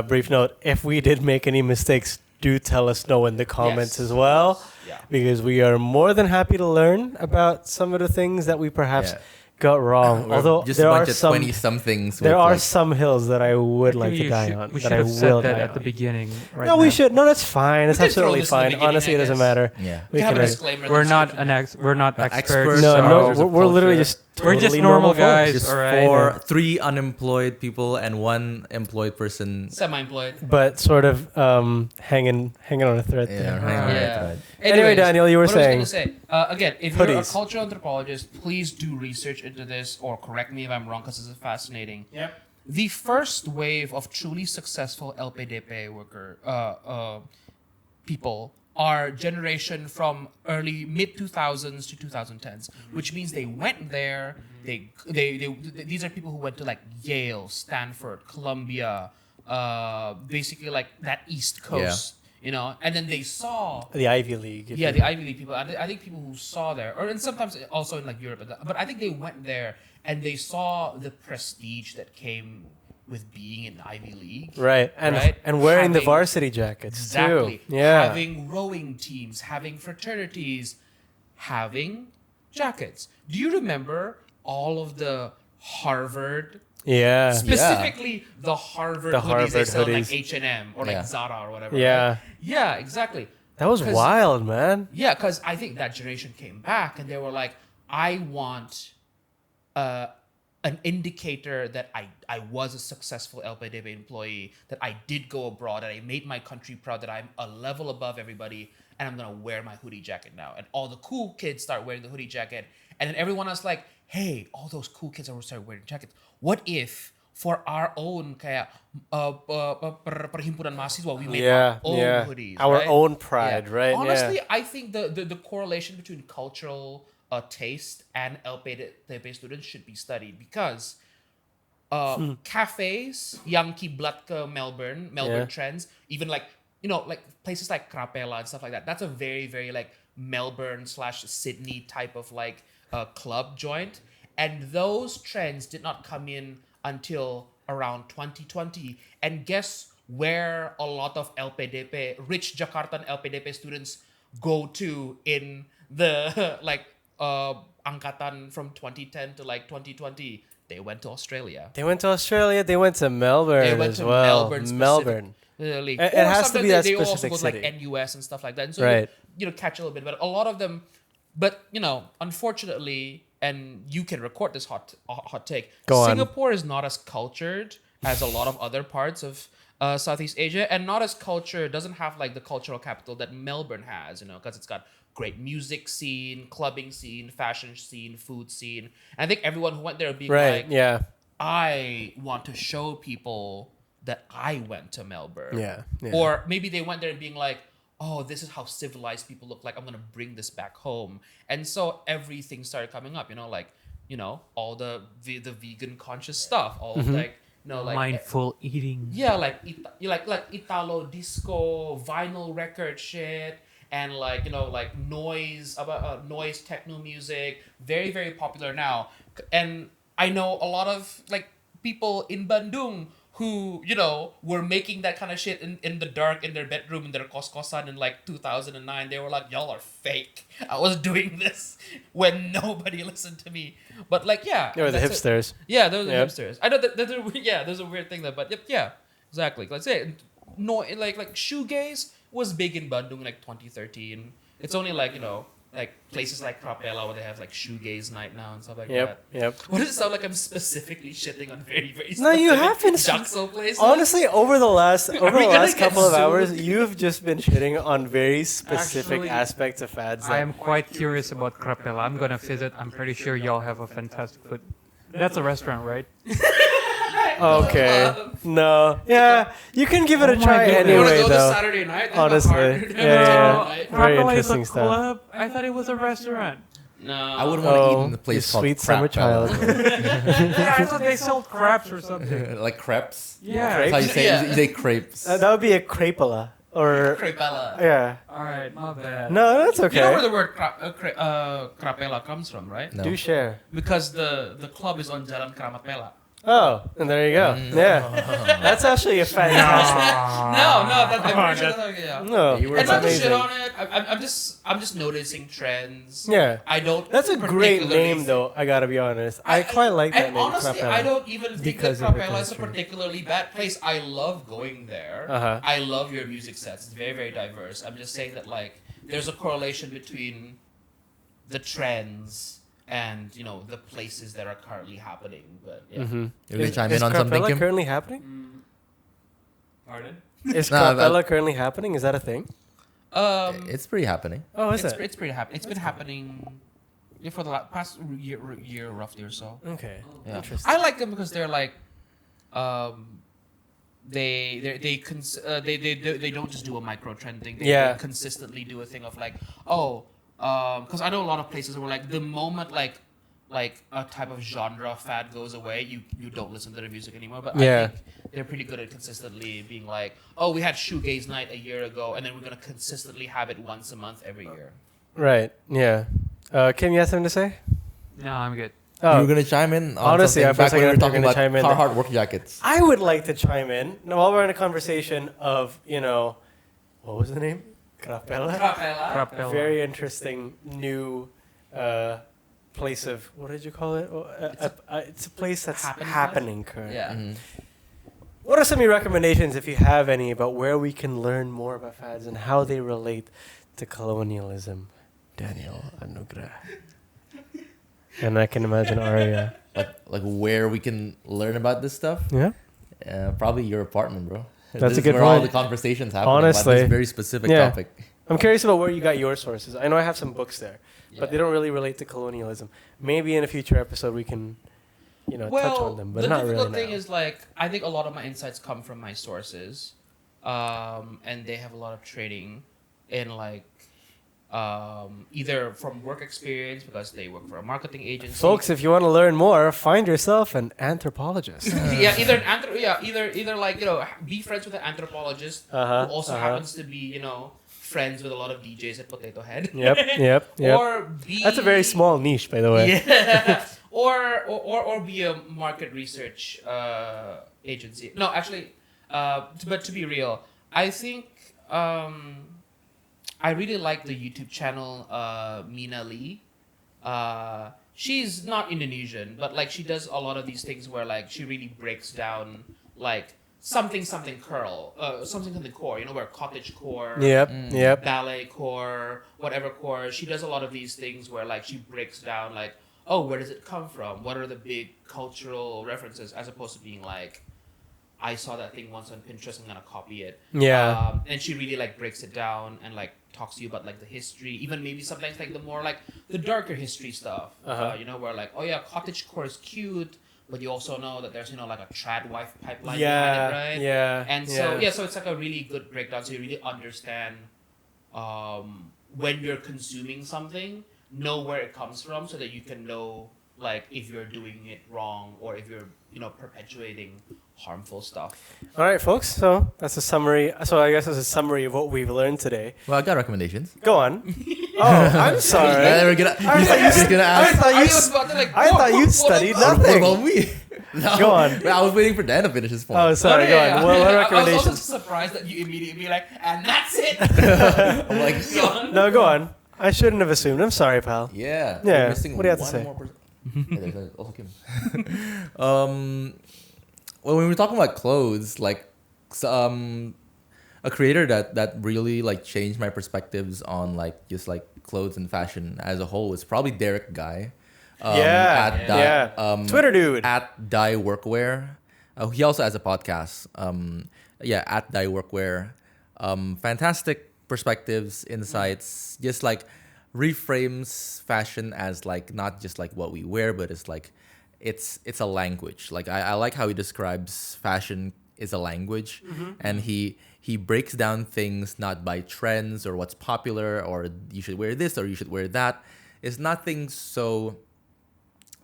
brief note: if we did make any mistakes, do tell us know in the comments Yes. as well, yeah, because we are more than happy to learn about some of the things that we perhaps Yeah. got wrong. We're Although just there a are bunch of some 20-somethings. there with, are like, some hills that I would like to You die should- on. We that should I have will said that die at on. the beginning. Right No, we now. should. No, that's fine. It's We can throw absolutely this in the fine. beginning, Honestly, I it doesn't guess. matter. Yeah. We we have can. a disclaimer. We're not description. we're not Not experts. experts, No, so- we're literally just We're just totally normal folks. guys. Just all right. for 3 unemployed people and 1 employed person. Semi-employed. But sort of hanging on a thread Yeah, there. hang on, Yeah. that's right. Anyway, Daniel, you were what I was saying. gonna say, again, if you're a Hoodies. cultural anthropologist, please do research into this or correct me if I'm wrong because this is fascinating. Yep. The first wave of truly successful LPDP people are generation from early mid 2000s to 2010s, which means they went there. They these are people who went to like Yale, Stanford, Columbia, basically like that East Coast, you know, and then they saw The Ivy League. if yeah, you- the Ivy League people. I think people who saw there, or and sometimes also in like Europe, but I think they went there and they saw the prestige that came with being in Ivy League. Right. And Right? and wearing the Having- varsity jackets Exactly. too. Yeah. Having rowing teams, having fraternities, having jackets. Do you remember all of the Harvard, yeah. specifically the Harvard The hoodies they Harvard sell in, like hoodies. H&M or like Yeah. Zara or whatever? Yeah. right? Yeah, exactly. That was 'Cause- wild, man. Yeah, because I think that generation came back and they were like, I want an indicator that I was a successful LPDB employee, that I did go abroad, that I made my country proud, that I'm a level above everybody, and I'm going to wear my hoodie jacket now. And all the cool kids start wearing the hoodie jacket. And then everyone else like, hey, all those cool kids are start wearing jackets. What if for our own kaya perhimpunan mahasiswa, we made our own hoodies, Our right? own pride, Yeah. right? Honestly, yeah. I think the correlation between cultural taste and LPDP students should be studied because cafes yang kiblat ke Melbourne Yeah. trends, even like, you know, like places like Crapela and stuff like that. That's a very, very like Melbourne / Sydney type of like club joint. And those trends did not come in until around 2020. And guess where a lot of LPDP, rich Jakartan LPDP students go to in the like angkatan from 2010 to like 2020? They went to Australia. They went to Australia. They went to Melbourne They went as to well. Melbourne. Melbourne. Specifically. It Or has to sometimes be that they also specific go to like city. NUS and stuff like that. And so Right. you know, catch a little bit. But a lot of them, but you know, unfortunately, and you can record this hot take. Go on. Singapore is not as cultured as a lot of other parts of Southeast Asia, and not as cultured. Doesn't have like the cultural capital that Melbourne has. You know, because it's got great music scene, clubbing scene, fashion scene, food scene. And I think everyone who went there being Right. like, yeah. I want to show people that I went to Melbourne. Yeah. Yeah. Or maybe they went there and being like, oh, this is how civilized people look like. I'm going to bring this back home. And so everything started coming up, you know, like, you know, all the vegan conscious stuff, all Mm-hmm. of like, you know, like Mindful eating. yeah, like Italo disco vinyl record shit, and like, you know, like noise techno music, very, very popular now. And I know a lot of like people in Bandung who, you know, were making that kind of shit in the dark in their bedroom in their kos-kosan in like 2009. They were like, y'all are fake. I was doing this when nobody listened to me. But like, yeah, They were the that's it. hipsters. Yeah, those are Yep. hipsters. I know that there's a weird thing there, but yep, yeah, exactly. Let's say no, like shoegaze was big in Bandung in like 2013. It's only like, you know, like places like Crapela where they have like shoegaze night now and stuff like Yep. that. Yep. What does it sound like I'm specifically shitting on very, very No, you specific haven't. Jaxo places? Honestly, over the last we gonna get couple of sued? hours, you've just been shitting on very specific Actually, aspects of fads. I am quite curious about Crapela. I'm gonna visit. I'm pretty sure y'all have a fantastic food. That's a restaurant, right? Okay. No. Yeah, you can give it a Oh my try goodness. You want to anyway, go this though. Saturday night? They have a Honestly. hard- Yeah, yeah. night. Very Crapela interesting is a stuff. club. I thought it was a restaurant. No. I wouldn't want to eat in a you place called sweet summer Crapella. child. Yeah, I thought they sold crabs or something. Like crepes. Yeah. That's how you say Yeah. you say crepes. That would be a crepola. Or, Crapela. yeah. All right, my bad. No, that's okay. You know where the word Crapela comes from, right? No. Do share. Because the club is on Jalan Keramat Pela. Oh, and there you go. Yeah. That's actually a fantastic. No, I'm pretty sure yeah. No, You were And that's not to shit amazing. on it. I'm just noticing trends. Yeah. I don't. That's a great particularly name, though. I gotta be honest. I quite like that and name. honestly, Crapella. I don't even think Because that of the Crapella is a culture. particularly bad place. I love going there. Uh-huh. I love your music sets. It's very, very diverse. I'm just saying that like there's a correlation between the trends and, you know, the places that are currently happening. But yeah. Mm-hmm. You want to chime in on Crapella something, Kim? currently happening? Pardon? Is Nah, Crapella currently happening? Is that a thing? It's pretty happening. Oh, is it's, it? it's pretty happy. It's been happening for the past year roughly or so. Okay. Yeah. Interesting. I like them because they're like, they don't just do a micro trend thing. Yeah. They consistently do a thing of like, because I know a lot of places where like the moment like a type of genre fad goes away, you don't listen to their music anymore. But Yeah. I think they're pretty good at consistently being like, oh, we had shoegaze night a year ago, and then we're gonna consistently have it once a month every year. Right. Yeah. Kim, you have something to say? No, I'm good. You were gonna chime in on Honestly, something I was back when we were thinking talking you're about gonna chime in. Carhartt work jackets. I would like to chime in. Now, while we're in a conversation of, what was the name? Capella? Rappel. Very interesting new place of, what did you call it? It's a place that's happening currently. Yeah. Mhm. What are some of your recommendations, if you have any, about where we can learn more about fads and how they relate to colonialism? Daniel Anugrah. And I can imagine Arya. Like where we can learn about this stuff. Yeah? Probably your apartment, bro. That's This a is good where all point. the conversations happen Honestly. about this very specific Yeah. topic. I'm curious about where you got your sources. I know I have some books there, but they don't really relate to colonialism. Maybe in a future episode we can, touch on them, but the not difficult really thing now. is like I think a lot of my insights come from my sources, and they have a lot of training in like either from work experience because they work for a marketing agency. Folks, if you want to learn more, find yourself an anthropologist. yeah, either like be friends with an anthropologist who also happens to be friends with a lot of DJs at Potato Head. Yep. Or be That's a very small niche, by the way. Yeah. or be a market research agency. No, actually, but to be real, I think I really like the YouTube channel Mina Lee. She's not Indonesian, but like she does a lot of these things where like she really breaks down like something core, where cottage core, Yep. ballet core, whatever core. She does a lot of these things where like she breaks down like, oh, where does it come from? What are the big cultural references? As opposed to being like, I saw that thing once on Pinterest, I'm gonna copy it. Yeah. And she really like breaks it down and like talks to you about like the history, even maybe sometimes like the more like the darker history stuff. Where like, oh yeah, cottage core is cute, but you also know that there's like a trad wife pipeline behind it, right? Yeah. And so so it's like a really good breakdown, so you really understand when you're consuming something, know where it comes from, so that you can know like if you're doing it wrong or if you're perpetuating harmful stuff. All right, folks. So that's a summary. So I guess it's a summary of what we've learned today. Well, I got recommendations. Go on. Oh, I'm sorry. We're gonna, he's gonna ask. I thought you studied What nothing. about me? No. Go on. I was waiting for Dan to finish his point. Oh, sorry. Go on. What I was also recommendations? surprised that you immediately be like, and that's it. I'm like, No, go on. I shouldn't have assumed. I'm sorry, pal. yeah. Yeah, We're missing what do you have to one say? more person. Yeah, there's also Kim. Well, when we're talking about clothes, like, a creator that really like changed my perspectives on like just like clothes and fashion as a whole is probably Derek Guy. Twitter dude. At Die Workwear. He also has a podcast. At Die Workwear. Fantastic perspectives, insights, just like reframes fashion as like not just like what we wear, but it's like it's a language. Like I like how he describes fashion is a language, and he breaks down things not by trends or what's popular or you should wear this or you should wear that. It's nothing so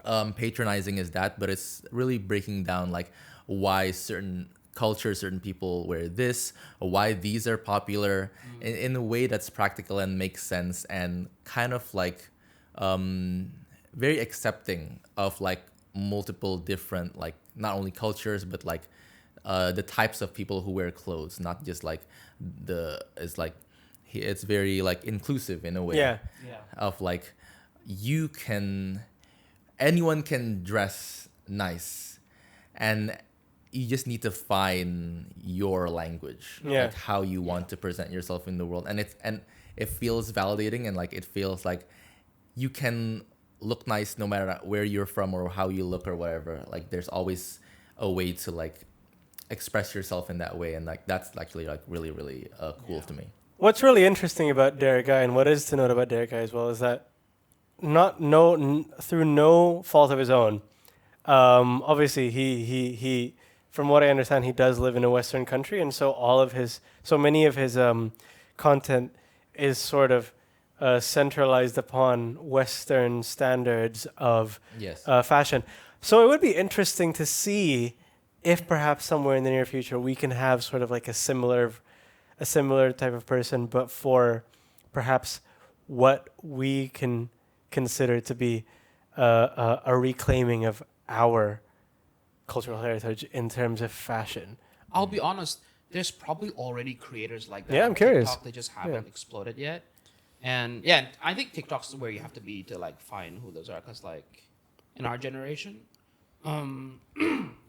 patronizing as that, but it's really breaking down like why certain cultures, certain people wear this, or why these are popular in a way that's practical and makes sense, and kind of like very accepting of like multiple different like not only cultures but like the types of people who wear clothes, not just like it's very like inclusive in a way of like anyone can dress nice, and you just need to find your language, like how you want to present yourself in the world, and it feels validating, and like it feels like you can look nice no matter where you're from or how you look or whatever. Like there's always a way to like express yourself in that way, and like that's actually like really really cool to me. What's really interesting about Derek Guy, and what is to note about Derek Guy as well, is that through no fault of his own, obviously he from what I understand, he does live in a Western country, and so many of his content is sort of centralized upon Western standards of Yes. fashion. So it would be interesting to see if perhaps somewhere in the near future we can have sort of like a similar type of person, but for perhaps what we can consider to be a reclaiming of our cultural heritage in terms of fashion. I'll be honest. There's probably already creators like that. Yeah, I'm on curious. TikTok, they just haven't Yeah. exploded yet. And yeah, I think TikTok's where you have to be to like find who those are. Cause like in our generation,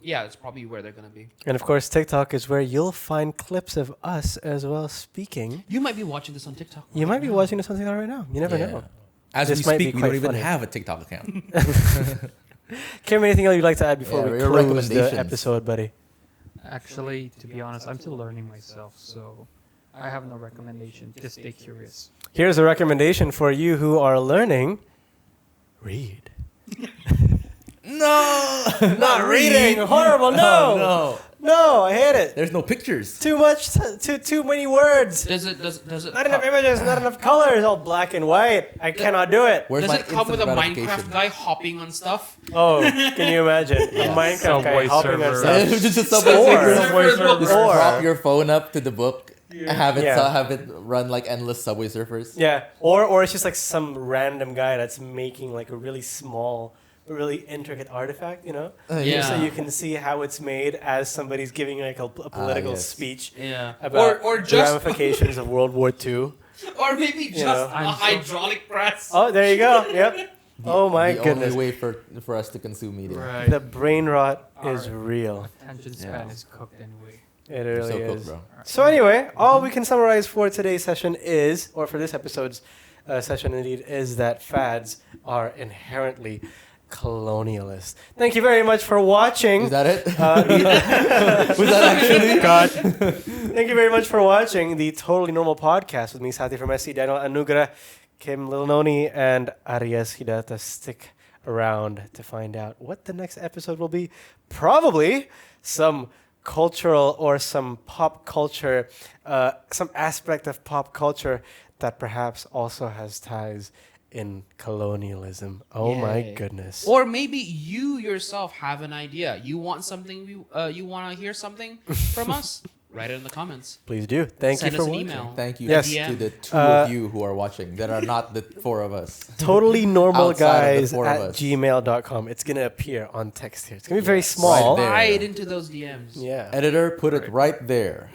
yeah, it's probably where they're gonna be. And of course, TikTok is where you'll find clips of us as well speaking. You might be watching this on TikTok. You might be now. watching something right now. You never Yeah. know. As This we might be speak, we quite don't even funny. have a TikTok account. Kim, anything else you'd like to add before Yeah, we your close the recommendations. episode, buddy? Actually, to be honest, I'm still learning myself, so I have no recommendation. Just stay curious. Here's a recommendation for you who are learning. Read. No, Not reading. Horrible. No. no. No, I hate it. There's no pictures. Too much. Too many words. Does it? Not enough images. Not enough colors. All black and white. I cannot do it. Where's Does my it come with a instant Minecraft gratification? guy hopping on stuff? Oh, can you imagine Yeah. a Minecraft guy Subway hopping on server. stuff? Just a Subway Or- server. Just Or- prop your phone up to the book. Have it Yeah. have it run like endless Subway surfers. Yeah, or it's just like some random guy that's making like a really small, really intricate artifact, you know? Yeah. So you can see how it's made as somebody's giving like a political yes. speech Yeah. about Or the just ramifications of World War II. or maybe just know. a hydraulic press. Oh, there you go. Yep. Oh my the goodness. only way for us to consume media. Right. The brain rot is Alright. real. Attention span Yeah. is cooked anyway. It You're really so is. cooked, bro. So anyway, all we can summarize for today's session is, or for this episode's session indeed, is that fads are inherently colonialist. Thank you very much for watching. Is that it? Uh, Was that actually? God. Thank you very much for watching the Totally Normal Podcast with me, Sati from SC, Daniel Anugrah, Kim Lilnoni, and Arias Hidata. Stick around to find out what the next episode will be. Probably some cultural or some pop culture, some aspect of pop culture that perhaps also has ties in colonialism. Oh my Yay. goodness. Or maybe you yourself have an idea. You want something. You want to hear something from us? Write it in the comments. Please do. Thank Send you us for an watching. email. Thank you Yes. to the two Uh, of you who are watching that are not the four of us. Totally normal Outside of the guys four of at us. gmail.com. It's going to appear on text here. It's going to be very small. Right there. Slide into those DMs. Yeah. Editor, put it right there.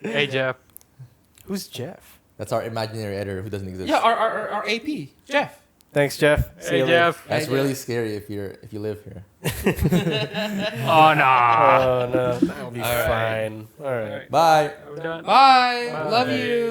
Hey, Jeff. Who's Jeff? That's our imaginary editor who doesn't exist. Yeah, our AP Jeff. Thanks, Jeff. See Hey, you later. Jeff. That's Hey, really Jeff. scary if you live here. Oh, no. Oh, no. That'll be All right. fine. All right. Bye. I'm done. Bye. Bye. Love you.